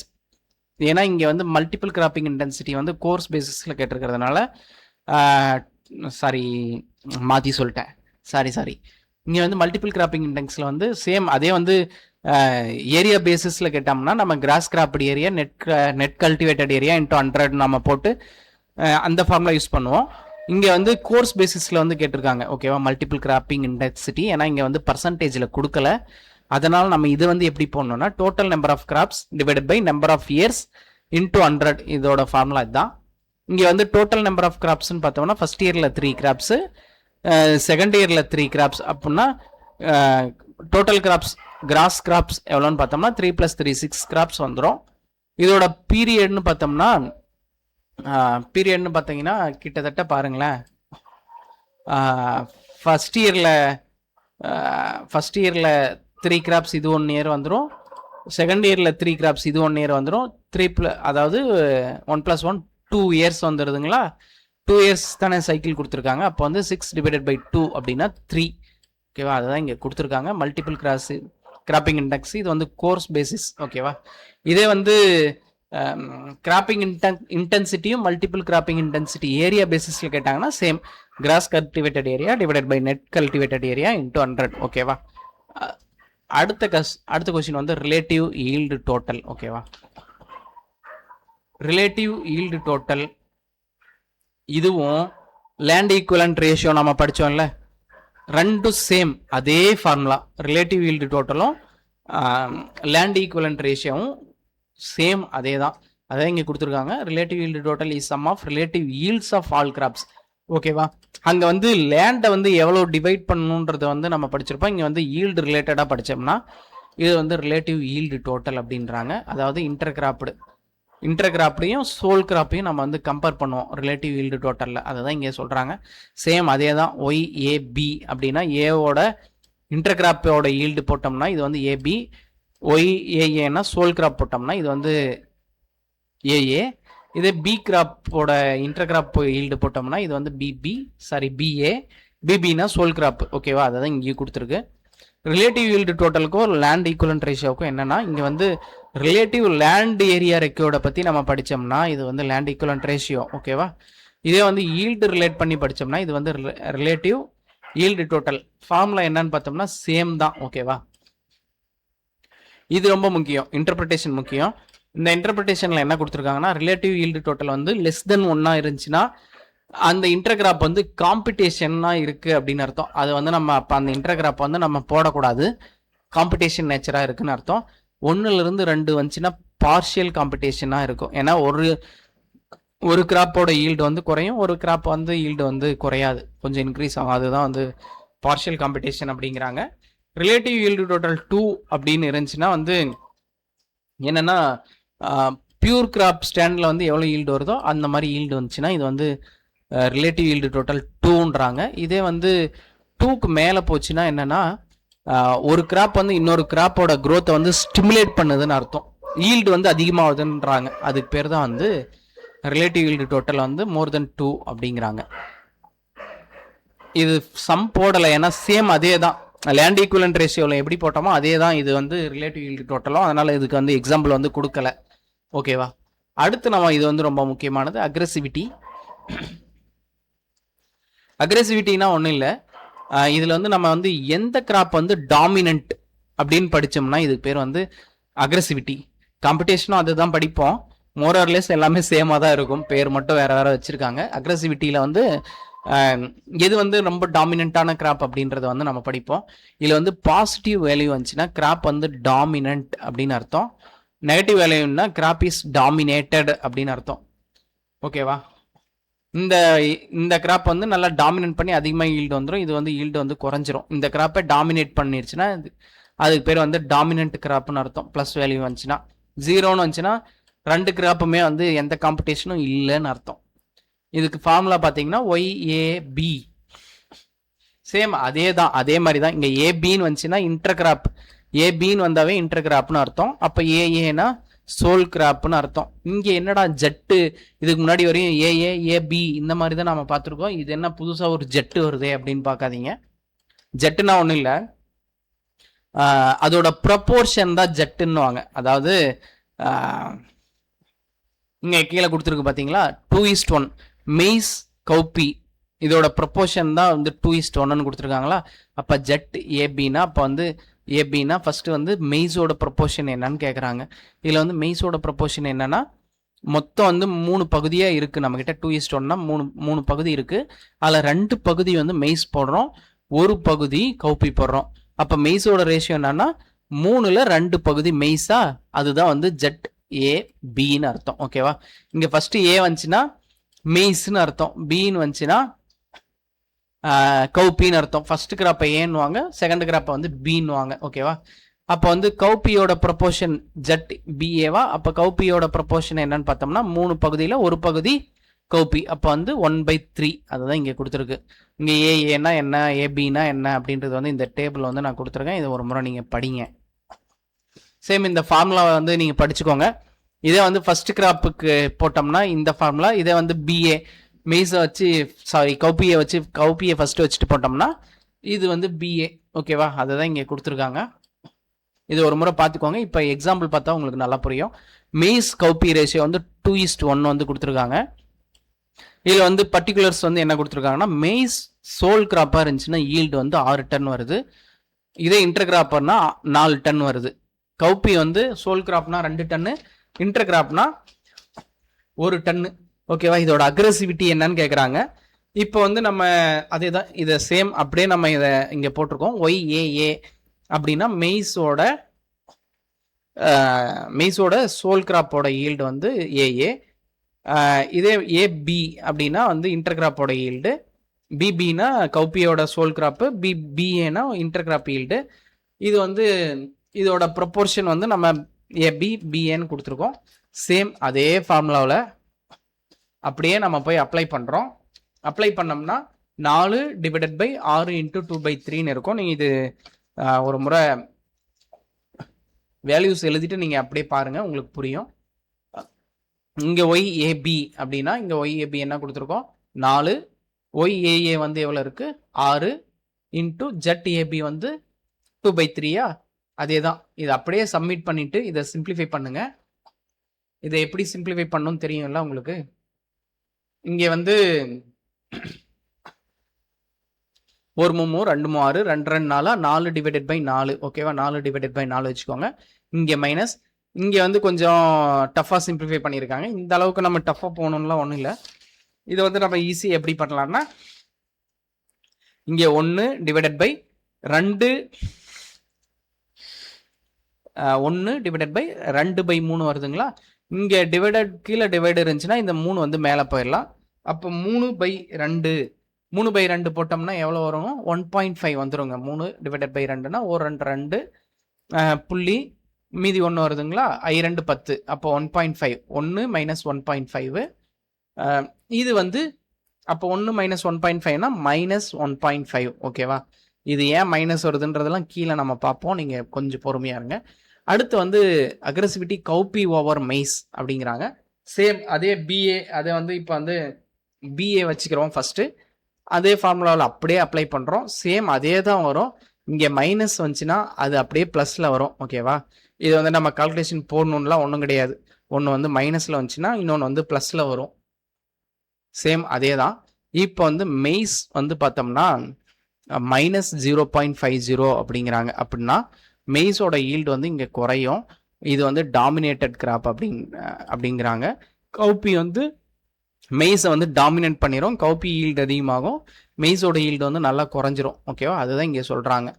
ஏன்னா இங்கே வந்து மல்டிபிள் கிராப்பிங் இன்டென்சிட்டி வந்து கோர்ஸ் பேசிஸில் கேட்டிருக்கிறதுனால மாற்றி சொல்லிட்டேன். சாரி இங்கே வந்து மல்டிபிள் கிராப்பிங் இண்டெக்ஸில் வந்து சேம் அதே வந்து ஏரியா பேசிஸில் கேட்டோம்னா நம்ம cross cropped area net cultivated area into 100 நம்ம போட்டு அந்த ஃபார்முலா யூஸ் பண்ணுவோம். இங்கே வந்து கோர்ஸ் பேசிஸில் வந்து கேட்டிருக்காங்க ஓகேவா, மல்டிபிள் கிராப்பிங் இன்டென்சிட்டி. ஏன்னா இங்கே வந்து பர்சன்டேஜில் கொடுக்கல. அதனால் நம்ம இது வந்து எப்படி போடணும்னா total number of crops divided by number of years into 100. இதோட ஃபார்முலா இதுதான். இங்கே வந்து டோட்டல் நம்பர் ஆஃப் கிராப்ஸ்ன்னு பார்த்தோம்னா ஃபர்ஸ்ட் இயரில் 3 கிராப்ஸு, செகண்ட் இயரில் 3 கிராப்ஸ். அப்படின்னா டோட்டல் கிராப்ஸ் கிராஸ் கிராப்ஸ் எவ்வளோன்னு பார்த்தோம்னா 3 + 3 6 கிராப்ஸ் வந்துடும். இதோட பீரியட்னு பார்த்தோம்னா பார்த்தீங்கன்னா கிட்டத்தட்ட பாருங்களேன், ஃபஸ்ட் இயரில் 3 கிராப்ஸ் இது 1 இயர் வந்துடும், செகண்ட் இயரில் 3 கிராப்ஸ் இது 1 இயர் வந்துடும். அதாவது 1 + 1 2 இயர்ஸ் வந்துடுதுங்களா. 2 இயர்ஸ் தானே சைக்கிள் கொடுத்துருக்காங்க. அப்போ வந்து 6 ÷ 2 அப்படின்னா 3. ஓகேவா, அதுதான் இங்கே கொடுத்துருக்காங்க. மல்டிபிள் கிராப்பிங் இண்டெக்ஸ் இது வந்து கோர்ஸ் பேசிஸ். ஓகேவா, இதே வந்து கிராப்பிங் இன்டென்சிட்டியும் மல்டிபிள் கிராப்பிங் இன்டென்சிட்டி ஏரியா பேசிஸில் கேட்டாங்கன்னா same, gross cultivated area divided by net cultivated area into 100. ஓகேவா, அடுத்த கொஸ்டின் வந்து ரிலேட்டிவ் ஈல்டு டோட்டல். ஓகேவா, ரிலேட்டிவ் ஈல்டு டோட்டல் இதுவும் லேண்ட் ஈக்குவலன்ட் ரேஷியோ நம்ம படித்தோம்ல, ரெண்டும் சேம் அதே ஃபார்முலா. ரிலேட்டிவ் ஈல்டு டோட்டலும் லேண்ட் ஈக்குவலன்ட் ரேஷியோவும் சேம் அதே தான். அதான் இங்கே கொடுத்துருக்காங்க. Relative yield total is sum of relative yields of all crops. ஓகேவா, அங்கே வந்து லேண்டை வந்து எவ்வளோ டிவைட் பண்ணணுன்றதை வந்து நம்ம படிச்சிருப்போம். இங்கே வந்து ஈல்டு ரிலேட்டடாக படித்தோம்னா இது வந்து ரிலேட்டிவ் ஈல்டு டோட்டல் அப்படின்றாங்க. அதாவது இன்டர்கிராப்டையும் சோல் கிராப்பையும் நம்ம வந்து கம்பேர் பண்ணுவோம் ரிலேட்டிவ் ஈல்டு டோட்டலில். அதை தான் இங்கே சொல்கிறாங்க. சேம் அதே தான். ஒய்ஏபி அப்படின்னா ஏவோட இன்டர்கிராப்போட ஈல்டு போட்டோம்னா இது வந்து ஏபி, ஒய்ஏஏன்னா சோல் கிராப் போட்டோம்னா இது வந்து ஏஏ. இதே பி கிராப்போட இன்டர்கிராப் ஈல்டு போட்டோம்னா இது வந்து பிஏ. பிபின்னா soul graph. ஓகேவா, அதை தான் இங்கே கொடுத்துருக்கு. ரிலேட்டிவ் ஈல்டு டோட்டலுக்கும் லேண்ட் ஈக்குவலன்ட் ரேஷியோவுக்கும் என்னன்னா, இங்கே வந்து ரிலேட்டிவ் லேண்ட் ஏரியா ரெக்கோர்டை பற்றி நம்ம படித்தோம்னா இது வந்து லேண்ட் ஈக்குவலன்ட் ரேஷியோ. ஓகேவா, இதே வந்து ஈல்டு ரிலேட் பண்ணி படித்தோம்னா இது வந்து ரிலேட்டிவ் ஈல்டு டோட்டல். ஃபார்முலா என்னன்னு பார்த்தோம்னா சேம் தான். ஓகேவா, இது ரொம்ப முக்கியம், இன்டர்பிரிட்டேஷன் முக்கியம். இந்த இன்டர்பிரிட்டேஷனில் என்ன கொடுத்துருக்காங்கன்னா, ரிலேட்டிவ் ஈல்டு டோட்டல் வந்து லெஸ் தென் 1 இருந்துச்சுன்னா அந்த இன்டர்கிராப் வந்து காம்படிஷனாக இருக்குது அப்படின்னு அர்த்தம். அது வந்து நம்ம அப்போ அந்த இன்டர்கிராப் வந்து நம்ம போடக்கூடாது, காம்படிஷன் நேச்சராக இருக்குன்னு அர்த்தம். 1 - 2 வந்துச்சுன்னா பார்ஷியல் காம்படிஷனாக இருக்கும். ஏன்னா ஒரு கிராப்போட ஈல்டு வந்து குறையும், ஒரு கிராப் வந்து ஈல்டு வந்து குறையாது, கொஞ்சம் இன்க்ரீஸ் ஆகும். அதுதான் வந்து பார்ஷியல் காம்படிஷன் அப்படிங்கிறாங்க. ரிலேட்டிவ் ஈல்டு டோட்டல் 2 அப்படின்னு இருந்துச்சுன்னா வந்து என்னென்னா பியூர் கிராப் ஸ்டாண்டில் வந்து எவ்வளோ ஈல்டு வருதோ அந்த மாதிரி ஈல்டு வந்துச்சுன்னா இது வந்து ரிலேட்டிவ் ஈல்டு டோட்டல் 2ன்றாங்க. இதே வந்து 2க்கு மேலே போச்சுன்னா என்னென்னா ஒரு கிராப் வந்து இன்னொரு கிராப்போட க்ரோத்தை வந்து ஸ்டிமுலேட் பண்ணுதுன்னு அர்த்தம், ஈல்டு வந்து அதிகமாகுதுன்றாங்க. அதுக்கு பேர் தான் வந்து ரிலேட்டிவ் ஈல்டு டோட்டல் வந்து மோர் தென் 2 அப்படிங்கிறாங்க. இது சம் போடலை, ஏன்னா சேம் அதே தான். லேண்ட் ஈக்குவலன்ட் ரேஷியோவில் எப்படி போட்டோமோ அதே தான் இது வந்து ரிலேட்டிவ் ஈல்டு டோட்டலும். அதனால் இதுக்கு வந்து எக்ஸாம்பிள் வந்து கொடுக்கல. ஓகேவா, அடுத்து நம்ம இது வந்து ரொம்ப முக்கியமானது அக்ரெசிவிட்டி. அக்ரெசிவிட்டினா ஒன்றும் இல்லை, இதில் வந்து நம்ம வந்து எந்த கிராப் வந்து டாமினன்ட் அப்படின்னு படித்தோம்னா இதுக்கு பேர் வந்து அக்ரெசிவிட்டி. காம்படிஷனும் அதுதான் படிப்போம், மோரர்லெஸ் எல்லாமே சேமாக தான் இருக்கும், பேர் மட்டும் வேறு வேறு வச்சுருக்காங்க. அக்ரெசிவிட்டியில் வந்து எது வந்து ரொம்ப டாமினண்ட்டான கிராப் அப்படின்றத வந்து நம்ம படிப்போம். இதில் வந்து பாசிட்டிவ் வேல்யூ வந்துச்சுன்னா கிராப் வந்து டாமினன்ட் அப்படின்னு அர்த்தம், நெகட்டிவ் வேல்யூன்னா கிராப் இஸ் டாமினேட்டட் அப்படின்னு அர்த்தம். ஓகேவா, இந்த கிராப் வந்து நல்லா டாமினேட் பண்ணி அதிகமாக ஈல்டு வந்துடும், இது வந்து ஈல்டு வந்து குறைஞ்சிரும். இந்த கிராப்பை டாமினேட் பண்ணிடுச்சுன்னா அதுக்கு பேர் வந்து டாமினன்ட் கிராப்னு அர்த்தம். ப்ளஸ் வேல்யூ வந்துச்சுன்னா, 0ன்னு வந்துச்சுன்னா 2 கிராப்புமே வந்து எந்த காம்படிஷனும் இல்லைன்னு அர்த்தம். இதுக்கு ஃபார்முலா பார்த்தீங்கன்னா ஒய்ஏபி. சேம் அதே தான், அதே மாதிரி தான். இங்கே ஏபின்னு வந்துச்சுன்னா இன்டர்கிராப், ஏபின்னு வந்தாவே இன்டர்கிராப்னு அர்த்தம். அப்போ ஏஏனா சோல் கிராப்னு அர்த்தம். இங்கே என்னடா ஜெட்டு, இதுக்கு முன்னாடி வரையும் ஏபி இந்த மாதிரி தான் நம்ம பார்த்துருக்கோம், இது என்ன புதுசாக ஒரு ஜெட்டு வருதே அப்படின்னு பார்க்காதீங்க. ஜெட்டுனா ஒன்றும் இல்லை, அதோட ப்ரப்போர்ஷன் தான் ஜெட்டுன்னுவாங்க. அதாவது இங்கே கீழே கொடுத்துருக்கு பார்த்தீங்களா, 2:1 மெய்ஸ் கௌப்பி, இதோட ப்ரப்போர்ஷன் தான் வந்து 2:1 கொடுத்துருக்காங்களா. அப்போ ஜெட் ஏபினா, அப்போ வந்து ஏபினா ஃபஸ்ட்டு வந்து மெய்ஸோட ப்ரப்போர்ஷன் என்னன்னு கேட்குறாங்க. இதில் வந்து மெய்ஸோட ப்ரப்போர்ஷன் என்னன்னா மொத்தம் வந்து 3 பகுதியா இருக்கு நம்மகிட்ட. 2:1னா 3 பகுதி இருக்கு. அதுல 2 பகுதி வந்து மெய்ஸ் போடுறோம், ஒரு பகுதி கௌப்பி போடுறோம். அப்ப மெய்ஸோட ரேஷியோ என்னன்னா 3ல 2 பகுதி மெய்ஸா, அதுதான் வந்து ஜெட் ஏ பின்னு அர்த்தம். ஓகேவா? இங்க ஃபர்ஸ்ட் ஏ வந்துச்சுன்னா மெய்ஸ்ன்னு அர்த்தம், பின்னு வந்துச்சுன்னா கௌப்பின்னு அர்த்தம். ஃபர்ஸ்ட் கிராப்பை ஏன்னுவாங்க, செகண்ட் கிராப்பை வந்து பின்னுவாங்க. ஓகேவா? அப்போ வந்து கௌப்பியோட ப்ரொபோர்ஷன் ஜெட் பிஏவா, அப்போ கௌப்பியோட ப்ரொபோர்ஷன் என்னன்னு பார்த்தோம்னா 3 பகுதியில் ஒரு பகுதி கௌப்பி. அப்போ வந்து 1/3 அதுதான் இங்கே கொடுத்துருக்கு. இங்கே ஏஏனா என்ன, ஏபினா என்ன அப்படின்றது வந்து இந்த டேபிள் வந்து நான் கொடுத்துருக்கேன். இது ஒரு முறை நீங்கள் படிங்க. சேம் இந்த ஃபார்முலாவை வந்து நீங்கள் படிச்சுக்கோங்க. இதே வந்து ஃபர்ஸ்ட் கிராப்புக்கு போட்டோம்னா இந்த ஃபார்முலா, இதே வந்து பிஏ மெய்ஸை வச்சு கௌப்பியை ஃபர்ஸ்ட் வச்சுட்டு போட்டோம்னா இது வந்து பிஏ. ஓகேவா? அதுதான் இங்கே கொடுத்துருக்காங்க. இது ஒரு முறை பார்த்துக்கோங்க. இப்போ எக்ஸாம்பிள் பார்த்தா உங்களுக்கு நல்லா புரியும். மெய்ஸ் கௌப்பி ரேஷியோ வந்து 2:1 வந்து கொடுத்துருக்காங்க. இதில் வந்து பர்டிகுலர்ஸ் வந்து என்ன கொடுத்துருக்காங்கன்னா, மெய்ஸ் சோல் கிராப்பாக இருந்துச்சுன்னா ஈல்டு வந்து 6 டன் வருது. இதே இன்டர் கிராப்பர்னா 4 டன் வருது. கௌப்பி வந்து சோல் கிராப்னா 2 டன்னு, இன்டர் கிராப்னா 1 டன்னு. ஓகேவா? இதோட அக்ரெசிவிட்டி என்னன்னு கேட்குறாங்க. இப்போ வந்து நம்ம அதே தான், இதை சேம் அப்படியே நம்ம இதை இங்கே போட்டிருக்கோம். ஒய்ஏஏ அப்படின்னா மெய்ஸோட சோல் கிராப்போட ஈல்டு வந்து ஏஏ. இதே ஏபி அப்படின்னா வந்து இன்டர் கிராப்போட ஈல்டு, பிபினா கௌப்பியோட சோல் கிராப்பு, பிஏனா இன்டர் கிராப் ஈல்டு. இது வந்து இதோட ப்ரொப்போர்ஷன் வந்து நம்ம ஏபி பிஏன்னு கொடுத்துருக்கோம். சேம் அதே ஃபார்முலாவில் அப்படியே நம்ம போய் அப்ளை பண்ணுறோம். அப்ளை பண்ணோம்னா 4/6 × 2/3ன்னு இருக்கும். நீங்கள் இது ஒரு முறை வேல்யூஸ் எழுதிட்டு நீங்கள் அப்படியே பாருங்கள், உங்களுக்கு புரியும். இங்கே ஒய்ஏபி அப்படின்னா இங்கே ஒய்ஏபி என்ன கொடுத்துருக்கோம் 4, ஒய்ஏஏ வந்து எவ்வளோ இருக்குது 6 × ஜெட் ஏபி வந்து 2/3. அதே தான். இதை அப்படியே சப்மிட் பண்ணிவிட்டு இதை சிம்பிளிஃபை பண்ணுங்கள். இதை எப்படி சிம்பிளிஃபை பண்ணணும்னு தெரியும்ல உங்களுக்கு. இங்கே வந்து 1 3 2 6 2 2 4 ஓகேவா? 4/4 வச்சுக்கோங்க. இங்கே மைனஸ், இங்கே வந்து கொஞ்சம் டஃப்பாக சிம்பிளிஃபை பண்ணியிருக்காங்க. இந்த அளவுக்கு நம்ம டஃப்பாக போகணும்லாம் ஒன்றும் இல்லை. இதை வந்து நம்ம ஈஸியாக எப்படி பண்ணலாம்னா, இங்கே 1/2 1/2/3 வருதுங்களா? இங்கே கீழே டிவைடர் இருந்துச்சுன்னா இந்த 3 வந்து மேலே போயிடலாம். அப்போ 3/2 போட்டோம்னா எவ்வளோ வரும்? 1.5 வந்துருங்க. 3/2னா 1 2 புள்ளி மீதி 1 வருதுங்களா? 2 10. அப்போ 1.5. 1 - 1.5. இது வந்து அப்போ 1 - 1.5னா -1.5. ஓகேவா? இது ஏன் மைனஸ் வருதுன்றதெல்லாம் கீழே நம்ம பார்ப்போம். நீங்கள் கொஞ்சம் பொறுமையாக இருங்க. அடுத்து வந்து அக்ரெசிவிட்டி கௌப்பி ஓவர் மெய்ஸ் அப்படிங்கிறாங்க. சேம் அதே பிஏ, அதை வந்து இப்போ வந்து பிஏ வச்சுக்கிறோம் ஃபஸ்ட்டு. அதே ஃபார்முலாவில் அப்படியே அப்ளை பண்ணுறோம். சேம் அதே தான் வரும். இங்கே மைனஸ் வந்துச்சுன்னா அது அப்படியே ப்ளஸில் வரும். ஓகேவா? இது வந்து நம்ம கால்குலேஷன் போடணுன்னுலாம் ஒன்றும் கிடையாது. ஒன்று வந்து மைனஸில் வந்துச்சுன்னா இன்னொன்று வந்து ப்ளஸில் வரும். சேம் அதே தான். இப்போ வந்து மெய்ஸ் வந்து பார்த்தோம்னா -0.50 அப்படிங்கிறாங்க. அப்படின்னா மெய்ஸோட ஈல்டு வந்து இங்கே குறையும். இது வந்து டாமினேட்டட் கிராப் அப்படிங்கிறாங்க. கௌப்பி வந்து மெய்ஸை வந்து டாமினேட் பண்ணிடும். கௌப்பி ஈல்டு அதிகமாகும், மெய்ஸோட ஈல்டு வந்து நல்லா குறைஞ்சிரும். ஓகேவா? அதுதான் இங்கே சொல்கிறாங்க.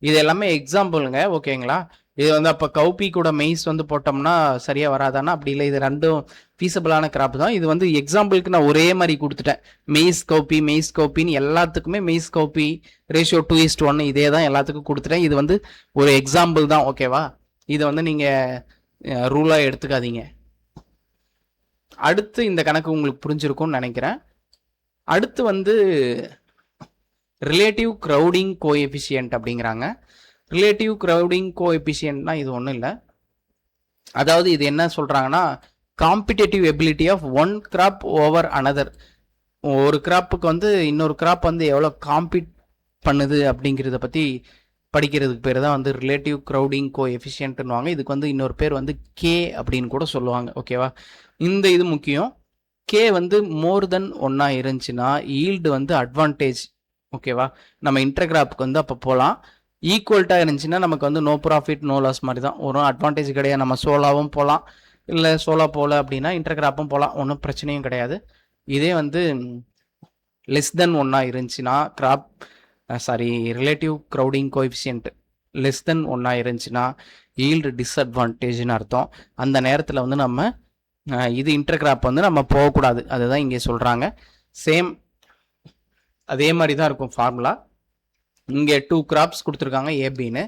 இது எல்லாமே எக்ஸாம்பிளுங்க. ஓகேங்களா? இது வந்து அப்போ கௌப்பி கூட மெய்ஸ் வந்து போட்டோம்னா சரியாக வராதானா? அப்படி இல்லை, இது ரெண்டும் ஃபீஸபிளான கிராப் தான். இது வந்து எக்ஸாம்பிளுக்கு நான் ஒரே மாதிரி கொடுத்துட்டேன். மெய்ஸ் கௌப்பின்னு எல்லாத்துக்குமே மெய்ஸ் கௌப்பி ரேஷியோ 2:1 இதே தான் எல்லாத்துக்கும் கொடுத்துட்டேன். இது வந்து ஒரு எக்ஸாம்பிள் தான். ஓகேவா? இதை வந்து நீங்கள் ரூலாக எடுத்துக்காதீங்க. அடுத்து இந்த கணக்கு உங்களுக்கு புரிஞ்சிருக்கும்னு நினைக்கிறேன். அடுத்து வந்து ரிலேட்டிவ் க்ரௌடிங் கோஎஃபிஷியன்ட் அப்படிங்கிறாங்க. ரிலேட்டிவ் க்ரௌடிங் கோஎஃபிஷியன்ட்னா இது ஒன்றும் இல்லை. அதாவது இது என்ன சொல்கிறாங்கன்னா, competitive ability of one crop over another. ஒரு கிராப்புக்கு வந்து இன்னொரு கிராப் வந்து எவ்வளோ காம்பீட் பண்ணுது அப்படிங்கிறத பற்றி படிக்கிறதுக்கு பேர் தான் வந்து ரிலேட்டிவ் க்ரௌடிங் கோஎஃபிஷியன்ட்னுவாங்க. இதுக்கு வந்து இன்னொரு பேர் வந்து கே அப்படின்னு கூட சொல்லுவாங்க. ஓகேவா? இந்த இது முக்கியம். கே வந்து மோர் தென் 1 இருந்துச்சுன்னா ஈல்டு வந்து அட்வான்டேஜ். ஓகேவா? நம்ம இன்டர்கிராப்புக்கு வந்து அப்போ போகலாம். ஈக்குவல்ட்டாக இருந்துச்சுன்னா நமக்கு வந்து நோ ப்ராஃபிட் நோ லாஸ் மாதிரி தான். ஒரு அட்வான்டேஜ் கிடையாது. நம்ம சோலாவும் போகலாம், இல்லை சோலா போகல அப்படின்னா இன்டர்கிராப்பும் போகலாம், ஒன்றும் பிரச்சனையும் கிடையாது. இதே வந்து லெஸ் தென் ஒன்றா இருந்துச்சுன்னா relative crowding coefficient less than ஒன்றா இருந்துச்சுன்னா ஈல்டு டிஸ்அட்வான்டேஜ்னு அர்த்தம். அந்த நேரத்தில் வந்து நம்ம இது இன்டர்கிராப் வந்து நம்ம போகக்கூடாது, அதுதான் இங்கே சொல்கிறாங்க. சேம் அதே மாதிரி தான் இருக்கும் ஃபார்முலா. இங்கே 2 கிராப்ஸ் கொடுத்துருக்காங்க ஏபின்னு.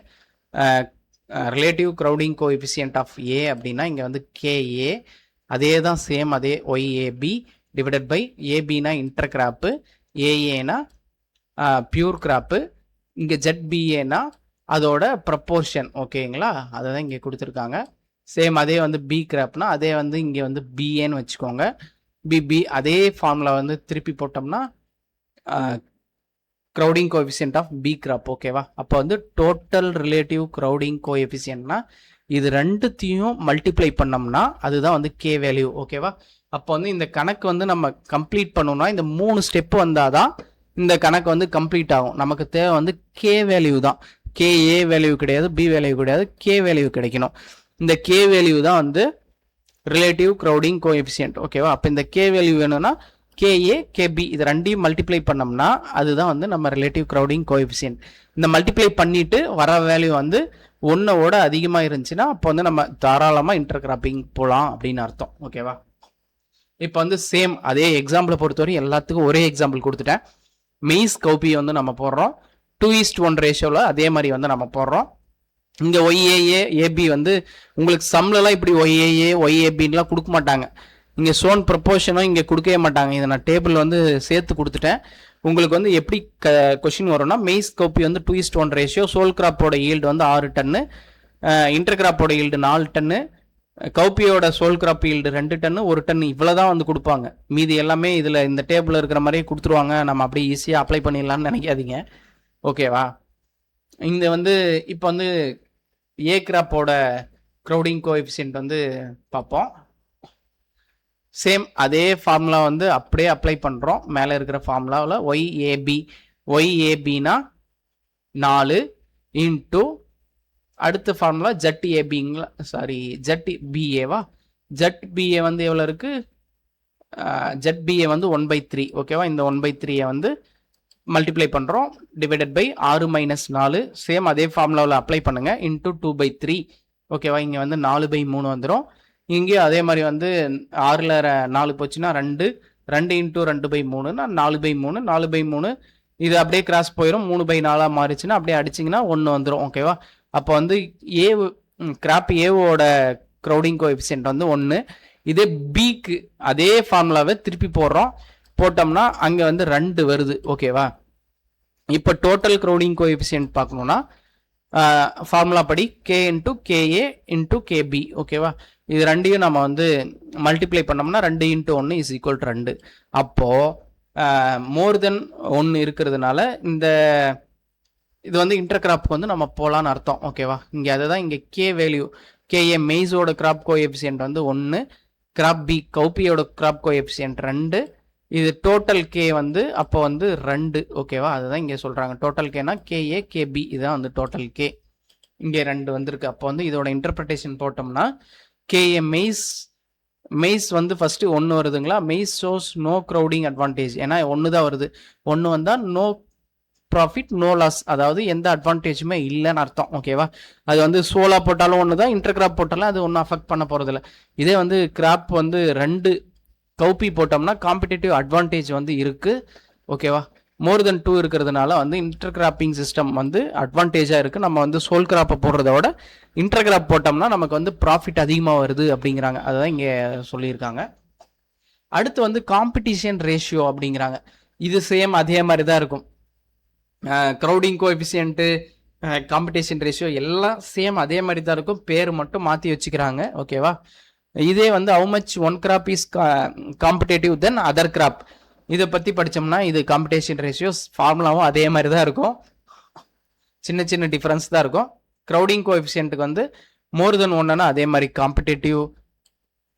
Relative crowding coefficient of A அப்படின்னா இங்கே வந்து கேஏ, அதே தான் சேம், அதே ஒய்ஏபி டிவைடட் பை ஏபினா இன்டர் கிராப்பு, ஏஏனா பியூர் கிராப்பு, இங்கே ஜெட்பிஏனா அதோட ப்ரப்போர்ஷன். ஓகேங்களா, அதை தான் இங்கே கொடுத்துருக்காங்க. சேம் அதே வந்து பி கிராப்னா அதே வந்து இங்கே வந்து பிஏன்னு வச்சுக்கோங்க. பி அதே ஃபார்முலா வந்து திருப்பி போட்டோம்னா crowding coefficient of B crop. ஓகேவா, அப்போ வந்து டோட்டல் ரிலேட்டிவ் க்ரௌடிங் கோஎஃபிஷியன்ட்னா இது ரெண்டுத்தையும் மல்டிப்ளை பண்ணோம்னா அதுதான் வந்து கே வேல்யூ. ஓகேவா, அப்போ வந்து இந்த கணக்கு வந்து நம்ம கம்ப்ளீட் பண்ணோம்னா இந்த 3 ஸ்டெப்பு வந்தால் தான் இந்த கணக்கு வந்து கம்ப்ளீட் ஆகும். நமக்கு தேவை வந்து கே வேல்யூ தான், கேஏ வேல்யூ கிடையாது, பி வேல்யூ கிடையாது, கே வேல்யூ கிடைக்கணும். இந்த கே வேல்யூ தான் வந்து ரிலேட்டிவ் க்ரௌடிங் கோஎஃபிஷியன்ட். ஓகேவா, அப்போ இந்த கே வேல்யூ வேணும்னா கேஏ கேபி இது ரெண்டையும் மல்டிப்ளை பண்ணோம்னா அதுதான் வந்து நம்ம ரிலேட்டிவ் க்ரௌடிங் கோஎஃபிஷியன்ட். இந்த மல்டிப்ளை பண்ணிட்டு வர வேல்யூ வந்து 1ஓட அதிகமாக இருந்துச்சுன்னா அப்போ வந்து நம்ம தாராளமாக இன்டர்கிராப்பிங் போகலாம் அப்படின்னு அர்த்தம். ஓகேவா, இப்போ வந்து சேம் அதே எக்ஸாம்பிளை பொறுத்தவரை எல்லாத்துக்கும் ஒரே எக்ஸாம்பிள் கொடுத்துட்டேன். மெய்ஸ் கௌபியை வந்து நம்ம போடுறோம் 2:1 ரேஷியோவில், அதே மாதிரி வந்து நம்ம போடுறோம். இங்கே ஒய்ஏஏ ஏபி வந்து உங்களுக்கு சம்லலாம் இப்படி ஒய்ஏஏ ஒய்ஏபின்லாம் கொடுக்க மாட்டாங்க. இங்கே சோன் ப்ரப்போர்ஷனும் இங்கே கொடுக்கவே மாட்டாங்க. இதை நான் டேபிள் வந்து சேர்த்து கொடுத்துட்டேன். உங்களுக்கு வந்து எப்படி கொஷின் வரும்னா மெய்ஸ் கௌபி வந்து 2:1 ரேஷியோ, சோல் கிராப்போட ஈல்டு வந்து 6 டன்னு, இன்டர் கிராப்போட ஈல்டு 4 டன்னு, கௌபியோட சோல் கிராப் ஈல்டு 2 டன்னு 1 டன், இவ்வளோதான் வந்து கொடுப்பாங்க. மீதி எல்லாமே இதில் இந்த டேபிளில் இருக்கிற மாதிரியே கொடுத்துருவாங்க. நம்ம அப்படியே ஈஸியாக அப்ளை பண்ணிடலாம்னு நினைக்காதீங்க. ஓகேவா, இந்த வந்து இப்போ வந்து ஏ கிராப்போட க்ரௌடிங் கோஎஃபிஷியன்ட் வந்து பார்ப்போம். சேம் அதே ஃபார்முலா வந்து அப்படியே அப்ளை பண்ணுறோம். மேலே இருக்கிற ஃபார்முலாவில் ஒய்ஏபினா 4 இன்ட்டு அடுத்த ஃபார்முலா ஜட் ஏபிங்களா, ஜட் பிஏவா, ஜட் பிஏ வந்து எவ்வளோ இருக்குது, ஜட் பிஏ வந்து 1/3. ஓகேவா, இந்த 1/3 வந்து மல்டிப்ளை பண்ணுறோம் டிவைடட் பை 6 - 4. சேம் அதே ஃபார்முலாவில் அப்ளை பண்ணுங்கள், இன்ட்டு 2/3. ஓகேவா, இங்கே வந்து 4/3 வந்துடும். இங்கேயும் அதே மாதிரி வந்து 6ல் 4 போச்சுன்னா 2 இன்ட்டு 2/3னா 4/3. 4/3 இது அப்படியே கிராஸ் போயிடும், 3/4 மாறிச்சுன்னா அப்படியே அடிச்சிங்கன்னா 1 வந்துடும். ஓகேவா, அப்போ வந்து கிராப் ஏவோட க்ரௌடிங் கோஎஃபிஷியன்ட் வந்து 1. இதே பிக்கு அதே ஃபார்முலாவை திருப்பி போட்டோம்னா அங்கே வந்து 2 வருது. ஓகேவா, இப்போ டோட்டல் க்ரௌடிங் கோஎஃபிஷியன்ட் பார்க்கணுன்னா ஃபார்முலா படி K into KA into KB. ஓகேவா, இது ரெண்டையும் நம்ம வந்து மல்டிப்ளை பண்ணோம்னா 2 × 1 = 2. அப்போது மோர் தென் 1 இருக்கிறதுனால இந்த இது வந்து இன்டர்கிராப்புக்கு வந்து நம்ம போகலான்னு அர்த்தம். ஓகேவா, இங்கே அதுதான் இங்கே கே வேல்யூ, கேஏ மெய்ஸோட கிராப் கோஎஃபிஷியன்ட் வந்து 1, கிராப் பி கௌபியோட கிராப் கோஎஃபிஷியன்ட் 2, இது டோட்டல் கே வந்து அப்போ வந்து 2. ஓகேவா, அதுதான் இங்கே சொல்கிறாங்க. டோட்டல் கேனா கேஏ கேபி, இதுதான் வந்து டோட்டல் கே. இங்கே 2 வந்திருக்கு. அப்போ வந்து இதோட இன்டர்பிரிட்டேஷன் போட்டோம்னா கேஏ மெய்ஸ் வந்து ஃபஸ்ட்டு 1 வருதுங்களா, maize shows no crowding advantage, ஏன்னா 1 தான் வருது. 1 வந்தால் நோ ப்ராஃபிட் நோ லாஸ், அதாவது எந்த அட்வான்டேஜுமே இல்லைன்னு அர்த்தம். ஓகேவா, அது வந்து சோலா போட்டாலும் ஒன்று தான், இன்டர் கிராப் போட்டாலும் அது ஒன்றும் அஃபெக்ட் பண்ண போகிறதில்ல. இதே வந்து கிராப் வந்து 2 கௌபி போட்டோம்னா காம்படிட்டிவ் அட்வான்டேஜ் வந்து இருக்குது. ஓகேவா, மோர் தென் 2 இருக்கிறதுனால வந்து இன்டர் கிராப்பிங் சிஸ்டம் வந்து அட்வான்டேஜாக இருக்குது. நம்ம வந்து சோல் கிராப்பை போடுறத விட இன்டர் கிராப் போட்டோம்னா நமக்கு வந்து ப்ராஃபிட் அதிகமாக வருது அப்படிங்கிறாங்க. அதுதான் இங்கே சொல்லியிருக்காங்க. அடுத்து வந்து காம்படிஷன் ரேஷியோ அப்படிங்கிறாங்க. இது சேம் அதே மாதிரி தான் இருக்கும். க்ரௌடிங் கோஎஃபிஷியன்ட்டு, காம்படிஷன் ரேஷியோ எல்லாம் சேம் அதே மாதிரி தான் இருக்கும், பேர் மட்டும் மாற்றி வச்சுக்கிறாங்க. ஓகேவா, இதே வந்து how much one crop is competitive than other crop, இதை பற்றி படித்தோம்னா இது காம்படிஷன் ரேஷியோஸ் ஃபார்முலாவும் அதே மாதிரி தான் இருக்கும், சின்ன சின்ன டிஃப்ரென்ஸ் தான் இருக்கும். க்ரௌடிங் கோஎஃபிஷியன்ட்டுக்கு வந்து மோர் தென் 1னா அதே மாதிரி காம்படேட்டிவ்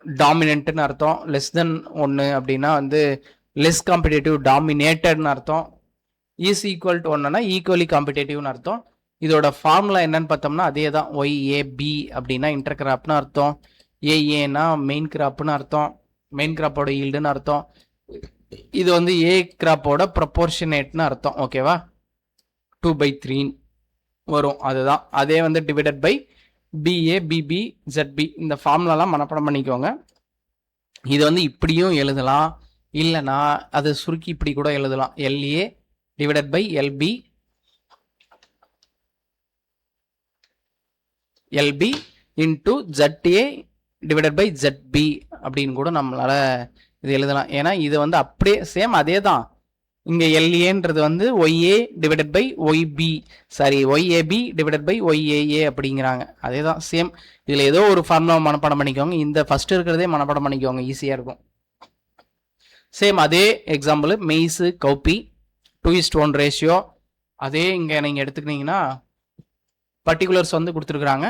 டாமினன்ட்னு அர்த்தம், லெஸ் தென் 1 அப்படின்னா வந்து லெஸ் காம்படேட்டிவ் டாமினேட்டட்னு அர்த்தம், இஸ் ஈக்குவல் டு 1னா ஈக்குவலி காம்படேட்டிவ்னு அர்த்தம். இதோட ஃபார்முலா என்னன்னு பார்த்தோம்னா அதே தான், ஒய்ஏபி அப்படின்னா இன்டர் கிராப்னு அர்த்தம், ஏஏனா மெயின் கிராப்னு அர்த்தம், மெயின் கிராப்போட ஈல்டுன்னு அர்த்தம். இது வந்து ஏ கிராப்போட ப்ரொபோர்ஷனேட்னு அர்த்தம். ஓகேவா, 2/3 வரும். அதுதான் அதே வந்து டிவைடட் பை பிஏ பிபி ஜெட்பி. இந்த ஃபார்முலாலாம் மனப்பாடம் பண்ணிக்கோங்க. இது வந்து இப்படியும் எழுதலாம், இல்லைனா அது சுருக்கி இப்படி கூட எழுதலாம். L A divided by L B L B into Z A divided by Z B அப்படின்னு கூட நம்மளால இது எழுதலாம். ஏன்னா இது வந்து அப்படியே சேம் அதே தான். இங்கே எல்ஏன்றது வந்து Y A divided by Y B, sorry Y A B divided by Y A A அப்படிங்கிறாங்க. அதே தான் சேம். இதில் ஏதோ ஒரு ஃபார்முலா மனப்பாடம் பண்ணிக்கோங்க, இந்த ஃபர்ஸ்ட் இருக்கிறதே மனப்பாடம் பண்ணிக்கோங்க, ஈஸியாக இருக்கும். சேம் அதே எக்ஸாம்பிள் மெய்ஸு கௌப்பி 2:1 ரேஷியோ. அதே இங்கே நீங்கள் எடுத்துக்கிட்டீங்கன்னா பர்டிகுலர்ஸ் வந்து கொடுத்துருக்குறாங்க.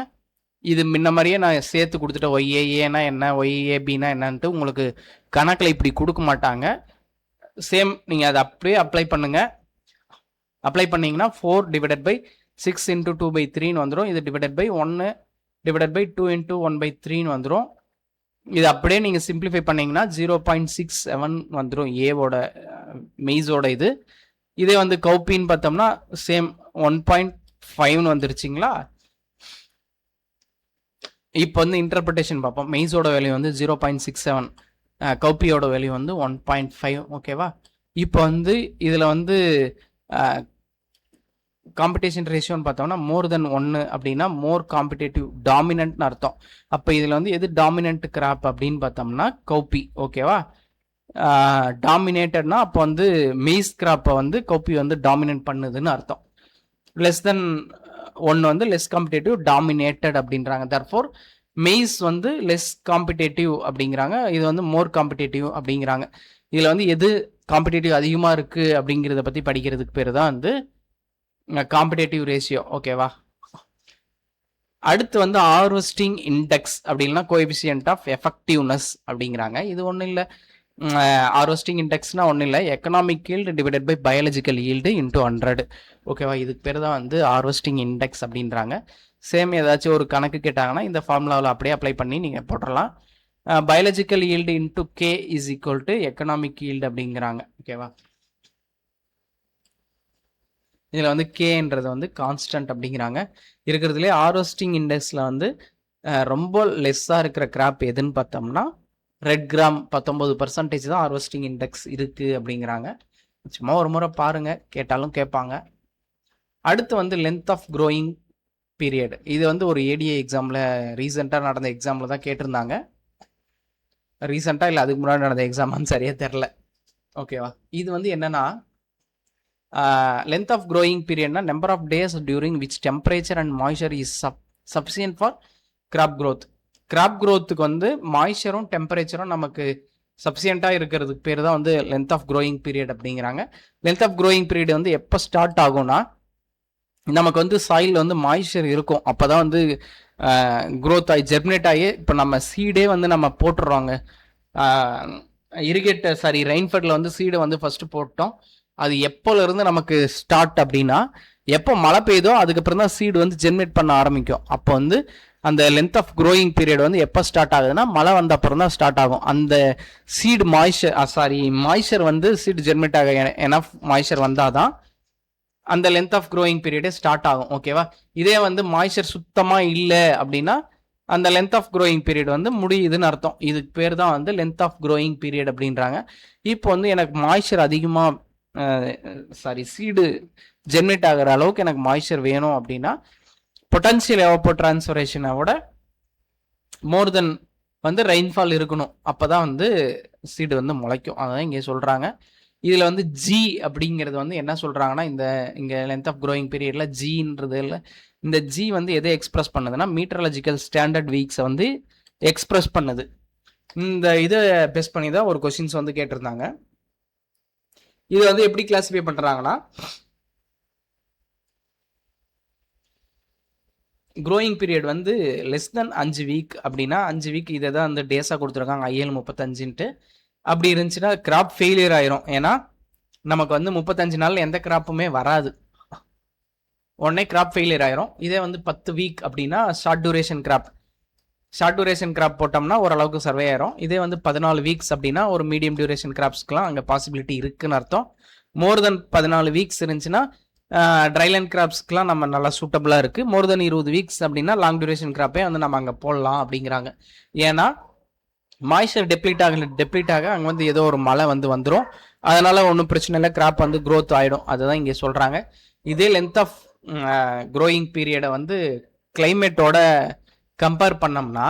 இது முன்ன மாதிரியே நான் சேர்த்து கொடுத்துட்டேன். ஒய்ஏஏனா என்ன, ஒய்ஏபினா என்னன்ட்டு உங்களுக்கு கணக்கில் இப்படி கொடுக்க மாட்டாங்க. சேம் நீங்கள் அதை அப்படியே அப்ளை பண்ணுங்க. அப்ளை பண்ணிங்கன்னா 4 டிவைடட் பை 6 இன்ட்டு 2/3 வந்துடும். இது divided by 1 divided by 2 into 1/3 வந்துடும். இது அப்படியே நீங்கள் சிம்பிளிஃபை பண்ணிங்கன்னா 0.67 வந்துடும் ஏவோட மெய்ஸோட இது. இதே வந்து கௌப்பின்னு பார்த்தோம்னா சேம் 1.5 வந்துருச்சுங்களா. இப்போ வந்து இன்டர்பிரிட்டேஷன் பார்ப்போம். மெய்ஸோட வேல்யூ வந்து 0.67, கௌப்பியோட வேல்யூ வந்து 1.5. ஓகேவா, இப்போ வந்து இதில் வந்து காம்படிஷன் ரேஷியோன்னு பார்த்தோம்னா மோர் தென் 1 அப்படின்னா மோர் காம்படேட்டிவ் டாமினன்ட்னு அர்த்தம். அப்போ இதில் வந்து எது டாமினன்ட் கிராப் அப்படின்னு பார்த்தோம்னா கௌப்பி. ஓகேவா, டாமினேட்டட்னா அப்போ வந்து மெய்ஸ் கிராப்பை வந்து கௌப்பி வந்து டாமினேட் பண்ணுதுன்னு அர்த்தம். லெஸ் தென் 1 வந்து லெஸ் காம்படேட்டிவ் டாமினேட்டட் அப்படின்றாங்க. தர்ஃபோர் மெய்ஸ் வந்து லெஸ் காம்படேட்டிவ் அப்படிங்கிறாங்க, இது வந்து மோர் காம்படேட்டிவ் அப்படிங்கிறாங்க. இதில் வந்து எது காம்படேட்டிவ் அதிகமாக இருக்குது அப்படிங்கிறத பற்றி படிக்கிறதுக்கு பேர் தான் வந்து காம்படேட்டிவ் ரேஷியோ. ஓகேவா, அடுத்து வந்து ஹார்வெஸ்டிங் இண்டெக்ஸ் அப்படின்னா கோஎஃபிஷியன்ட் ஆஃப் எஃபெக்டிவ்னஸ் அப்படிங்கிறாங்க. இது ஒன்றும் இல்லை, ஹார்வெஸ்டிங் இண்டெக்ஸ்னா ஒன்றும் இல்லை, economic yield divided by biological yield into 100. ஓகேவா, இதுக்கு பேர் தான் வந்து ஹார்வெஸ்டிங் இண்டெக்ஸ் அப்படின்றாங்க. சேம் ஏதாச்சும் ஒரு கணக்கு கேட்டாங்கன்னா இந்த ஃபார்முலாவில் அப்படியே அப்ளை பண்ணி நீங்கள் போட்டுடலாம். Biological yield into K is equal to economic yield அப்படிங்கிறாங்க. ஓகேவா, இதில் வந்து கேன்றது வந்து கான்ஸ்டன்ட் அப்படிங்கிறாங்க. இருக்கிறதுலே ஹார்வெஸ்டிங் இண்டெக்ஸில் வந்து ரொம்ப லெஸ்ஸாக இருக்கிற கிராப் எதுன்னு பார்த்தோம்னா ரெட் கிராம் 19% தான் ஹார்வெஸ்டிங் இண்டெக்ஸ் இருக்குது அப்படிங்கிறாங்க. சும்மா ஒரு முறை பாருங்கள், கேட்டாலும் கேட்பாங்க. அடுத்து வந்து லென்த் ஆஃப் க்ரோயிங் பீரியட். இது வந்து ஒரு ஏடிஏ எக்ஸாமில் ரீசெண்டாக நடந்த எக்ஸாமில் தான் கேட்டிருந்தாங்க. ரீசெண்டாக இல்லை அதுக்கு முன்னாடி நடந்த எக்ஸாமான்னு சரியாக தெரில. ஓகேவா, இது வந்து என்னென்னா லென்த் ஆஃப் க்ரோயிங் பீரியட்னா number of days during which temperature and moisture is sufficient for crop growth. Crop க்ரோத்துக்கு வந்து மாய்ச்சரும் டெம்பரேச்சரும் நமக்கு சஃபிஷியண்ட்டாக இருக்கிறதுக்கு பேர் தான் வந்து லென்த் ஆஃப் க்ரோயிங் பீரியட் அப்படிங்கிறாங்க. லென்த் ஆஃப் க்ரோயிங் பீரியட் வந்து எப்போ ஸ்டார்ட் ஆகும்னா நமக்கு வந்து சாயில் வந்து மாய்ச்சர் இருக்கும், அப்போ தான் வந்து க்ரோத் ஆகி ஜெர்மினேட் ஆகி இப்போ நம்ம சீடே வந்து நம்ம போட்டுடுறோங்க. ரெயின்ஃபெட்டில் வந்து சீடை வந்து ஃபஸ்ட்டு போட்டோம். அது எப்போலேருந்து நமக்கு ஸ்டார்ட் அப்படின்னா எப்போ மழை பெய்யுதோ அதுக்கப்புறம் தான் சீடு வந்து ஜெர்மினேட் பண்ண ஆரம்பிக்கும். அப்போ வந்து அந்த லென்த் ஆஃப் க்ரோயிங் பீரியட் வந்து எப்போ ஸ்டார்ட் ஆகுதுன்னா மழை வந்த அப்புறம் தான் ஸ்டார்ட் ஆகும். அந்த சீடு மாய்ச்சர் வந்து சீடு ஜெர்மினேட் ஆக எனஃப் மாய்ச்சர் வந்தால் தான் அந்த லென்த் ஆஃப் க்ரோயிங் பீரியடே ஸ்டார்ட் ஆகும். ஓகேவா, இதே வந்து மாய்ச்சர் சுத்தமாக இல்லை அப்படின்னா அந்த லென்த் ஆஃப் க்ரோயிங் பீரியட் வந்து முடியுதுன்னு அர்த்தம். இதுக்கு பேர் தான் வந்து லென்த் ஆஃப் க்ரோயிங் பீரியட் அப்படின்றாங்க. இப்போ வந்து எனக்கு மாய்ச்சர் அதிகமாக சீடு ஜெர்மினேட் ஆகிற அளவுக்கு எனக்கு மாய்ச்சர் வேணும் அப்படின்னா பொட்டன்ஷியல் எவாப்போட்ரான்ஸ்பிரேஷனோட மோர் தென் வந்து ரெயின்ஃபால் இருக்கணும், அப்போ தான் வந்து சீடு வந்து முளைக்கும். அதான் இங்கே சொல்கிறாங்க. இதில் வந்து ஜி அப்படிங்கிறது வந்து என்ன சொல்கிறாங்கன்னா இங்கே லென்த் ஆஃப் க்ரோயிங் பீரியடில் ஜின்றது இல்லை, இந்த ஜி வந்து எதை எக்ஸ்பிரஸ் பண்ணுதுன்னா மீட்டரலஜிக்கல் ஸ்டாண்டர்ட் வீக்ஸை வந்து எக்ஸ்பிரஸ் பண்ணுது. இந்த இதை பேஸ் பண்ணி தான் ஒரு கொஸ்டின்ஸ் வந்து கேட்டிருந்தாங்க. இது வந்து எப்படி கிளாஸிஃபை பண்ணுறாங்கன்னா க்ரோயிங் பீரியட் வந்து லெஸ் தென் 5 வீக் அப்படின்னா 5 வீக் இதை தான் வந்து டேஸாக கொடுத்துருக்காங்க IL 35ன்ட்டு. அப்படி இருந்துச்சுன்னா கிராப் ஃபெயிலியர் ஆயிரும். ஏன்னா நமக்கு வந்து 35 நாள் எந்த கிராப்புமே வராது, உடனே கிராப் ஃபெயிலியர் ஆயிரும். இதே வந்து 10 வீக் அப்படின்னா short duration crop. Short duration crop போட்டோம்னா ஓரளவுக்கு சர்வே ஆயிரும். இதே வந்து 14 வீக்ஸ் அப்படின்னா ஒரு மீடியம் டியூரேஷன் கிராப்ஸ்க்குலாம் அங்கே பாசிபிலிட்டி இருக்குன்னு அர்த்தம். மோர் தென் 14 வீக்ஸ் இருந்துச்சுன்னா ட்ரைலேண்ட் கிராப்ஸ்க்குலாம் நம்ம நல்லா சூட்டபுளாக இருக்குது. மோர் தென் 20 வீக்ஸ் அப்படின்னா லாங் டியூரேஷன் கிராப்பே வந்து நம்ம அங்கே போடலாம் அப்படிங்கிறாங்க. ஏன்னா மாய்ச்சர் டெப்ளீட் ஆக அங்கே வந்து ஏதோ ஒரு மழை வந்து வந்துடும். அதனால ஒன்றும் பிரச்சனை இல்லை, கிராப் வந்து க்ரோத் ஆகிடும். அதுதான் இங்கே சொல்கிறாங்க. இதே லென்த் ஆஃப் க்ரோயிங் பீரியடை வந்து கிளைமேட்டோட கம்பேர் பண்ணோம்னா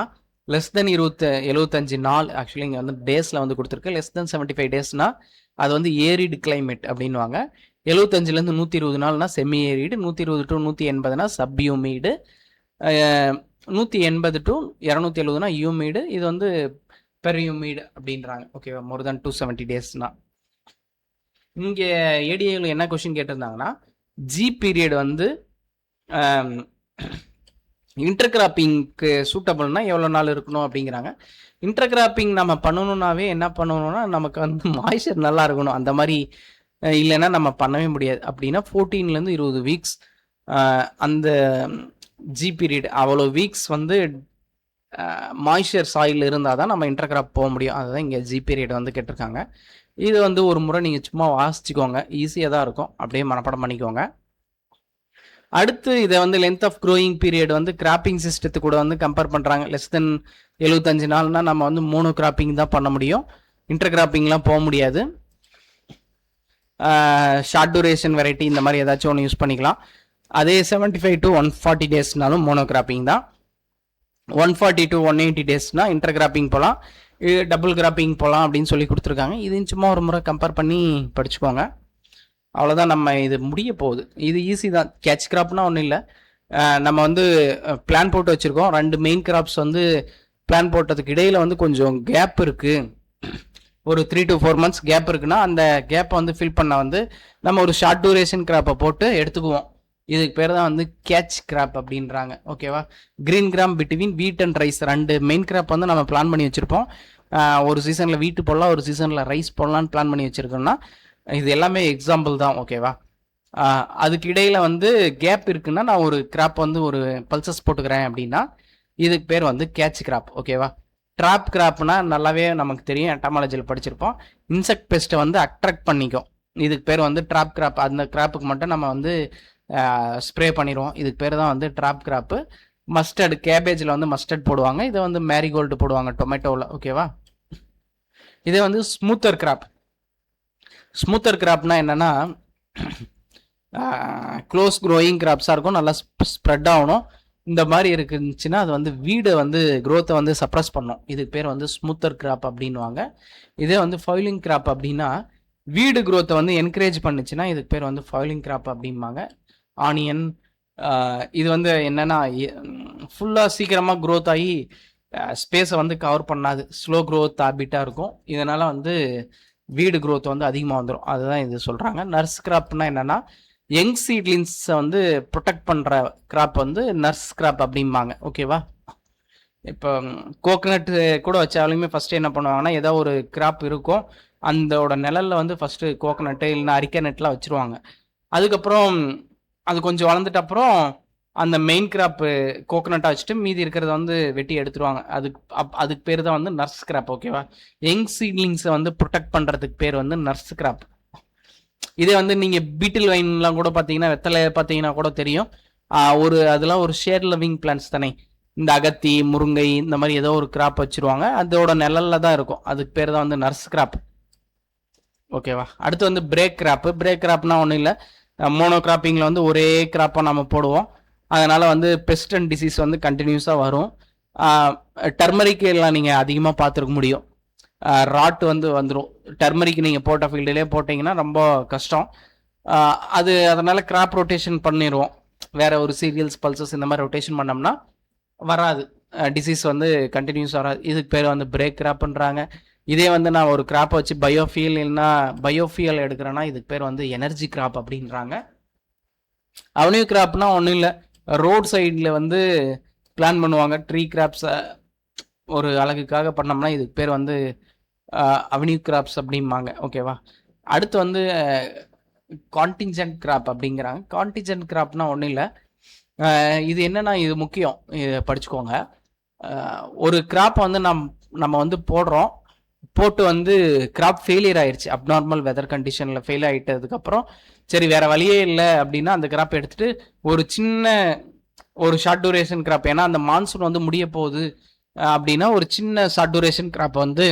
லெஸ் தென் 75 நாள், ஆக்சுவலி இங்கே வந்து டேஸில் வந்து கொடுத்துருக்கு. லெஸ் தென் 75 டேஸ்னா அது வந்து ஏரிடு கிளைமேட் அப்படின்வாங்க. 75லேருந்து 120 நாள்னா செமி ஏரிடு, 120 டு 180னா சப் யூமிடு, 180 டு 270னா யூமிடு. இது வந்து பெர் யூமிடு அப்படின்றாங்க. ஓகேவா, மோர் தென் 270 டேஸ்னா. இங்கே ஏடிஏவில் என்ன கொஸ்டின் கேட்டிருந்தாங்கன்னா ஜி பீரியட் வந்து இன்டர்கிராப்பிங்க்கு சூட்டபிள்னா எவ்வளோ நாள் இருக்கணும் அப்படிங்கிறாங்க. இன்டர்கிராப்பிங் நம்ம பண்ணணுன்னாவே என்ன பண்ணணும்னா நமக்கு வந்து மாய்ச்சர் நல்லா இருக்கணும். அந்த மாதிரி இல்லைன்னா நம்ம பண்ணவே முடியாது. அப்படின்னா 14லேருந்து 20 வீக்ஸ் அந்த ஜி பீரியட் அவ்வளோ வீக்ஸ் வந்து மாய்ச்சர் சாயில் இருந்தால் தான் நம்ம இன்டர்கிராப் போக முடியும். அதுதான் இங்கே ஜி பீரியட் வந்து கேட்டிருக்காங்க. இது வந்து ஒரு முறை நீங்கள் சும்மா வாசிச்சுக்கோங்க, ஈஸியாக தான் இருக்கும், அப்படியே மனப்பாடம் பண்ணிக்கோங்க. அடுத்து இதை வந்து லென்த் ஆஃப் க்ரோயிங் பீரியட் வந்து கிராப்பிங் சிஸ்டத்து கூட வந்து கம்பேர் பண்ணுறாங்க. லெஸ் தென் 75 நாள்னா நம்ம வந்து மோனோ கிராப்பிங் தான் பண்ண முடியும், இன்டர் கிராப்பிங்லாம் போக முடியாது. ஷார்ட் டூரேஷன் வெரைட்டி இந்த மாதிரி ஏதாச்சும் ஒன்று யூஸ் பண்ணிக்கலாம். அதே 75 டு 140 டேஸ்னாலும் மோனோ கிராப்பிங் தான். 140 டு 180 டேஸ்னா இன்டர் கிராப்பிங் போகலாம், டபுள் கிராப்பிங் போகலாம் அப்படின்னு சொல்லி கொடுத்துருக்காங்க. இது சும்மா ஒரு முறை கம்பேர் பண்ணி படிச்சுக்கோங்க. அவ்வளோதான், நம்ம இது முடிய போகுது. இது ஈஸி தான். கேட்ச் கிராப்னா ஒன்றும் இல்லை. நம்ம வந்து பிளான் போட்டு வச்சுருக்கோம். 2 மெயின் கிராப்ஸ் வந்து பிளான் போட்டதுக்கு இடையில் வந்து கொஞ்சம் கேப் இருக்குது, ஒரு 3 to 4 months கேப் இருக்குன்னா அந்த கேப்பை வந்து ஃபில் பண்ண வந்து நம்ம ஒரு ஷார்ட் டூரேஷன் கிராப்பை போட்டு எடுத்துக்குவோம். இதுக்கு பேர் தான் வந்து கேட்ச் கிராப் அப்படின்றாங்க. ஓகேவா, green gram between wheat and rice 2 main crop வந்து நம்ம பிளான் பண்ணி வச்சுருப்போம். ஒரு சீசனில் வீட்டு போடலாம், ஒரு சீசனில் ரைஸ் போடலான்னு பிளான் பண்ணி வச்சுருக்கோம்னா இது எல்லாமே எக்ஸாம்பிள் தான். ஓகேவா, அதுக்கு இடையில் வந்து கேப் இருக்குன்னா நான் ஒரு கிராப் வந்து ஒரு பல்சஸ் போட்டுக்கிறேன் அப்படின்னா இதுக்கு பேர் வந்து கேட்ச் கிராப். ஓகேவா, ட்ராப் கிராப்னா நல்லாவே நமக்கு தெரியும், என்டாமாலஜியில் படிச்சிருப்போம். இன்செக்ட் பெஸ்ட்டை வந்து அட்ராக்ட் பண்ணிக்கும், இதுக்கு பேர் வந்து ட்ராப் கிராப். அந்த கிராப்புக்கு மட்டும் நம்ம வந்து ஸ்ப்ரே பண்ணிடுவோம், இதுக்கு பேர் தான் வந்து ட்ராப் கிராப்பு. மஸ்டர்டு, கேபேஜில் வந்து மஸ்டர்ட் போடுவாங்க, இதை வந்து மேரிகோல்டு போடுவாங்க டொமேட்டோவில். ஓகேவா, இதே வந்து ஸ்மூத்தர் கிராப். ஸ்மூத்தர் கிராப்னா என்னன்னா க்ளோஸ் க்ரோயிங் கிராப்ஸாக இருக்கும், நல்லா ஸ்ப்ரெட் ஆகணும். இந்த மாதிரி இருக்குச்சுன்னா அது வந்து வீடை வந்து க்ரோத்தை வந்து சப்ரஸ் பண்ணும், இதுக்கு பேர் வந்து ஸ்மூத்தர் கிராப் அப்படின்வாங்க. இதே வந்து ஃபவுலிங் கிராப் அப்படின்னா வீடு க்ரோத்தை வந்து என்கரேஜ் பண்ணுச்சுன்னா இதுக்கு பேர் வந்து ஃபவுலிங் கிராப் அப்படிம்பாங்க. ஆனியன் இது வந்து என்னென்னா ஃபுல்லாக சீக்கிரமாக க்ரோத் ஆகி ஸ்பேஸை வந்து கவர் பண்ணாது, ஸ்லோ க்ரோத் ஹேபிட்டாக இருக்கும். இதனால் வந்து வீடு க்ரோத் வந்து அதிகமாக வந்துடும், அதுதான் இது சொல்கிறாங்க. நர்ஸ் கிராப்னா என்னென்னா யங் சீட்லிங்ஸை வந்து ப்ரொடெக்ட் பண்ணுற கிராப் வந்து நர்ஸ் கிராப் அப்படிம்பாங்க. ஓகேவா, இப்போ கோகனட் கூட வச்சாலுமே ஃபஸ்ட்டு என்ன பண்ணுவாங்கன்னா ஏதோ ஒரு கிராப் இருக்கும், அந்தோட நிழலில் வந்து ஃபஸ்ட்டு கோகனட்டு இல்லைன்னா அரிக்கை நெட்லாம் வச்சுருவாங்க. அதுக்கப்புறம் அது கொஞ்சம் வளர்ந்துட்ட அப்புறம் அந்த மெயின் கிராப்பு கோகனட்டாக வச்சுட்டு மீதி இருக்கிறத வந்து வெட்டி எடுத்துருவாங்க. அதுக்கு பேர் தான் வந்து நர்ஸ் கிராப். ஓகேவா, யங் சீட்லிங்ஸை வந்து ப்ரொடெக்ட் பண்ணுறதுக்கு பேர் வந்து நர்ஸ் கிராப். இதே வந்து நீங்கள் பீட்டில் வைன்லாம் கூட பார்த்தீங்கன்னா, வெத்தலை பார்த்தீங்கன்னா கூட தெரியும், அதெல்லாம் ஒரு ஷேர் லிவிங் பிளான்ஸ் தானே. இந்த அகத்தி, முருங்கை இந்த மாதிரி ஏதோ ஒரு கிராப் வச்சுருவாங்க, அதோட நிழலில் தான் இருக்கும், அதுக்கு பேர் தான் வந்து நர்ஸ் கிராப். ஓகேவா, அடுத்து வந்து பிரேக் கிராப்பு. பிரேக் கிராப்னா ஒன்றும் இல்லை, மோனோ கிராப்பிங்கில் வந்து ஒரே கிராப்பாக நம்ம போடுவோம், அதனால் வந்து பெஸ்ட் அண்ட் டிசீஸ் வந்து கண்டினியூஸாக வரும். டர்மரிக் எல்லாம் நீங்கள் அதிகமாக பார்த்துருக்க முடியும், ராட் வந்து வந்துடும். டர்மரிக் நீங்கள் போட்ட ஃபீல்டுலேயே போட்டிங்கன்னா ரொம்ப கஷ்டம். அதனால் கிராப் ரொட்டேஷன் பண்ணிடுவோம், வேறு ஒரு சீரியல்ஸ், பல்சஸ் இந்த மாதிரி ரொட்டேஷன் பண்ணோம்னா வராது, டிசீஸ் வந்து கண்டினியூஸ் வராது. இதுக்கு பேர் வந்து பிரேக் கிராப்ன்றாங்க. இதே வந்து நான் ஒரு கிராப்பை வச்சு பயோஃபியல் இல்லைன்னா பயோஃபியல் எடுக்கிறேன்னா இதுக்கு பேர் வந்து எனர்ஜி கிராப் அப்படின்றாங்க. அவென்யூ கிராப்னா ஒன்றும் இல்லை, ரோட் சைடில் வந்து பிளான் பண்ணுவாங்க ட்ரீ கிராப்ஸை ஒரு அழகுக்காக பண்ணோம்னா இதுக்கு பேர் வந்து அவென்யூ கிராப்ஸ் அப்படிம்பாங்க. ஓகேவா, அடுத்து வந்து கான்டிஞ்சன்ட் கிராப் அப்படிங்கிறாங்க. கான்டிஞ்சன்ட் கிராப்னா ஒன்றும் இல்லை, இது என்னன்னா இது முக்கியம், இதை படிச்சுக்கோங்க. ஒரு கிராப் வந்து நம்ம வந்து போட்டு வந்து கிராப் ஃபெயிலியர் ஆயிடுச்சு, அப்நார்மல் வெதர் கண்டிஷனில் ஃபெயில் ஆகிட்டதுக்கப்புறம் சரி வேற வழியே இல்லை அப்படின்னா அந்த கிராப் எடுத்துட்டு ஒரு ஷார்ட் டூரேஷன் கிராப், ஏன்னா அந்த மான்சூன் வந்து முடிய போகுது அப்படின்னா ஒரு சின்ன ஷார்ட் டூரேஷன் கிராப் வந்து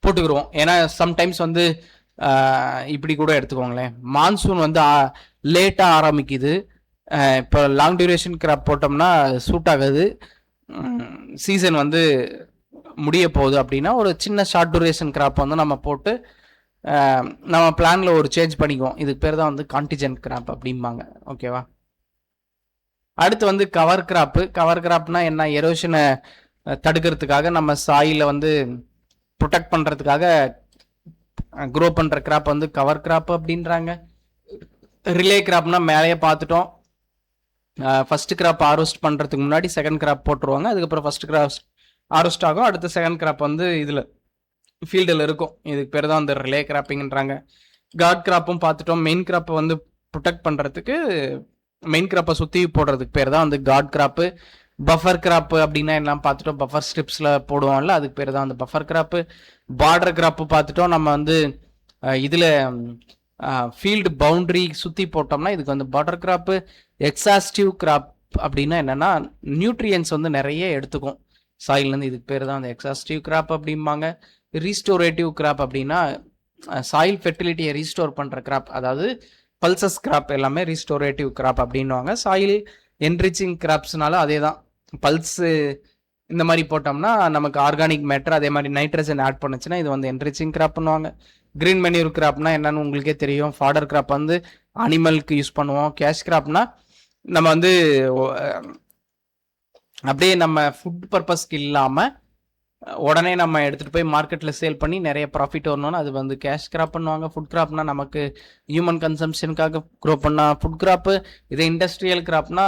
போட்டுக்கிடுவோம். ஏன்னா சம்டைம்ஸ் வந்து இப்படி கூட எடுத்துக்கோங்களேன், மான்சூன் வந்து லேட்டாக ஆரம்பிக்குது, இப்போ லாங் டியூரேஷன் கிராப் போட்டோம்னா சூட் ஆகுது, சீசன் வந்து முடிய போகுது அப்படின்னா ஒரு சின்ன ஷார்ட் டூரேஷன் கிராப் வந்து நம்ம போட்டு நம்ம பிளானில் ஒரு சேஞ்ச் பண்ணிக்குவோம். இதுக்கு பேர் தான் வந்து கான்டிஜென்ட் கிராப் அப்படிம்பாங்க. ஓகேவா? அடுத்து வந்து கவர் கிராப்னா என்ன, எரோஷனை தடுக்கிறதுக்காக நம்ம சாயில வந்து ப்ரொடெக்ட் பண்ணுறதுக்காக க்ரோ பண்ணுற கிராப் வந்து கவர் கிராப் அப்படின்றாங்க. ரிலே கிராப்னா மேலேயே பார்த்துட்டோம், ஃபர்ஸ்ட் கிராப் ஹார்வெஸ்ட் பண்ணுறதுக்கு முன்னாடி செகண்ட் கிராப் போட்டுருவாங்க, அதுக்கப்புறம் ஃபர்ஸ்ட் கிராப் ஹார்வெஸ்ட் ஆகும், அடுத்த செகண்ட் கிராப் வந்து இதில் ஃபீல்டில் இருக்கும். இதுக்கு பேர் தான் வந்து ரிலே கிராப்பிங்ன்றாங்க. கார்ட் கிராப்பும் பார்த்துட்டோம், மெயின் கிராப்பை வந்து ப்ரொடெக்ட் பண்ணுறதுக்கு மெயின் கிராப்பை சுற்றி போடுறதுக்கு பேர் தான் வந்து கார்ட் கிராப்பு. பஃபர் கிராப்பு அப்படின்னா எல்லாம் பார்த்துட்டோம், பஃபர் ஸ்ட்ரிப்ஸில் போடுவோம்ல, அதுக்கு பேர் தான் வந்து பஃபர் கிராப்பு. பார்டர் கிராப்பு பார்த்துட்டோம், நம்ம வந்து இதில் ஃபீல்டு பவுண்டரி சுற்றி போட்டோம்னா இதுக்கு வந்து பார்டர் கிராப்பு. எக்ஸாஸ்டிவ் கிராப் அப்படின்னா என்னென்னா நியூட்ரியன்ஸ் வந்து நிறைய எடுத்துக்கும் சாயிலேருந்து, இதுக்கு பேர் தான் அந்த எக்ஸாஸ்டிவ் கிராப் அப்படிம்பாங்க. ரீஸ்டோரேட்டிவ் கிராப் அப்படின்னா சாயில் ஃபெர்டிலிட்டியை ரீஸ்டோர் பண்ணுற கிராப், அதாவது பல்சஸ் கிராப் எல்லாமே ரீஸ்டோரேட்டிவ் கிராப் அப்படின்வாங்க. சாயில் என்ரிச்சிங் கிராப்ஸ்னால அதே தான், பல்ஸு இந்த மாதிரி போட்டோம்னா நமக்கு ஆர்கானிக் மேட்டர் அதே மாதிரி நைட்ரஜன் ஆட் பண்ணுச்சுன்னா இது வந்து என்ரிச்சிங் கிராப்னுவாங்க. கிரீன் மெனியூர் கிராப்னா என்னன்னு உங்களுக்கே தெரியும், ஃபாடர் கிராப் வந்து அனிமலுக்கு யூஸ் பண்ணுவோம். கேஷ் கிராப்னா நம்ம வந்து அப்படியே நம்ம ஃபுட் பர்பஸ்க்கு இல்லாமல் உடனே நம்ம எடுத்துகிட்டு போய் மார்க்கெட்டில் சேல் பண்ணி நிறைய ப்ராஃபிட் வரணும்னா அது வந்து கேஷ் கிராப் பண்ணுவாங்க. ஃபுட் கிராப்னா நமக்கு ஹியூமன் கன்சம்ஷனுக்காக க்ரோ பண்ணால் ஃபுட் கிராப்பு. இது இண்டஸ்ட்ரியல் கிராப்னா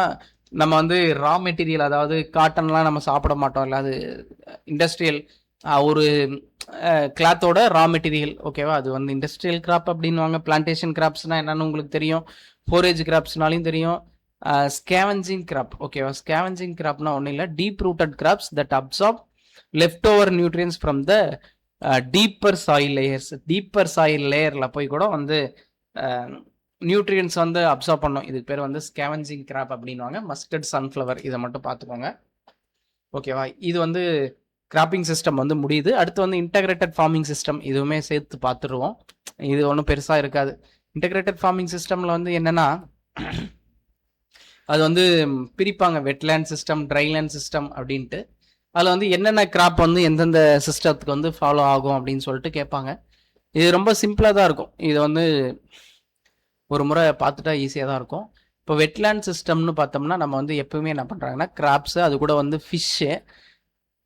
நம்ம வந்து ரா மெட்டீரியல், அதாவது காட்டன்லாம் நம்ம சாப்பிட மாட்டோம் இல்லை, அது இண்டஸ்ட்ரியல் ஒரு கிளாத்தோட ரா மெட்டீரியல். ஓகேவா? அது வந்து இண்டஸ்ட்ரியல் கிராப் அப்படின்வாங்க. பிளான்டேஷன் கிராப்ஸ்னால் என்னன்னு உங்களுக்கு தெரியும், ஃபோரேஜ் கிராப்ஸ்னாலையும் தெரியும். Scavenging crop. ஓகேவா? ஸ்கேவெஞ்சிங் கிராப்னா ஒன்றும் இல்லை, deep rooted crops that absorb left nutrients from the deeper soil layers. Deeper soil லேயரில் போய் கூட வந்து நியூட்ரியன்ஸ் வந்து அப்சார்ப் பண்ணும். இதுக்கு பேர் வந்து ஸ்கேவெஞ்சிங் கிராப் அப்படின்வாங்க. மஸ்டர்ட் சன்ஃப்ளவர் இதை மட்டும் பார்த்துக்கோங்க. ஓகேவா? இது வந்து கிராப்பிங் சிஸ்டம் வந்து முடியுது. அடுத்து வந்து இன்டகிரேட்டட் ஃபார்மிங் சிஸ்டம், இதுவுமே சேர்த்து பார்த்துருவோம். இது ஒன்றும் பெருசாக இருக்காது. இன்டகிரேட்டட் ஃபார்மிங் சிஸ்டமில் வந்து என்னென்னா அது வந்து பிரிப்பாங்க, வெட்லேண்ட் சிஸ்டம், ட்ரைலேண்ட் சிஸ்டம் அப்படின்ட்டு. அதில் வந்து என்னென்ன கிராப் வந்து எந்தெந்த சிஸ்டத்துக்கு வந்து ஃபாலோ ஆகும் அப்படின்னு சொல்லிட்டு கேட்பாங்க. இது ரொம்ப சிம்பிளாக தான் இருக்கும், இது வந்து ஒரு முறை பார்த்துட்டா ஈஸியாக தான் இருக்கும். இப்போ வெட்லேண்ட் சிஸ்டம்னு பார்த்தோம்னா நம்ம வந்து எப்பவுமே என்ன பண்ணுறாங்கன்னா கிராப்ஸு, அது கூட வந்து ஃபிஷ்ஷு,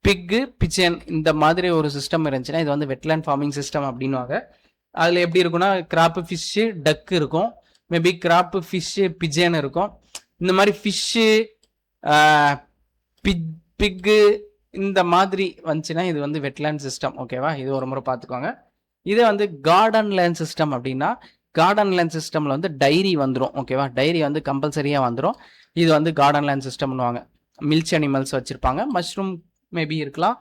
பிக்கு, பிஜன் இந்த மாதிரி ஒரு சிஸ்டம் இருந்துச்சுன்னா இது வந்து வெட்லேண்ட் ஃபார்மிங் சிஸ்டம் அப்படின்வாங்க. அதில் எப்படி இருக்குன்னா கிராப்பு, ஃபிஷ்ஷு, டக்கு இருக்கும், மேபி கிராப்பு, ஃபிஷ்ஷு, பிஜன் இருக்கும். இந்த மாதிரி ஃபிஷ்ஷு, பிக்கு இந்த மாதிரி வந்துச்சுன்னா இது வந்து வெட்லேண்ட் சிஸ்டம். ஓகேவா? இது ஒரு முறை பார்த்துக்கோங்க. இதே வந்து கார்டன் லேண்ட் சிஸ்டம் அப்படின்னா கார்டன் லேண்ட் சிஸ்டமில் வந்து டைரி வந்துடும். ஓகேவா? டைரி வந்து கம்பல்சரியாக வந்துடும். இது வந்து கார்டன் லேண்ட் சிஸ்டம்னுவாங்க. மில்ச் அனிமல்ஸ் வச்சுருப்பாங்க, மஷ்ரூம் மேபி இருக்கலாம்,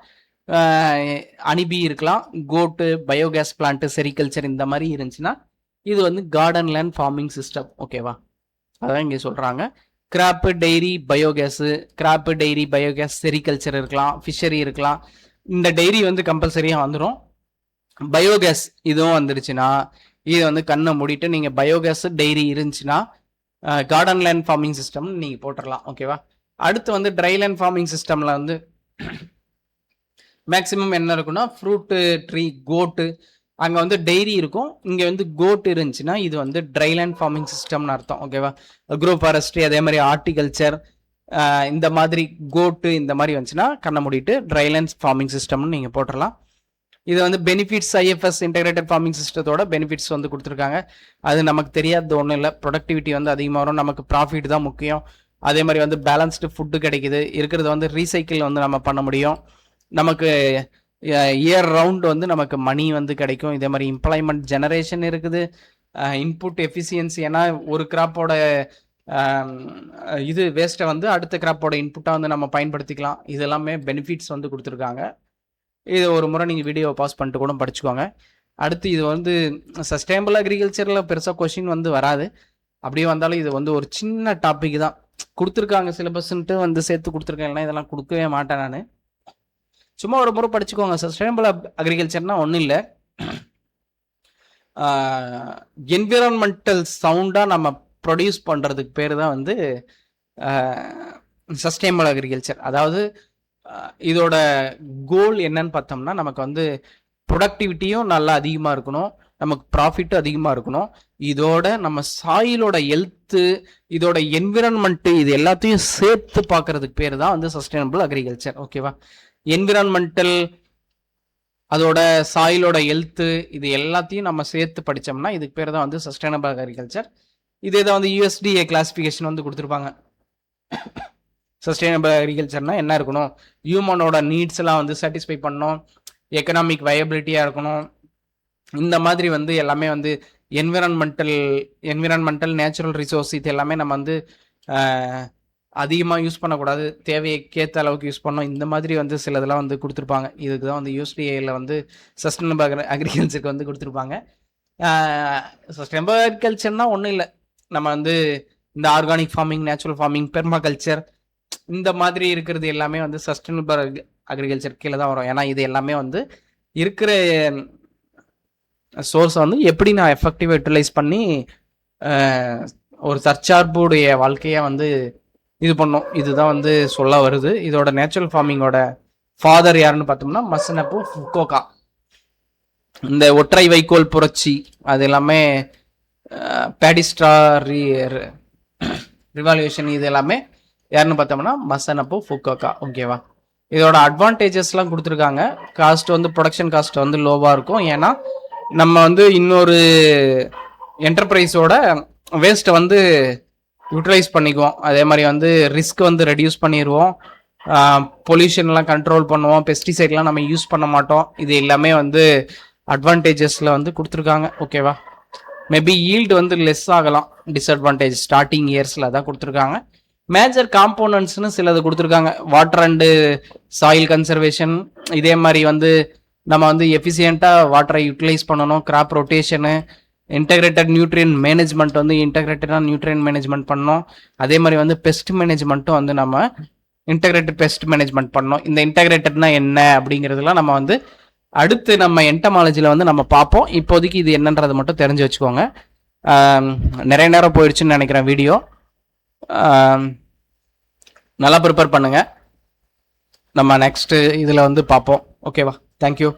அனிபி இருக்கலாம், கோட்டு, பயோகேஸ் பிளான்ட்டு, செரிகல்ச்சர் இந்த மாதிரி இருந்துச்சுன்னா இது வந்து கார்டன் லேண்ட் ஃபார்மிங் சிஸ்டம். ஓகேவா? அதான் இங்கே சொல்கிறாங்க. Crop, dairy, biogas, crop, dairy, biogas, sericulture இருக்கலாம், ஃபிஷரி இருக்கலாம். இந்த டெய்ரி வந்து கம்பல்சரியாக வந்துடும். பயோகேஸ் இதுவும் வந்துருச்சுன்னா இது வந்து கண்ணை மூடிட்டு நீங்கள் பயோகேஸ், டெய்ரி இருந்துச்சுன்னா கார்டன் லேண்ட் ஃபார்மிங் சிஸ்டம் நீங்கள் போட்டுடலாம். ஓகேவா? அடுத்து வந்து ட்ரை லேண்ட் ஃபார்மிங் சிஸ்டமில் வந்து மேக்ஸிமம் என்ன இருக்குன்னா ஃப்ரூட்டு ட்ரீ, கோட்டு, அங்கே வந்து டெய்ரி இருக்கும், இங்கே வந்து கோட் இருந்துச்சுன்னா இது வந்து ட்ரைலேண்ட் ஃபார்மிங் சிஸ்டம்னு அர்த்தம். ஓகேவா? அக்ரோ ஃபாரஸ்ட்ரி, அதே மாதிரி ஹார்டிகல்ச்சர், இந்த மாதிரி கோட்டு இந்த மாதிரி வந்துச்சுன்னா கண்ணை மூடிட்டு ட்ரைலேண்ட் ஃபார்மிங் சிஸ்டம்னு நீங்கள் போட்டுடலாம். இது வந்து பெனிஃபிட்ஸ், ஐஎஃப்எஸ் இன்டெகிரேட்டட் ஃபார்மிங் சிஸ்டத்தோட பெனிஃபிட்ஸ் வந்து கொடுத்துருக்காங்க. அது நமக்கு தெரியாதது ஒன்றும் இல்லை, ப்ரொடக்டிவிட்டி வந்து அதிகமாக வரும், நமக்கு ப்ராஃபிட் தான் முக்கியம். அதே மாதிரி வந்து பேலன்ஸ்டு ஃபுட்டு கிடைக்குது, இருக்கிறது வந்து ரீசைக்கிள் வந்து நம்ம பண்ண முடியும், நமக்கு இயர் ரவுண்ட் வந்து நமக்கு மணி வந்து கிடைக்கும். இதே மாதிரி எம்ப்ளாய்மெண்ட் ஜெனரேஷன் இருக்குது, இன்புட் எஃபிஷியன்சி, ஏன்னா ஒரு கிராப்போட இது வேஸ்ட்டை வந்து அடுத்த கிராப்போட இன்புட்டாக வந்து நம்ம பயன்படுத்திக்கலாம். இது எல்லாமே பெனிஃபிட்ஸ் வந்து கொடுத்துருக்காங்க. இது ஒரு முறை நீங்கள் வீடியோவை பாஸ் பண்ணிட்டு கூட படிச்சுக்கோங்க. அடுத்து இது வந்து சஸ்டைனபிள் அக்ரிகல்ச்சரில் பெருசாக கொஷின் வந்து வராது. அப்படியே வந்தாலும் இது வந்து ஒரு சின்ன டாபிக் தான் கொடுத்துருக்காங்க. சிலபஸ்ன்ட்டு வந்து சேர்த்து கொடுத்துருக்காங்க. இதெல்லாம் கொடுக்கவே மாட்டேன் நான். சும்மா ஒரு முறை படிச்சுக்கோங்க. சஸ்டைனபிள் அக்ரிகல்ச்சர்னா ஒன்றும் இல்லை, என்விரான்மெண்டல் சவுண்டாக நம்ம ப்ரொடியூஸ் பண்ணுறதுக்கு பேர் தான் வந்து சஸ்டைனபிள் அக்ரிகல்ச்சர். அதாவது இதோட கோல் என்னன்னு பார்த்தோம்னா, நமக்கு வந்து ப்ரொடக்டிவிட்டியும் நல்லா அதிகமாக இருக்கணும், நமக்கு ப்ராஃபிட்டும் அதிகமாக இருக்கணும். இதோட நம்ம சாயிலோட ஹெல்த்து, இதோட என்விரான்மெண்ட்டு, இது எல்லாத்தையும் சேர்த்து பார்க்கறதுக்கு பேர் தான் வந்து சஸ்டைனபிள் அக்ரிகல்ச்சர். ஓகேவா? என்விரான்மெண்டல், அதோட சாயிலோட ஹெல்த்து, இது எல்லாத்தையும் நம்ம சேர்த்து படித்தோம்னா இதுக்கு பேர் தான் வந்து சஸ்டைனபிள் அக்ரிகல்ச்சர். இதே தான் வந்து USDA கிளாசிஃபிகேஷன் வந்து கொடுத்துருப்பாங்க. சஸ்டைனபிள் அக்ரிகல்ச்சர்னா என்ன இருக்கணும், ஹியூமனோட நீட்ஸ் எல்லாம் வந்து சாட்டிஸ்ஃபை பண்ணணும், எக்கனாமிக் வயபிலிட்டியாக இருக்கணும், இந்த மாதிரி வந்து எல்லாமே வந்து என்விரான்மெண்டல் நேச்சுரல் ரிசோர்ஸ் இது எல்லாமே நம்ம வந்து அதிகமாக யூஸ் பண்ணக்கூடாது, தேவைக்கேற்ற அளவுக்கு யூஸ் பண்ணோம். இந்த மாதிரி வந்து சிலதெல்லாம் வந்து கொடுத்துருப்பாங்க. இதுக்கு தான் வந்து USDAயில் வந்து சஸ்டைனபிள் அக்ரிகல்ச்சருக்கு வந்து கொடுத்துருப்பாங்க. சஸ்டைனபிள் அக்ரிகல்ச்சர்னா ஒன்றும் இல்லை, நம்ம வந்து இந்த organic farming, natural farming, permaculture, இந்த மாதிரி இருக்கிறது எல்லாமே வந்து சஸ்டைனபிள் அக்ரிகல்ச்சர் கீழே தான் வரும். ஏன்னா இது எல்லாமே வந்து இருக்கிற சோர்ஸை வந்து எப்படி நான் எஃபெக்டிவாக யூட்டிலைஸ் பண்ணி ஒரு தற்சார்புடைய வாழ்க்கையை வந்து இது பண்ணோம், இதுதான் வந்து சொல்ல வருது. இதோட நேச்சுரல் ஃபார்மிங்கோட ஃபாதர் யாருன்னு பார்த்தோம்னா மசனப்பு ஃபுகோகா. இந்த ஒற்றை வைக்கோல் புரட்சி அது எல்லாமே பேடிஸ்ட்ரா ரிவால்யூஷன் இது எல்லாமே யாருன்னு பார்த்தோம்னா மசனப்பு ஃபுகோகா. ஓகேவா? இதோட அட்வான்டேஜஸ்லாம் கொடுத்துருக்காங்க. காஸ்ட் வந்து ப்ரொடக்ஷன் காஸ்ட் வந்து லோவாக இருக்கும். ஏன்னா நம்ம வந்து இன்னொரு என்டர்பிரைஸோட வேஸ்ட்டை வந்து யூட்டிலைஸ் பண்ணிக்குவோம். அதே மாதிரி வந்து ரிஸ்க் வந்து ரெடியூஸ் பண்ணிடுவோம், பொல்யூஷன்லாம் கண்ட்ரோல் பண்ணுவோம், பெஸ்டிசைட்லாம் நம்ம யூஸ் பண்ண மாட்டோம். இது எல்லாமே வந்து அட்வான்டேஜஸில் வந்து கொடுத்துருக்காங்க. ஓகேவா? மேபி ஈல்டு வந்து லெஸ் ஆகலாம், டிஸ்அட்வான்டேஜ் ஸ்டார்டிங் இயர்ஸில் தான் கொடுத்துருக்காங்க. மேஜர் காம்போனன்ட்ஸ்னு சிலது கொடுத்துருக்காங்க. வாட்டர் அண்டு சாயில் கன்சர்வேஷன், இதே மாதிரி வந்து நம்ம வந்து எஃபிஷியண்ட்டாக வாட்டரை யூட்டிலைஸ் பண்ணணும், கிராப் ரொட்டேஷனு, இன்டெகிரேட்டட் நியூட்ரியன் மேனேஜ்மெண்ட் வந்து இன்டெகிரேட்டடாக நியூட்ரியன் மேனேஜ்மெண்ட் பண்ணோம். அதே மாதிரி வந்து பெஸ்ட் மேனேஜ்மெண்ட்டும் வந்து நம்ம இன்டெகிரேட்டட் பெஸ்ட் மேனேஜ்மெண்ட் பண்ணோம். இந்த இன்டெகிரேட்டட்னா என்ன அப்படிங்கிறதுலாம் நம்ம வந்து அடுத்து நம்ம என்டமாலஜியில் வந்து நம்ம பார்ப்போம். இப்போதைக்கு இது என்னன்றதை மட்டும் தெரிஞ்சு வச்சுக்கோங்க. நிறைய நேரம் போயிடுச்சுன்னு நினைக்கிறேன் வீடியோ. நல்லா ப்ரிப்பேர் பண்ணுங்கள், நம்ம நெக்ஸ்ட்டு இதில் வந்து பார்ப்போம். ஓகேவா? தேங்க்யூ.